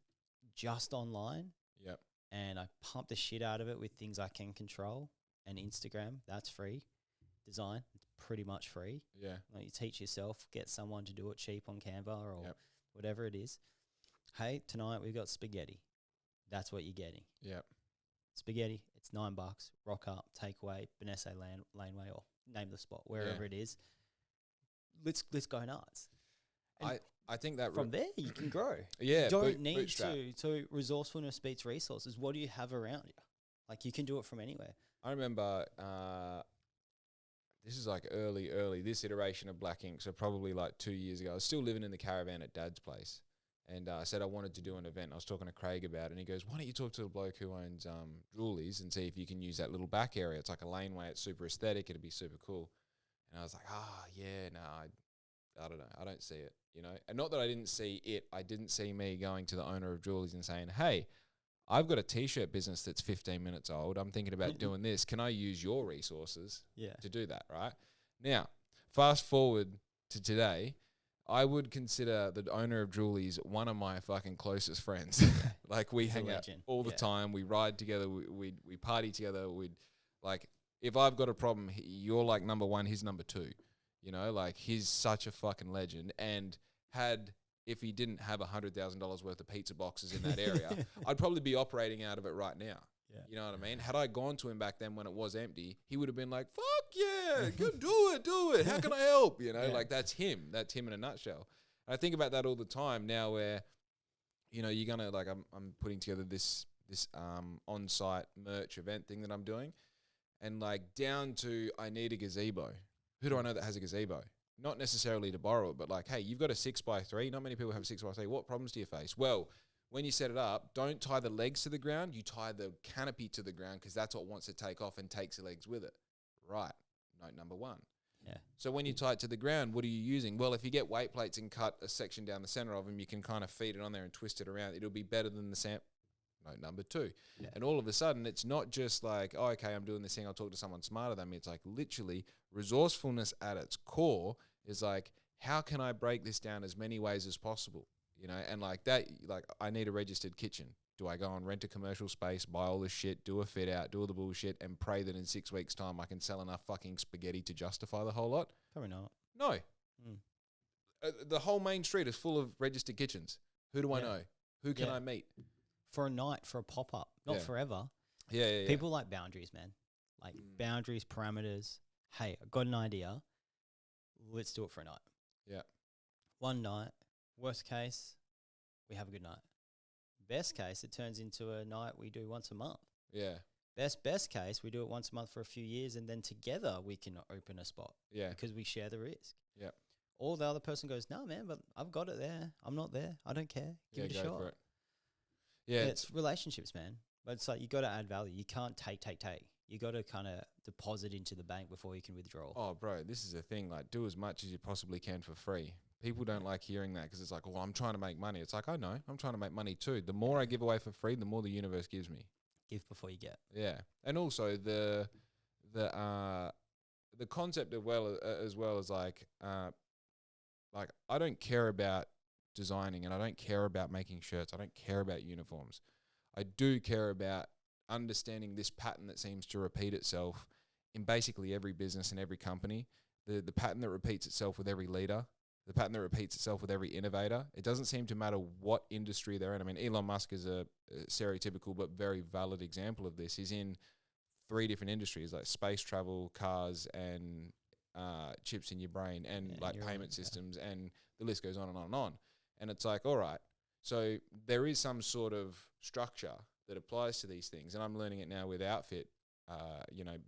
just online. Yep. And I pump the shit out of it with things I can control. And Instagram, that's free. Design, it's pretty much free. Yeah. Like you teach yourself, get someone to do it cheap on Canva or whatever it is. Hey, tonight we've got spaghetti. That's what you're getting. Yep. Spaghetti, it's $9. Rock up, takeaway, Benesse Laneway, or name the spot, wherever it is. Let's go nuts. And I think that from there you can grow. Yeah, you don't need to resourcefulness beats resources. What do you have around you? Like you can do it from anywhere. I remember this is like early this iteration of Black Ink, so probably like 2 years ago. I was still living in the caravan at Dad's place. And I said I wanted to do an event. I was talking to Craig about it, and he goes, why don't you talk to the bloke who owns Julie's and see if you can use that little back area. It's like a laneway. It's super aesthetic. It'd be super cool. And I was like, I don't know. I don't see it, you know. And not that I didn't see it. I didn't see me going to the owner of Julie's and saying, hey, I've got a T-shirt business that's 15 minutes old. I'm thinking about doing this. Can I use your resources to do that, right? Now, fast forward to today, I would consider the owner of Julie's one of my fucking closest friends. Like we hang out all the time. We ride together. We party together. We'd like, if I've got a problem, you're like number one, he's number two. You know, like he's such a fucking legend. And if he didn't have $100,000 worth of pizza boxes in that area, I'd probably be operating out of it right now. Yeah. You know what I mean? Had I gone to him back then when it was empty, he would have been like, fuck yeah, go do it. How can I help? You know, like that's him. That's him in a nutshell. And I think about that all the time now where, you know, you're going to like, I'm putting together this on-site merch event thing that I'm doing. And like down to, I need a gazebo. Who do I know that has a gazebo? Not necessarily to borrow it, but like, hey, you've got a 6x3. Not many people have a 6x3. What problems do you face? Well, when you set it up, don't tie the legs to the ground. You tie the canopy to the ground because that's what wants to take off and takes the legs with it. Right. Note number one. Yeah. So when you tie it to the ground, what are you using? Well, if you get weight plates and cut a section down the center of them, you can kind of feed it on there and twist it around. It'll be better than the Note number two. Yeah. And all of a sudden, it's not just like, oh, okay, I'm doing this thing. I'll talk to someone smarter than me. It's like literally resourcefulness at its core is like, how can I break this down as many ways as possible? You know, and like that, like I need a registered kitchen. Do I go and rent a commercial space, buy all this shit, do a fit out, do all the bullshit, and pray that in 6 weeks' time I can sell enough fucking spaghetti to justify the whole lot? Probably not. No. The whole main street is full of registered kitchens. Who do I know? Who can I meet? For a night, for a pop-up, not forever. Yeah. People like boundaries, man. Like boundaries, parameters. Hey, I got an idea. let's do it for a night. Yeah. One night. Worst case, we have a good night. Best case, it turns into a night we do once a month. Yeah. Best case, we do it once a month for a few years, and then together we can open a spot. Yeah. Because we share the risk. Yeah. Or the other person goes, no, man, but I've got it there. I'm not there. I don't care. Give it a shot. For it. Yeah. It's relationships, man. But it's like you got to add value. You can't take. You got to kind of deposit into the bank before you can withdraw. Oh, bro, this is the thing. Like, do as much as you possibly can for free. People don't like hearing that because it's like, well, I'm trying to make money. It's like, I know, I'm trying to make money too. The more I give away for free, the more the universe gives me. Give before you get. Yeah, and also the concept as well as like I don't care about designing and I don't care about making shirts. I don't care about uniforms. I do care about understanding this pattern that seems to repeat itself in basically every business and every company. The pattern that repeats itself with every leader. The pattern that repeats itself with every innovator. It doesn't seem to matter what industry they're in. I mean, Elon Musk is a stereotypical but very valid example of this. He's in 3 different industries, like space travel, cars, and chips in your brain, and like payment systems, and the list goes on and on and on. And it's like, all right, so there is some sort of structure that applies to these things. And I'm learning it now with Outfit.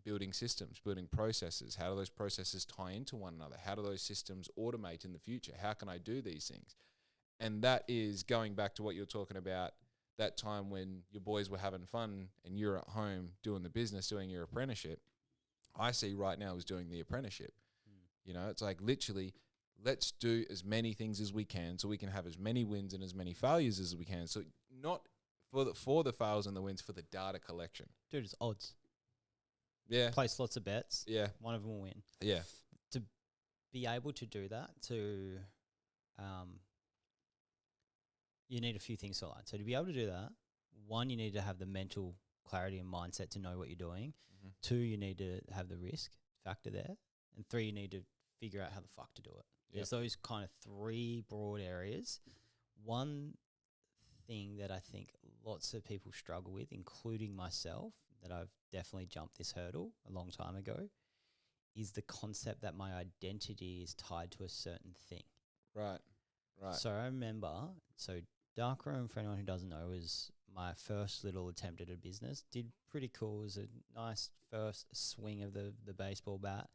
Building systems, building processes. How do those processes tie into one another? How do those systems automate in the future? How can I do these things? And that is going back to what you're talking about, that time when your boys were having fun and you're at home doing the business, doing your apprenticeship. I see right now is doing the apprenticeship. You know, it's like literally, let's do as many things as we can so we can have as many wins and as many failures as we can. So not for the fails and the wins, for the data collection. Dude, it's odds. Yeah. Place lots of bets. Yeah. One of them will win. Yeah. To be able to do that, you need a few things to align. So to be able to do that, 1, you need to have the mental clarity and mindset to know what you're doing. 2, you need to have the risk factor there. And 3, you need to figure out how the fuck to do it. Yep. There's those kind of 3 broad areas. One thing that I think lots of people struggle with, including myself, that I've definitely jumped this hurdle a long time ago, is the concept that my identity is tied to a certain thing. Right. So I remember, Darkroom, for anyone who doesn't know, was my first little attempt at a business. Did pretty cool. It was a nice first swing of the baseball bat.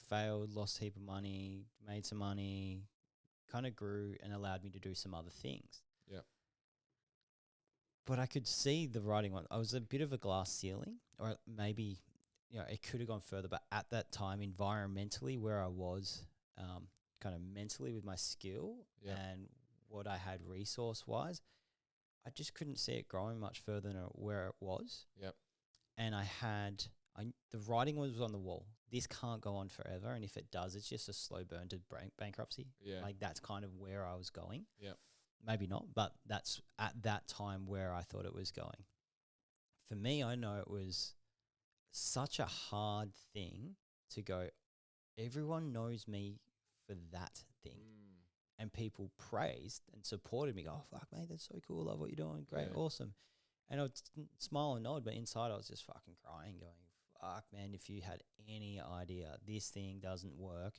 Failed, lost a heap of money, made some money, kind of grew and allowed me to do some other things. Yeah. But I could see the writing on. I was a bit of a glass ceiling, or maybe, it could have gone further. But at that time, environmentally, where I was, kind of mentally with my skill and what I had resource-wise, I just couldn't see it growing much further than where it was. Yep. And the writing was on the wall. This can't go on forever, and if it does, it's just a slow burn to bankruptcy. Yeah. Like that's kind of where I was going. Yeah. Maybe not, but that's at that time where I thought it was going. For me, I know it was such a hard thing to go, everyone knows me for that thing. And people praised and supported me. Go, oh, fuck, mate, that's so cool. Love what you're doing. Great, awesome. And I would smile and nod, but inside I was just fucking crying, going, fuck, man, if you had any idea, this thing doesn't work.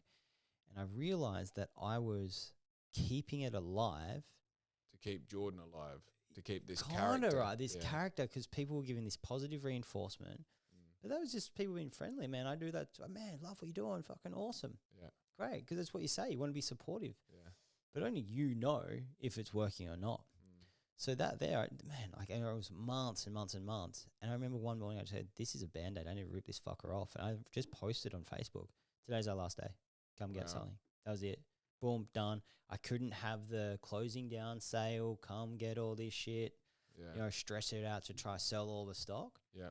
And I realized that I was keeping it alive. To keep Jordan alive, to keep this character. character. Kind of right, this character, because people were giving this positive reinforcement. But that was just people being friendly, man. I do that. Man, love what you're doing. Fucking awesome. Yeah. Great, because that's what you say. You want to be supportive. Yeah. But only you know if it's working or not. So that there, man, like it was months and months and months. And I remember one morning I said, this is a Band-Aid. I need to rip this fucker off. And I just posted on Facebook, today's our last day. Come get something. That was it. Boom, done. I couldn't have the closing down sale, come get all this shit, stretch it out to try sell all the stock. Yeah.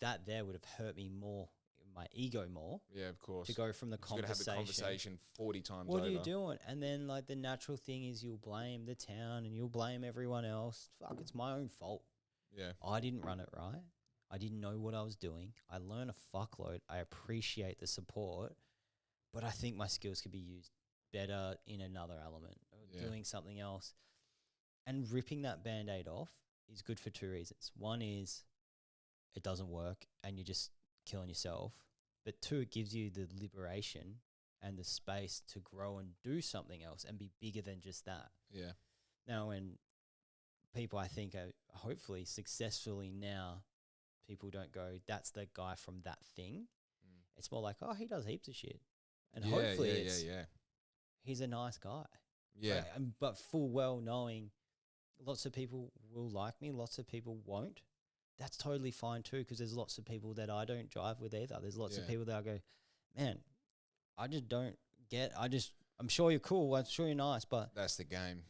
That there would have hurt me more, my ego more. Yeah, of course. To go from the conversation. Have the conversation 40 times what over. Are you doing? And then like the natural thing is you'll blame the town and you'll blame everyone else. Fuck, it's my own fault. Yeah. I didn't run it right. I didn't know what I was doing. I learned a fuckload. I appreciate the support, but I think my skills could be used better in another element, or doing something else. And ripping that Band-Aid off is good for 2 reasons. One is it doesn't work and you're just killing yourself. But 2, it gives you the liberation and the space to grow and do something else and be bigger than just that. Yeah. Now, when people, I think, are hopefully successfully now, people don't go, that's the guy from that thing. It's more like, oh, he does heaps of shit. And hopefully he's a nice guy. Yeah. But full well knowing lots of people will like me, lots of people won't. That's totally fine too, because there's lots of people that I don't jive with either. There's lots of people that I go, man, I just don't get, I'm sure you're cool, I'm sure you're nice, but that's the game.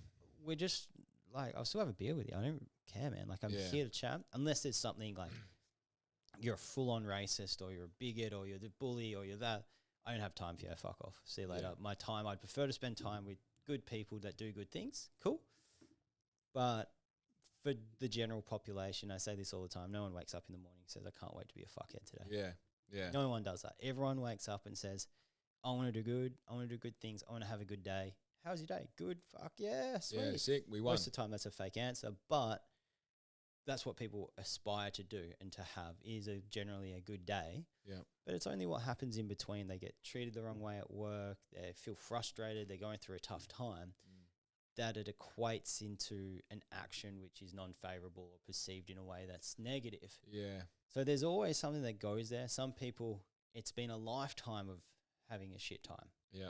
We're just like, I'll still have a beer with you. I don't care, man. Like, I'm here to chat, unless there's something like you're a full-on racist or you're a bigot or you're the bully or you're that. I don't have time for you. Fuck off. See you later. My time, I'd prefer to spend time with good people that do good things. Cool. But for the general population, I say this all the time, no one wakes up in the morning and says, I can't wait to be a fuckhead today. Yeah. Yeah. No one does that. Everyone wakes up and says, I want to do good. I want to do good things. I want to have a good day. How's your day? Good. Fuck yeah. Sweet. Yeah, sick. We won. Most of the time that's a fake answer, but that's what people aspire to do and to have is generally a good day. Yeah. But it's only what happens in between. They get treated the wrong way at work. They feel frustrated. They're going through a tough time. That it equates into an action which is non-favorable or perceived in a way that's negative. Yeah. So there's always something that goes there. Some people, it's been a lifetime of having a shit time. Yeah.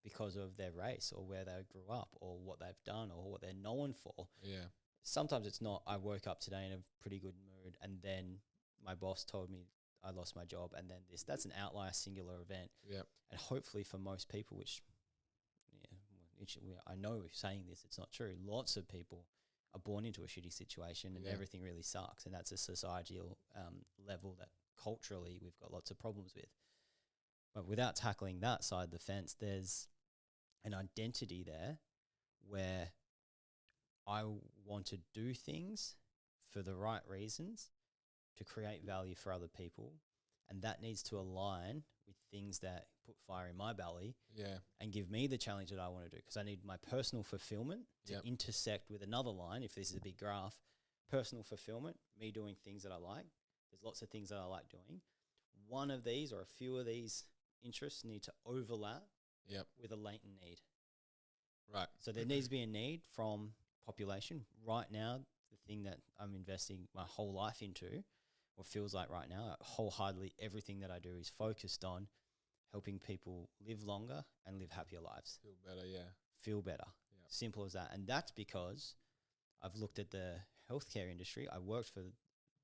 Because of their race or where they grew up or what they've done or what they're known for. Yeah. Sometimes it's not, I woke up today in a pretty good mood and then my boss told me I lost my job and then this. That's an outlier, singular event. Yeah. And hopefully for most people, which I know saying this, it's not true. Lots of people are born into a shitty situation and everything really sucks. And that's a societal level that culturally we've got lots of problems with. But without tackling that side of the fence, there's an identity there where I want to do things for the right reasons to create value for other people. And that needs to align with things that put fire in my belly and give me the challenge that I want to do. Because I need my personal fulfillment to intersect with another line. If this is a big graph, personal fulfillment, me doing things that I like. There's lots of things that I like doing. One of these or a few of these interests need to overlap with a latent need. Right. So there needs to be a need from population. Right now, the thing that I'm investing my whole life into, or feels like right now, wholeheartedly everything that I do is focused on helping people live longer and live happier lives. Feel better, Feel better. Yep. Simple as that. And that's because I've looked at the healthcare industry. I worked for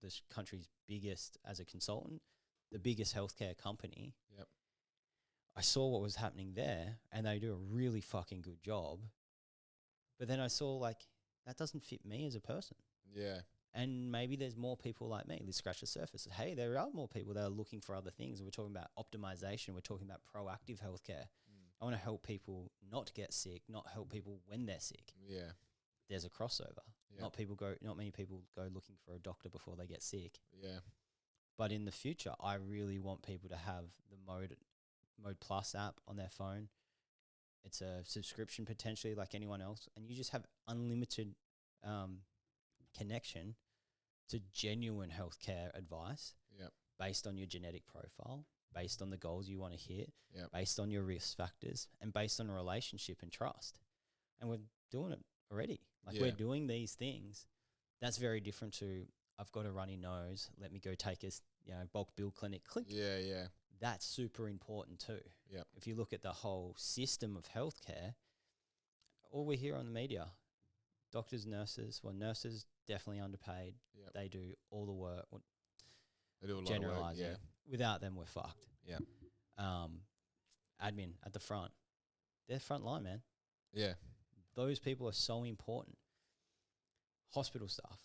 this country's biggest, as a consultant, the biggest healthcare company. Yep. I saw what was happening there and they do a really fucking good job. But then I saw like, that doesn't fit me as a person. Yeah. And maybe there's more people like me. Let's scratch the surface. Hey, there are more people that are looking for other things. We're talking about optimization. We're talking about proactive healthcare. I want to help people not get sick, not help people when they're sick. Yeah. There's a crossover. Yeah. Not many people go looking for a doctor before they get sick. Yeah. But in the future, I really want people to have the Mode Plus app on their phone. It's a subscription potentially like anyone else. And you just have unlimited connection to genuine healthcare advice based on your genetic profile, based on the goals you want to hit, based on your risk factors, and based on a relationship and trust. And we're doing it already. We're doing these things. That's very different to, I've got a runny nose, let me go take a bulk bill clinic. Click. Yeah. That's super important too. Yeah. If you look at the whole system of healthcare, all we hear on the media, doctors, nurses, nurses definitely underpaid. Yep. They do all the work. They do a lot of work, yeah. Without them, we're fucked. Yeah. Admin at the front. They're front line, man. Yeah. Those people are so important. Hospital staff,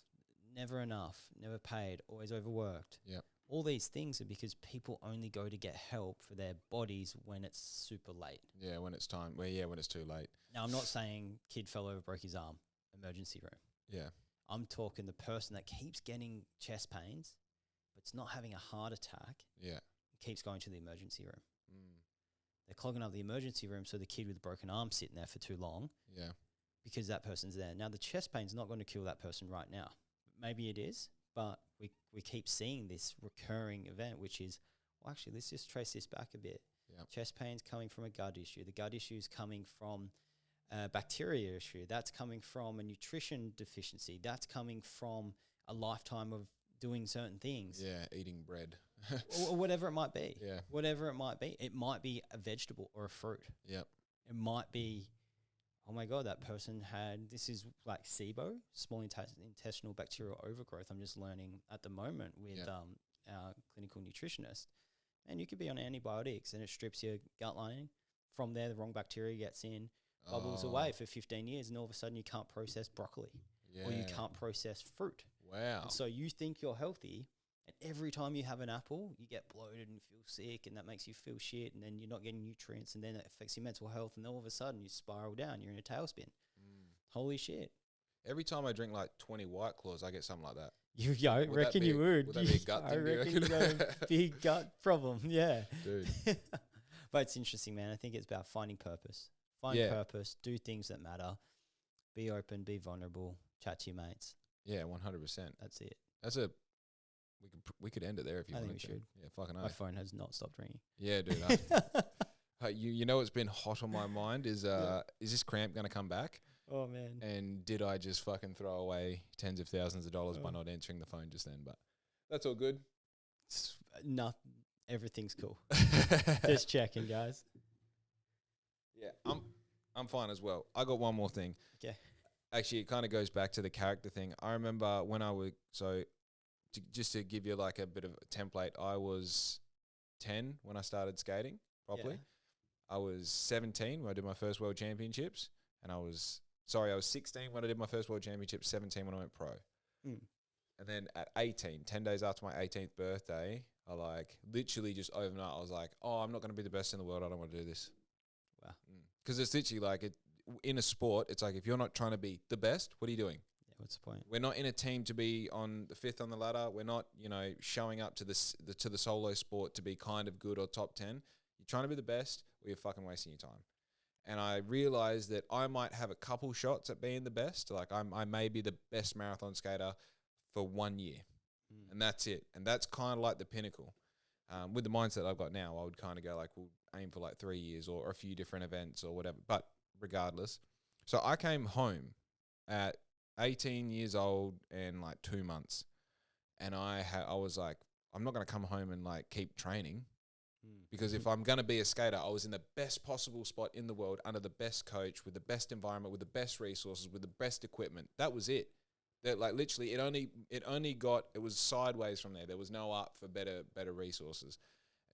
never enough, never paid, always overworked. Yeah. All these things are because people only go to get help for their bodies when it's super late. Yeah, when it's time. When it's too late. Now, I'm not saying kid fell over, broke his arm, emergency room. Yeah. I'm talking the person that keeps getting chest pains, but it's not having a heart attack. Yeah. Keeps going to the emergency room. They're clogging up the emergency room so the kid with a broken arm sitting there for too long. Yeah. Because that person's there. Now, the chest pain's not going to kill that person right now. Maybe it is, but we keep seeing this recurring event, which is, well, actually, let's just trace this back a bit. Yep. Chest pain's coming from a gut issue. The gut issue is coming from a bacteria issue. That's coming from a nutrition deficiency. That's coming from a lifetime of doing certain things. Yeah, eating bread. Or whatever it might be. Yeah. Whatever it might be. It might be a vegetable or a fruit. Yep. It might be, oh my God, that person had, this is like SIBO, small intestinal bacterial overgrowth. I'm just learning at the moment with our clinical nutritionist. And you could be on antibiotics and it strips your gut lining. From there, the wrong bacteria gets in, bubbles away for 15 years, and all of a sudden you can't process broccoli or you can't process fruit. Wow. And so you think you're healthy, and every time you have an apple, you get bloated and feel sick, and that makes you feel shit, and then you're not getting nutrients, and then it affects your mental health, and then all of a sudden you spiral down, you're in a tailspin. Holy shit. Every time I drink like 20 White Claws, I get something like that. I reckon you would. Would that be a gut thing? I reckon you got a big gut problem, yeah. Dude. But it's interesting, man. I think it's about finding purpose. Find purpose, do things that matter, be open, be vulnerable, chat to your mates. Yeah, 100%. That's it. We could end it there if you I wanted think we to. should. Yeah, fucking My phone has not stopped ringing. Yeah, dude. You know what's been hot on my mind is this cramp going to come back? Oh, man. And did I just fucking throw away tens of thousands of dollars by not answering the phone just then? But that's all good. Everything's cool. Just checking, guys. Yeah, I'm fine as well. I got one more thing. Okay. Actually, it kind of goes back to the character thing. I remember when just to give you like a bit of a template, I was 10 when I started skating properly. Yeah. I was 17 when I did my first World Championships, and I was 16 when I did my first World Championships, 17 when I went pro. And then at 18, 10 days after my 18th birthday, I like literally just overnight, I was like, oh, I'm not going to be the best in the world. I don't want to do this. Wow. Because it's literally like in a sport, it's like if you're not trying to be the best, what are you doing? Yeah, what's the point? We're not in a team to be on the 5th on the ladder. We're not, showing up to the solo sport to be kind of good or top 10. You're trying to be the best, or you're fucking wasting your time. And I realized that I might have a couple shots at being the best. Like I may be the best marathon skater for 1 year, and that's it. And that's kind of like the pinnacle. With the mindset I've got now, I would kind of go like, we'll aim for like 3 years or a few different events or whatever. But regardless, so I came home at 18 years old and like 2 months, and I was like, I'm not going to come home and like keep training. Because if I'm going to be a skater, I was in the best possible spot in the world, under the best coach, with the best environment, with the best resources, with the best equipment. That was it. That like literally, it was sideways from there. There was no up for better resources.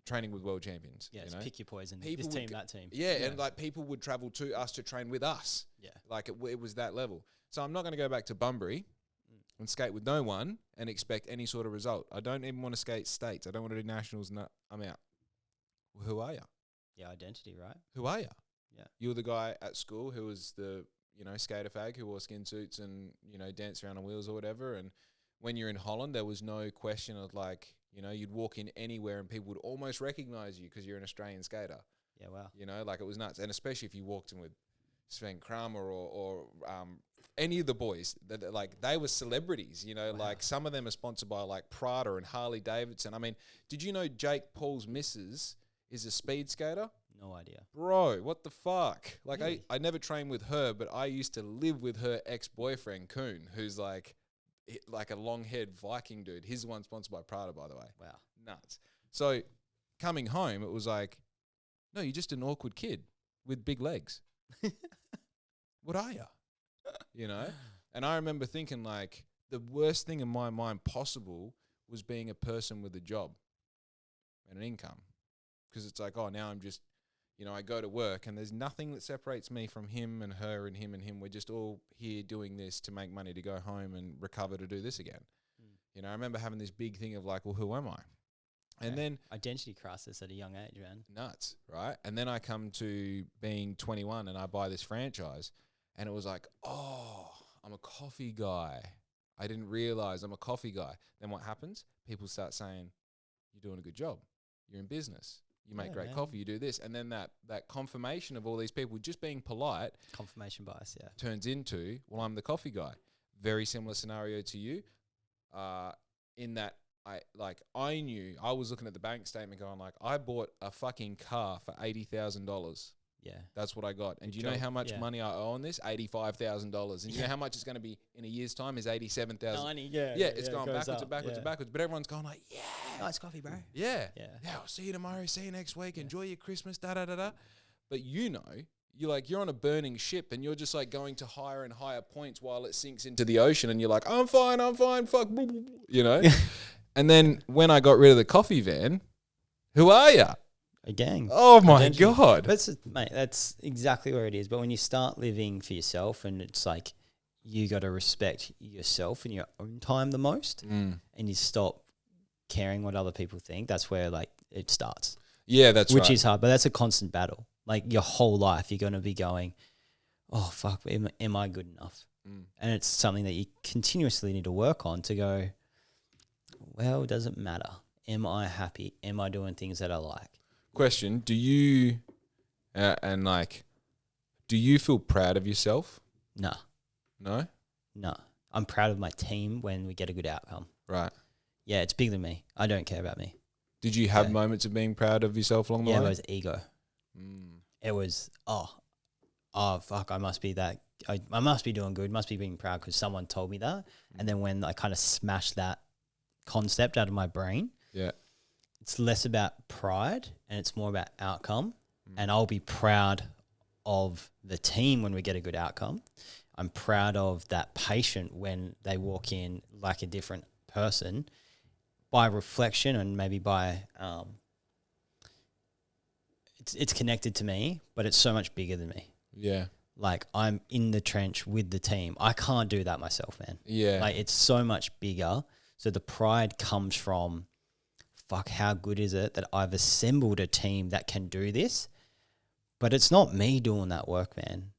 Training with world champions. Yeah, pick your poison. People this team, that team. Yeah, and like people would travel to us to train with us. Yeah, like it was that level. So I'm not going to go back to Bunbury and skate with no one and expect any sort of result. I don't even want to skate states. I don't want to do nationals. No, I'm out. Well, who are you? Yeah, identity, right? Who are you? Yeah. You're the guy at school who was the, skater fag who wore skin suits and, danced around on wheels or whatever. And when you're in Holland, there was no question of like, you'd walk in anywhere and people would almost recognize you because you're an Australian skater. Yeah, wow. Like it was nuts. And especially if you walked in with Sven Kramer or any of the boys, that like they were celebrities, wow. Like some of them are sponsored by like Prada and Harley Davidson. I mean, did you know Jake Paul's missus is a speed skater? No idea. Bro, what the fuck? Like Really? I never trained with her, but I used to live with her ex-boyfriend, Kuhn, who's like a long-haired Viking dude. He's the one sponsored by Prada, by the way. Wow. Nuts. So coming home, it was like, no, you're just an awkward kid with big legs. What are you? And I remember thinking like the worst thing in my mind possible was being a person with a job and an income. Because it's like, oh, now I'm just, I go to work and there's nothing that separates me from him and her and him and him. We're just all here doing this to make money to go home and recover to do this again. I remember having this big thing of like, well, who am I? And then identity crisis at a young age, man. Nuts, right? And then I come to being 21 and I buy this franchise and it was like, oh, I'm a coffee guy. I didn't realize I'm a coffee guy. Then what happens? People start saying, you're doing a good job. You're in business. You make great coffee. You do this. And then that confirmation of all these people just being polite. Confirmation bias, yeah. Turns into, well, I'm the coffee guy. Very similar scenario to you in that I knew, I was looking at the bank statement going like, I bought a fucking car for $80,000. Yeah. That's what I got. And Good do you know job. how much Yeah. money I owe on this? $85,000. And you know how much it's going to be in a year's time is 87,000. 90, yeah. Yeah, it's going goes backwards up, and backwards and backwards. But everyone's going like, yeah. Nice coffee, bro. Yeah. Yeah. Yeah, I'll see you tomorrow. See you next week. Enjoy your Christmas. Da da da da. But you're on a burning ship and you're just like going to higher and higher points while it sinks into the ocean and you're like, I'm fine, fuck, you know? And then when I got rid of the coffee van, who are you? A gang. Oh my Identity. God. Mate, that's exactly where it is. But when you start living for yourself and it's like you got to respect yourself and your own time the most and you stop caring what other people think, that's where like it starts. Yeah, that's Which right. is hard, but that's a constant battle. Like your whole life, you're going to be going, oh, fuck, am I good enough? And it's something that you continuously need to work on to go, well, it doesn't matter. Am I happy? Am I doing things that I like? Question, do you do you feel proud of yourself? No. No? No. I'm proud of my team when we get a good outcome. Right. Yeah, it's bigger than me. I don't care about me. Did you have moments of being proud of yourself along the way? Yeah, it was ego. It was, fuck, I must be that. I must be doing good, must be being proud because someone told me that. And then when I kind of smashed that concept out of my brain, it's less about pride and it's more about outcome. And I'll be proud of the team when we get a good outcome. I'm proud of that patient when they walk in like a different person by reflection and maybe by it's connected to me, but it's so much bigger than me. Yeah. Like I'm in the trench with the team. I can't do that myself, man. Yeah. Like it's so much bigger. So the pride comes from, fuck, how good is it that I've assembled a team that can do this? But it's not me doing that work, man.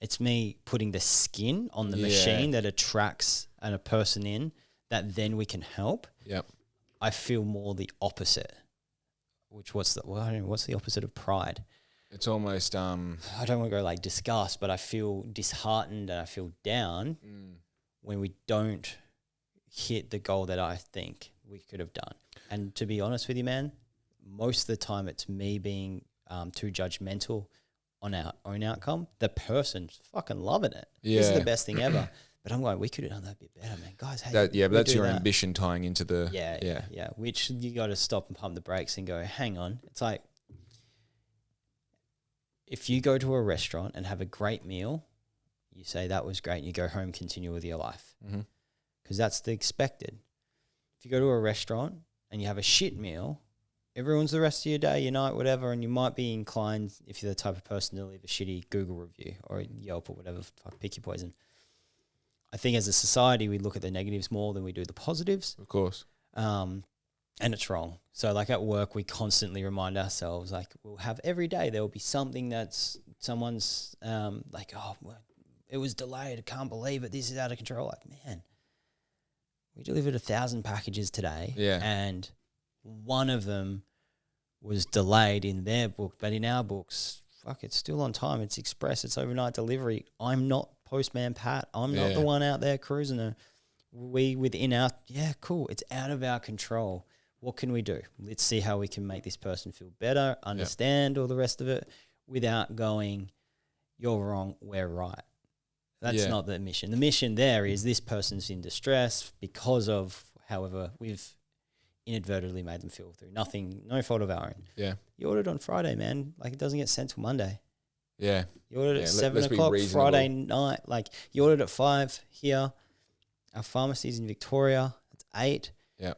It's me putting the skin on the machine that attracts a person in that then we can help. Yep. I feel more the opposite. What's the opposite of pride? It's almost I don't want to go like disgust, but I feel disheartened and I feel down when we don't hit the goal that I think we could have done. And to be honest with you, man, most of the time it's me being too judgmental on our own outcome. The person's fucking loving it. This is the best thing ever. But I'm going, we could have done that a bit better, man. Guys, hey, but that's your ambition tying into the yeah. Which you got to stop and pump the brakes and go, hang on. It's like if you go to a restaurant and have a great meal, you say that was great, and you go home, continue with your life, because that's the expected. If you go to a restaurant and you have a shit meal, it ruins the rest of your day, your night, whatever, and you might be inclined, if you're the type of person to leave a shitty Google review or Yelp or whatever, fuck, pick your poison. I think as a society, we look at the negatives more than we do the positives. Of course. And it's wrong. So like at work, we constantly remind ourselves, like we'll have every day, there will be something that's someone's like, oh, well, it was delayed. I can't believe it. This is out of control. Like, man, we delivered 1,000 packages today. Yeah. And one of them was delayed in their book, but in our books, fuck, it's still on time. It's express. It's overnight delivery. I'm not Postman Pat. I'm not the one out there cruising. We within our, cool. It's out of our control. What can we do? Let's see how we can make this person feel better, understand all the rest of it without going, you're wrong, we're right. That's not the mission. The mission there is this person's in distress because of however we've inadvertently made them feel through. No fault of our own. Yeah. You ordered on Friday, man. Like it doesn't get sent till Monday. Yeah. You ordered at 7 o'clock Friday night. Like you ordered at 5 here. Our pharmacy's in Victoria. It's 8. Yeah.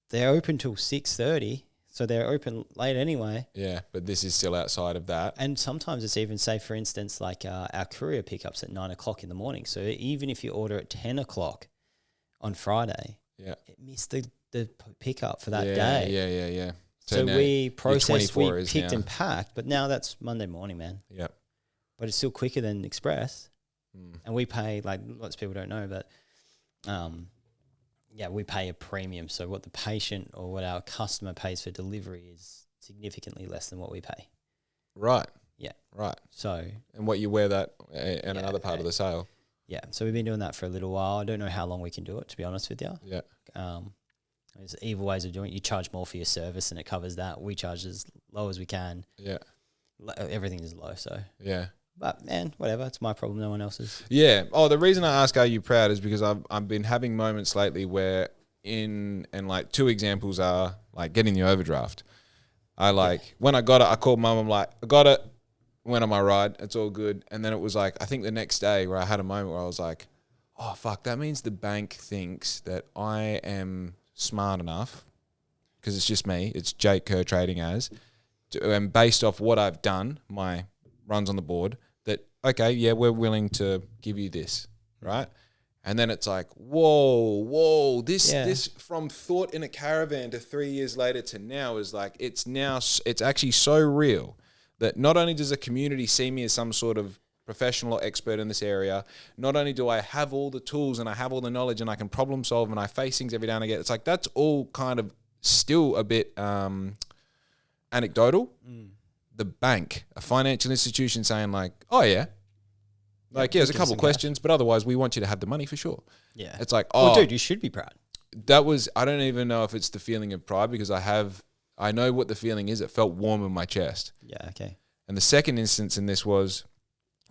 They're open till 6:30, so they're open late anyway. Yeah, but this is still outside of that. And sometimes it's even, say, for instance, like our courier pickups at 9 o'clock in the morning. So even if you order at 10 o'clock on Friday, it missed the pickup for that day. Yeah. So we processed, we picked now. and packed, but now that's Monday morning, man. Yeah. But it's still quicker than Express. And we pay, like lots of people don't know, but we pay a premium. So what the patient or what our customer pays for delivery is significantly less than what we pay. Right. Yeah. Right. So. And what you wear that in another part of the sale. Yeah. So we've been doing that for a little while. I don't know how long we can do it, to be honest with you. Yeah. There's evil ways of doing it. You charge more for your service and it covers that. We charge as low as we can. Yeah. Everything is low, so. Yeah. But, man, whatever. It's my problem, no one else's. Yeah. Oh, the reason I ask, are you proud, is because I've been having moments lately where and like two examples are like getting the overdraft. When I got it, I called mum. I'm like, I got it. Went on my ride. It's all good. And then it was like, I think the next day where I had a moment where I was like, oh, fuck, that means the bank thinks that I am smart enough, because it's just me. It's Jake Kerr trading as, and based off what I've done, my runs on the board, that, okay, yeah, we're willing to give you this, right? And then it's like, whoa, this from thought in a caravan to 3 years later to now is like, it's actually so real that not only does the community see me as some sort of professional or expert in this area, not only do I have all the tools and I have all the knowledge and I can problem solve and I face things every day and again, it's like, that's all kind of still a bit anecdotal. The bank, a financial institution saying like, oh yeah, like, yeah, there's a couple of questions, but otherwise we want you to have the money for sure. Yeah. It's like, well, dude, you should be proud. I don't even know if it's the feeling of pride, because I know what the feeling is. It felt warm in my chest. Yeah, okay. And the second instance in this was,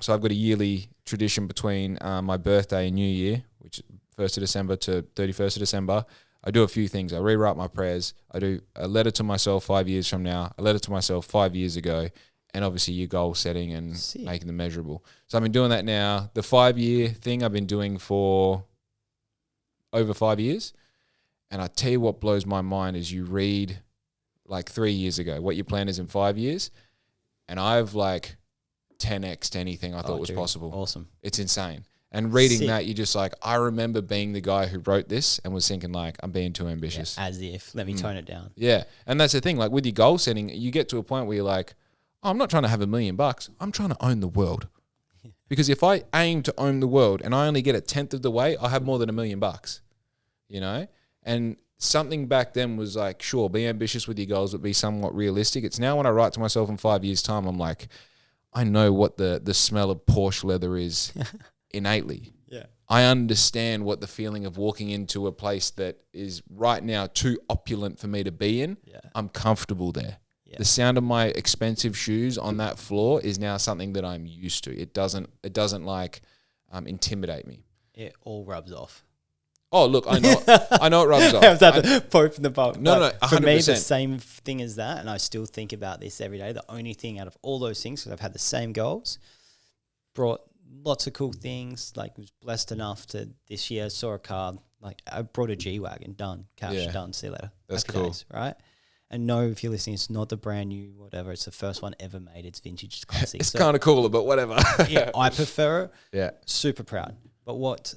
so I've got a yearly tradition between my birthday and New Year, which 1st of December to 31st of December. I do a few things. I rewrite my prayers. I do a letter to myself 5 years from now, a letter to myself 5 years ago, and obviously your goal setting and making them measurable. So I've been doing that now. The 5-year thing I've been doing for over 5 years. And I tell you what blows my mind is you read like 3 years ago what your plan is in 5 years, and I've like 10x'd anything I thought was possible. Awesome. It's insane. And reading that, you're just like, I remember being the guy who wrote this and was thinking like, I'm being too ambitious. Yeah, as if, let me tone it down. Yeah. And that's the thing, like with your goal setting, you get to a point where you're like, oh, I'm not trying to have $1 million. I'm trying to own the world. Because if I aim to own the world and I only get 1/10 of the way, I'll have more than $1 million, you know? And something back then was like, sure, be ambitious with your goals, but be somewhat realistic. It's now when I write to myself in 5 years' time, I'm like, I know what the smell of Porsche leather is innately. Yeah. I understand what the feeling of walking into a place that is right now too opulent for me to be in. Yeah. I'm comfortable there. Yeah. The sound of my expensive shoes on that floor is now something that I'm used to. It doesn't like intimidate me. It all rubs off. Oh, look, I know it rubs off. I was at the Pope in the pub. No, 100%. For me, the same thing as that, and I still think about this every day. The only thing out of all those things, because I've had the same goals, brought lots of cool things, like was blessed enough to this year, saw a car, like I brought a G-Wagon, done, cash, done, see you later. That's Happy cool. days, right? And no, if you're listening, it's not the brand new whatever. It's the first one ever made. It's vintage, it's classic. It's kind of cooler, but whatever. Yeah, I prefer it. Yeah. Super proud. But what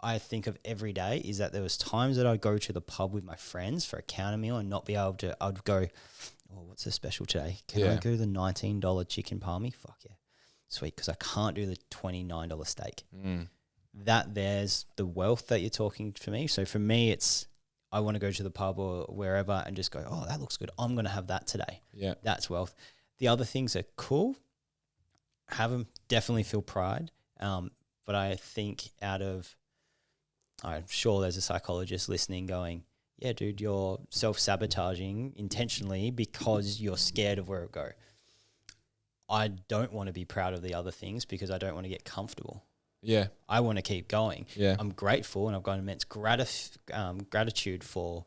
I think of every day is that there was times that I'd go to the pub with my friends for a counter meal and not be able to, I'd go, oh, what's the special today? Can I go the $19 chicken palmy? Fuck yeah. Sweet, because I can't do the $29 steak. That there's the wealth that you're talking for me. So for me, it's, I want to go to the pub or wherever and just go, oh, that looks good. I'm going to have that today. Yeah. That's wealth. The other things are cool. Have them, definitely feel pride. But I think I'm sure there's a psychologist listening going, yeah, dude, you're self-sabotaging intentionally because you're scared of where it will go. I don't want to be proud of the other things because I don't want to get comfortable. Yeah. I want to keep going. Yeah. I'm grateful and I've got immense gratitude for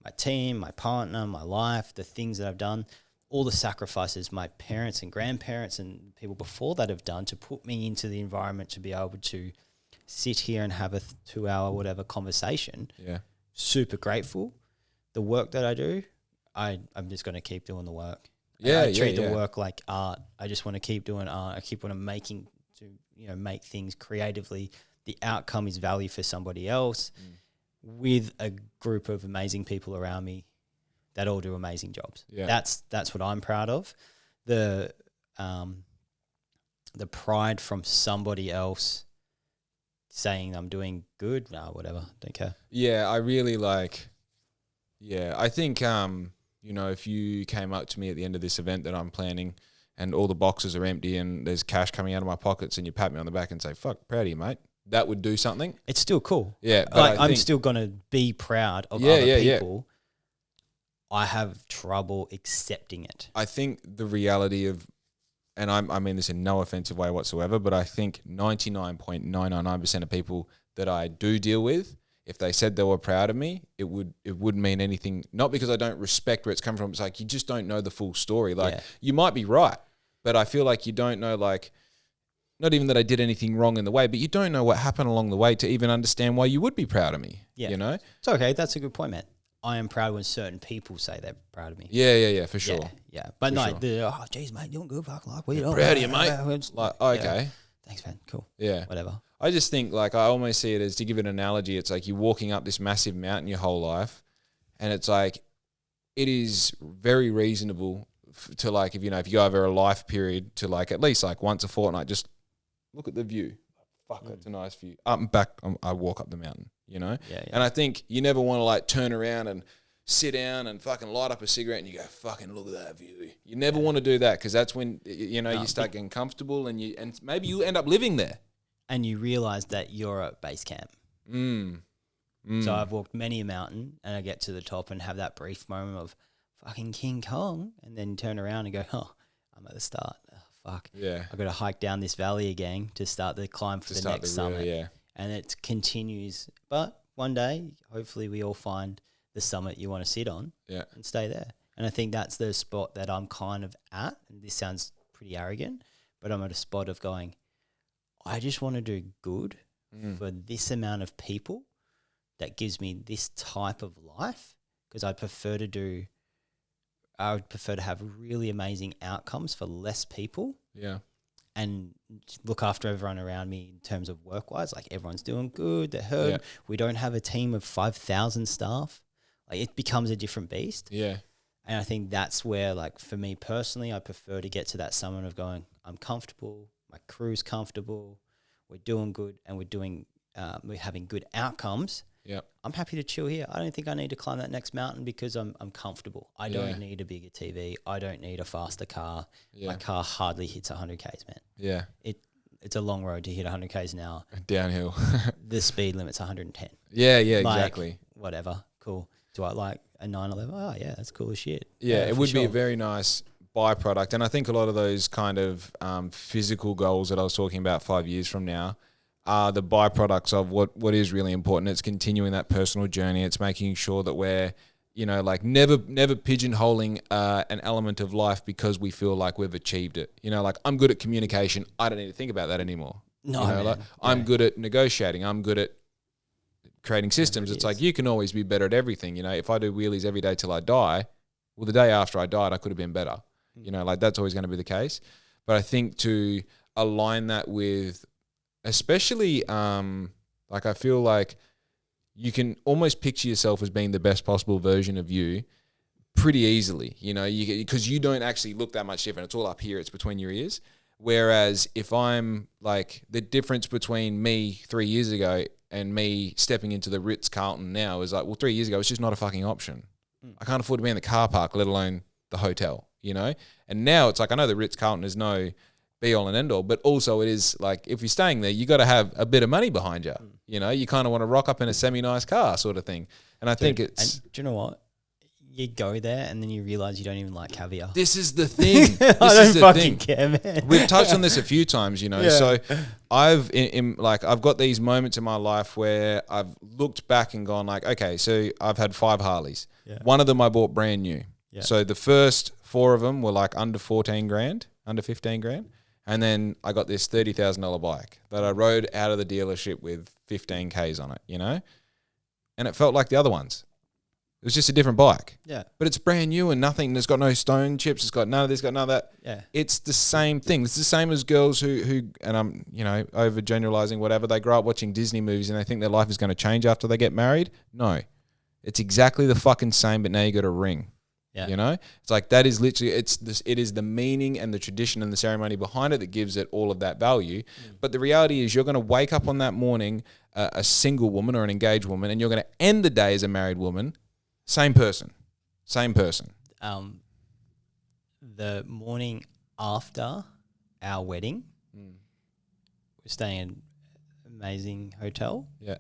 my team, my partner, my life, the things that I've done, all the sacrifices my parents and grandparents and people before that have done to put me into the environment to be able to sit here and have a 2-hour whatever conversation. Yeah. Super grateful. The work that I do, I'm just going to keep doing the work. Yeah, I treat the work like art. I just want to keep doing art. I keep on making to make things creatively. The outcome is value for somebody else with a group of amazing people around me that all do amazing jobs. Yeah. That's what I'm proud of. The pride from somebody else saying I'm doing good, whatever, don't care. Yeah, I really I think, if you came up to me at the end of this event that I'm planning and all the boxes are empty and there's cash coming out of my pockets and you pat me on the back and say, fuck, proud of you, mate. that would do something. It's still cool. Yeah. But Like I'm still going to be proud of other people. I have trouble accepting it. I think the reality of, and I mean this in no offensive way whatsoever, but I think 99.999% of people that I do deal with, if they said they were proud of me, it wouldn't mean anything. Not because I don't respect where it's come from. It's like you just don't know the full story. Like you might be right, but I feel like you don't know, like, not even that I did anything wrong in the way, but you don't know what happened along the way to even understand why you would be proud of me. Yeah. You know? It's okay. That's a good point, man. I am proud when certain people say they're proud of me. Yeah, for sure. Yeah. But geez, mate, you're good. Fuck, like, we proud of you, mate. Like, okay. Thanks, man. Cool. Yeah. Whatever. I just think, like, I almost see it as, to give it an analogy, it's like you're walking up this massive mountain your whole life, and it's like, it is very reasonable to, like, if you go over a life period, to, like, at least, like, once a fortnight, just look at the view. Fuck, that's a nice view. Up and back, I walk up the mountain, Yeah. And I think you never want to, like, turn around and sit down and fucking light up a cigarette and you go, fucking look at that view. You never want to do that, because that's when, you start getting comfortable, and maybe you end up living there. And you realize that you're at base camp. So I've walked many a mountain, and I get to the top and have that brief moment of fucking King Kong, and then turn around and go, oh, I'm at the start. Oh, fuck. Yeah. I've got to hike down this valley again to start the climb for the next summit. Yeah. And it continues. But one day, hopefully we all find the summit you want to sit on and stay there. And I think that's the spot that I'm kind of at. And this sounds pretty arrogant, but I'm at a spot of going, I just want to do good for this amount of people that gives me this type of life, because I would prefer to have really amazing outcomes for less people. Yeah. And look after everyone around me in terms of work-wise. Like, everyone's doing good, they're heard. Yeah. We don't have a team of 5,000 staff. Like, it becomes a different beast. Yeah. And I think that's where, like, for me personally, I prefer to get to that summit of going, I'm comfortable, my crew's comfortable, we're doing good, and we're having good outcomes. Yeah, I'm happy to chill here. I don't think I need to climb that next mountain because I'm comfortable. I don't need a bigger TV. I don't need a faster car. My car hardly hits 100 Ks, man. Yeah. It's a long road to hit 100 Ks an hour. Downhill. The speed limit's 110. Yeah, like, exactly. Whatever. Cool. Do I like a 911? Oh, yeah, that's cool as shit. Yeah, it would be a very nice byproduct. And I think a lot of those kind of physical goals that I was talking about 5 years from now are the byproducts of what is really important. It's continuing that personal journey. It's making sure that we're, like never pigeonholing an element of life because we feel like we've achieved it. Like, I'm good at communication. I don't need to think about that anymore. No, like, I'm good at negotiating. I'm good at creating systems. It's like, you can always be better at everything. If I do wheelies every day till I die, well, the day after I died, I could have been better. Like, that's always going to be the case. But I think to align that with, especially, like, I feel like you can almost picture yourself as being the best possible version of you pretty easily, because you don't actually look that much different. It's all up here. It's between your ears. Whereas if I'm like, the difference between me 3 years ago and me stepping into the Ritz-Carlton now is like, well, 3 years ago, it's just not a fucking option. I can't afford to be in the car park, let alone the hotel, And now it's like, I know the Ritz-Carlton is no be all and end all, but also it is like, if you're staying there, you got to have a bit of money behind you. You kind of want to rock up in a semi-nice car sort of thing. And I think it's... And do you know what? You go there and then you realize you don't even like caviar. This is the thing. I don't fucking care, man. We've touched on this a few times, So I've I've got these moments in my life where I've looked back and gone like, okay, so I've had 5 Harleys. Yeah. One of them I bought brand new. Yeah. So the first 4 of them were like under 14 grand, under 15 grand. And then I got this $30,000 bike that I rode out of the dealership with 15 Ks on it, And it felt like the other ones. It was just a different bike. Yeah. But it's brand new and nothing. It's got no stone chips. It's got none of this, got none of that. Yeah. It's the same thing. It's the same as girls who and I'm, overgeneralizing, whatever. They grow up watching Disney movies and they think their life is going to change after they get married. No. It's exactly the fucking same, but now you got a ring. Yeah. It's like, that is literally, it is the meaning and the tradition and the ceremony behind it that gives it all of that value. But the reality is, you're going to wake up on that morning a single woman or an engaged woman, and you're going to end the day as a married woman. Same person. The morning after our wedding, we're staying in amazing hotel. Yeah.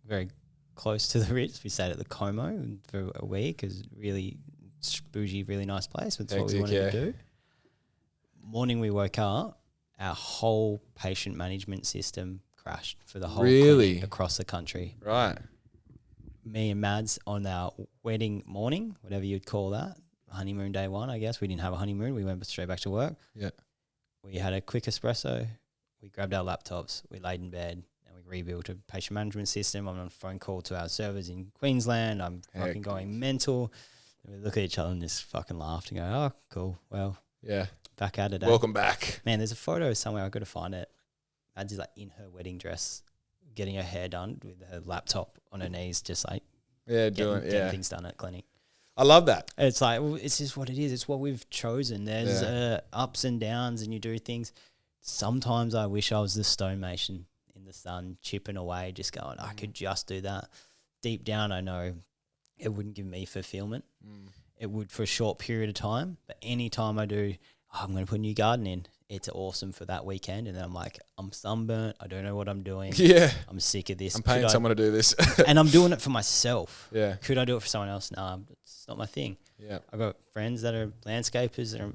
Very close to the Ritz. We stayed at the Como for a week. It was really bougie, really nice place. That's what we wanted to do. Morning we woke up, our whole patient management system crashed for the whole clinic across the country. Right. Me and Mads on our wedding morning, whatever you'd call that, honeymoon day one, I guess. We didn't have a honeymoon. We went straight back to work. Yeah. We had a quick espresso. We grabbed our laptops. We laid in bed and we rebuilt a patient management system. I'm on a phone call to our servers in Queensland. I'm fucking going mental. And we look at each other and just fucking laughed and go, oh, cool. Well, yeah. Back at it. Welcome back. Man, there's a photo somewhere. I've got to find it. Mads is like in her wedding dress, getting her hair done with her laptop on her knees, just like getting things done at clinic. I love that. It's like, well, it's just what it is. It's what we've chosen. There's ups and downs and you do things. Sometimes I wish I was the stonemason in the sun, chipping away, just going, I could just do that. Deep down, I know it wouldn't give me fulfillment. It would for a short period of time. But any time I do, I'm going to put a new garden in. It's awesome for that weekend. And then I'm like, I'm sunburnt. I don't know what I'm doing. Yeah. I'm sick of this. I'm paying someone to do this. And I'm doing it for myself. Yeah. Could I do it for someone else? No, it's not my thing. Yeah. I've got friends that are landscapers that are,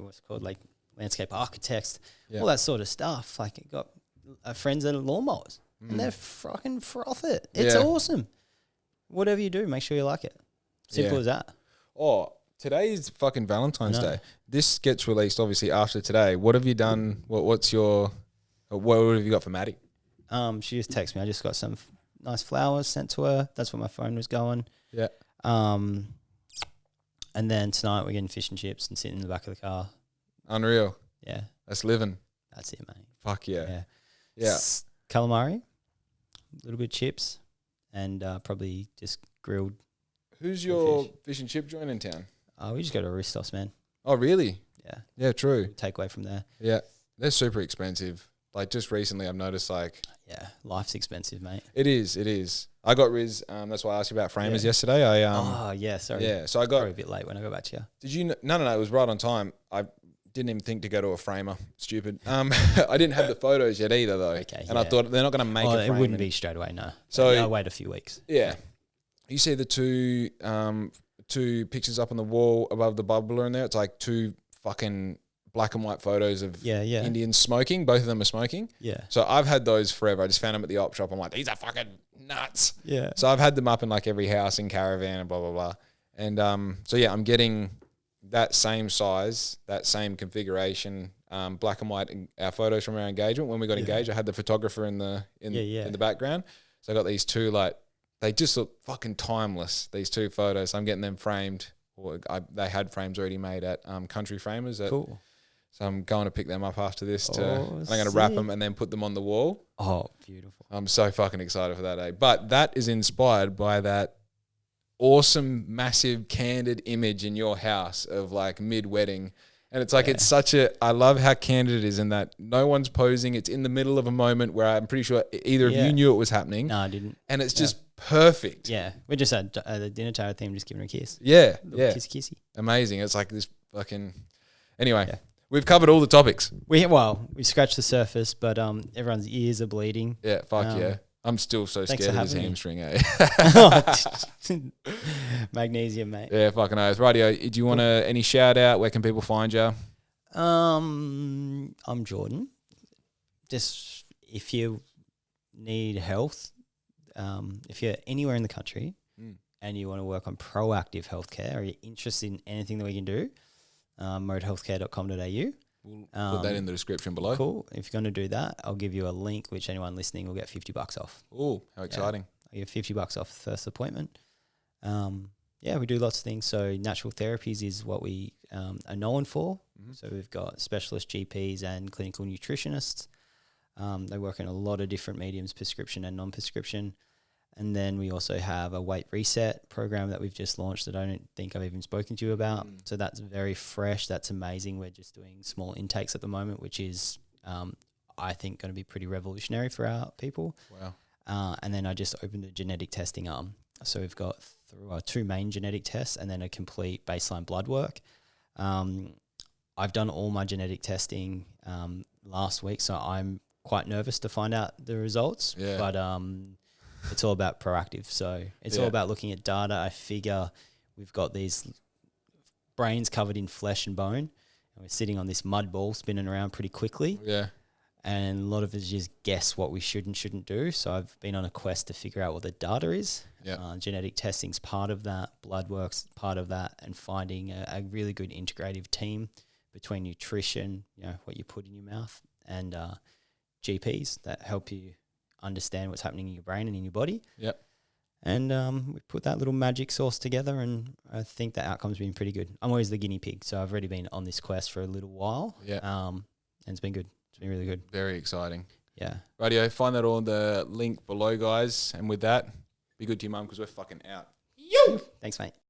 what's it called, like landscape architects, all that sort of stuff. Like I got friends that are lawnmowers and they're fucking froth it. It's awesome. Whatever you do, make sure you like it. Simple as that. Oh, today's fucking Valentine's Day. This gets released obviously after today. What have you done? What have you got for Maddie? She just texted me. I just got some nice flowers sent to her. That's where my phone was going. Yeah. And then tonight we're getting fish and chips and sitting in the back of the car. Unreal. Yeah. That's living. That's it, mate. Fuck yeah. Yeah. Calamari, a little bit of chips, and probably just grilled. Who's your fish and chip joint in town? We just go to Aristos, man. Oh, really? Yeah. Yeah, true. Take away from there. Yeah. They're super expensive. Like just recently I've noticed like... Yeah, life's expensive, mate. It is. I got Riz, that's why I asked you about framers yesterday. Sorry. Yeah, so I got... Probably a bit late when I got back to you. Did you... No, it was right on time. I didn't even think to go to a framer. Stupid. I didn't have the photos yet either though. Okay, and I thought they're not going to make a frame. It wouldn't be straight away, no. So I'll wait a few weeks. Yeah. You see the two pictures up on the wall above the bubbler in there? It's like two fucking black and white photos of Indians smoking. Both of them are smoking. Yeah. So I've had those forever. I just found them at the op shop. I'm like, these are fucking nuts. Yeah. So I've had them up in like every house in caravan and blah, blah, blah. And so yeah, I'm getting that same size, that same configuration, black and white, our photos from our engagement. When we got engaged, I had the photographer in the background. So I got these two like, they just look fucking timeless, these two photos. I'm getting them framed. They had frames already made at Country Framers. Cool. So I'm going to pick them up after this. I'm going to wrap them and then put them on the wall. Oh, beautiful. I'm so fucking excited for that day. But that is inspired by that awesome, massive, candid image in your house of like mid-wedding. And it's like, it's such I love how candid it is in that no one's posing. It's in the middle of a moment where I'm pretty sure either of you knew it was happening. No, I didn't. And it's just perfect. Yeah. We just had the dinner table theme, just giving her a kiss. Yeah. Kissy. Amazing. It's like this fucking, anyway. Yeah. We've covered all the topics. We scratched the surface, but everyone's ears are bleeding. Yeah, fuck yeah. I'm still so scared of his hamstring, Magnesium, mate. Yeah, fucking oath. Rightio, do you want any shout out? Where can people find you? I'm Jordan. Just if you need health, if you're anywhere in the country and you want to work on proactive healthcare or you're interested in anything that we can do, modehealthcare.com.au. We'll put that in the description below. Cool. If you're going to do that, I'll give you a link, which anyone listening will get $50 off. Oh, how exciting. I give $50 off the first appointment. We do lots of things. So natural therapies is what we are known for. Mm-hmm. So we've got specialist GPs and clinical nutritionists. They work in a lot of different mediums, prescription and non-prescription. And then we also have a weight reset program that we've just launched that I don't think I've even spoken to you about. So that's very fresh. That's amazing. We're just doing small intakes at the moment, which is, I think, going to be pretty revolutionary for our people. Wow. And then I just opened a genetic testing arm. So we've got two main genetic tests and then a complete baseline blood work. I've done all my genetic testing last week, so I'm quite nervous to find out the results. Yeah. But it's all about proactive. So it's all about looking at data. I figure we've got these brains covered in flesh and bone, and we're sitting on this mud ball spinning around pretty quickly. Yeah. And a lot of us just guess what we should and shouldn't do. So I've been on a quest to figure out what the data is. Yeah. Genetic testing's part of that. Blood work's part of that. And finding a really good integrative team between nutrition, what you put in your mouth, and GPs that help you understand what's happening in your brain and in your body. Yep. And we put that little magic sauce together, and I think the outcome's been pretty good. I'm always the guinea pig, so I've already been on this quest for a little while. Yeah. And it's been good. It's been really good. Very exciting. Yeah. Radio, find that all in the link below, guys. And with that, be good to your mum because we're fucking out. Thanks, mate.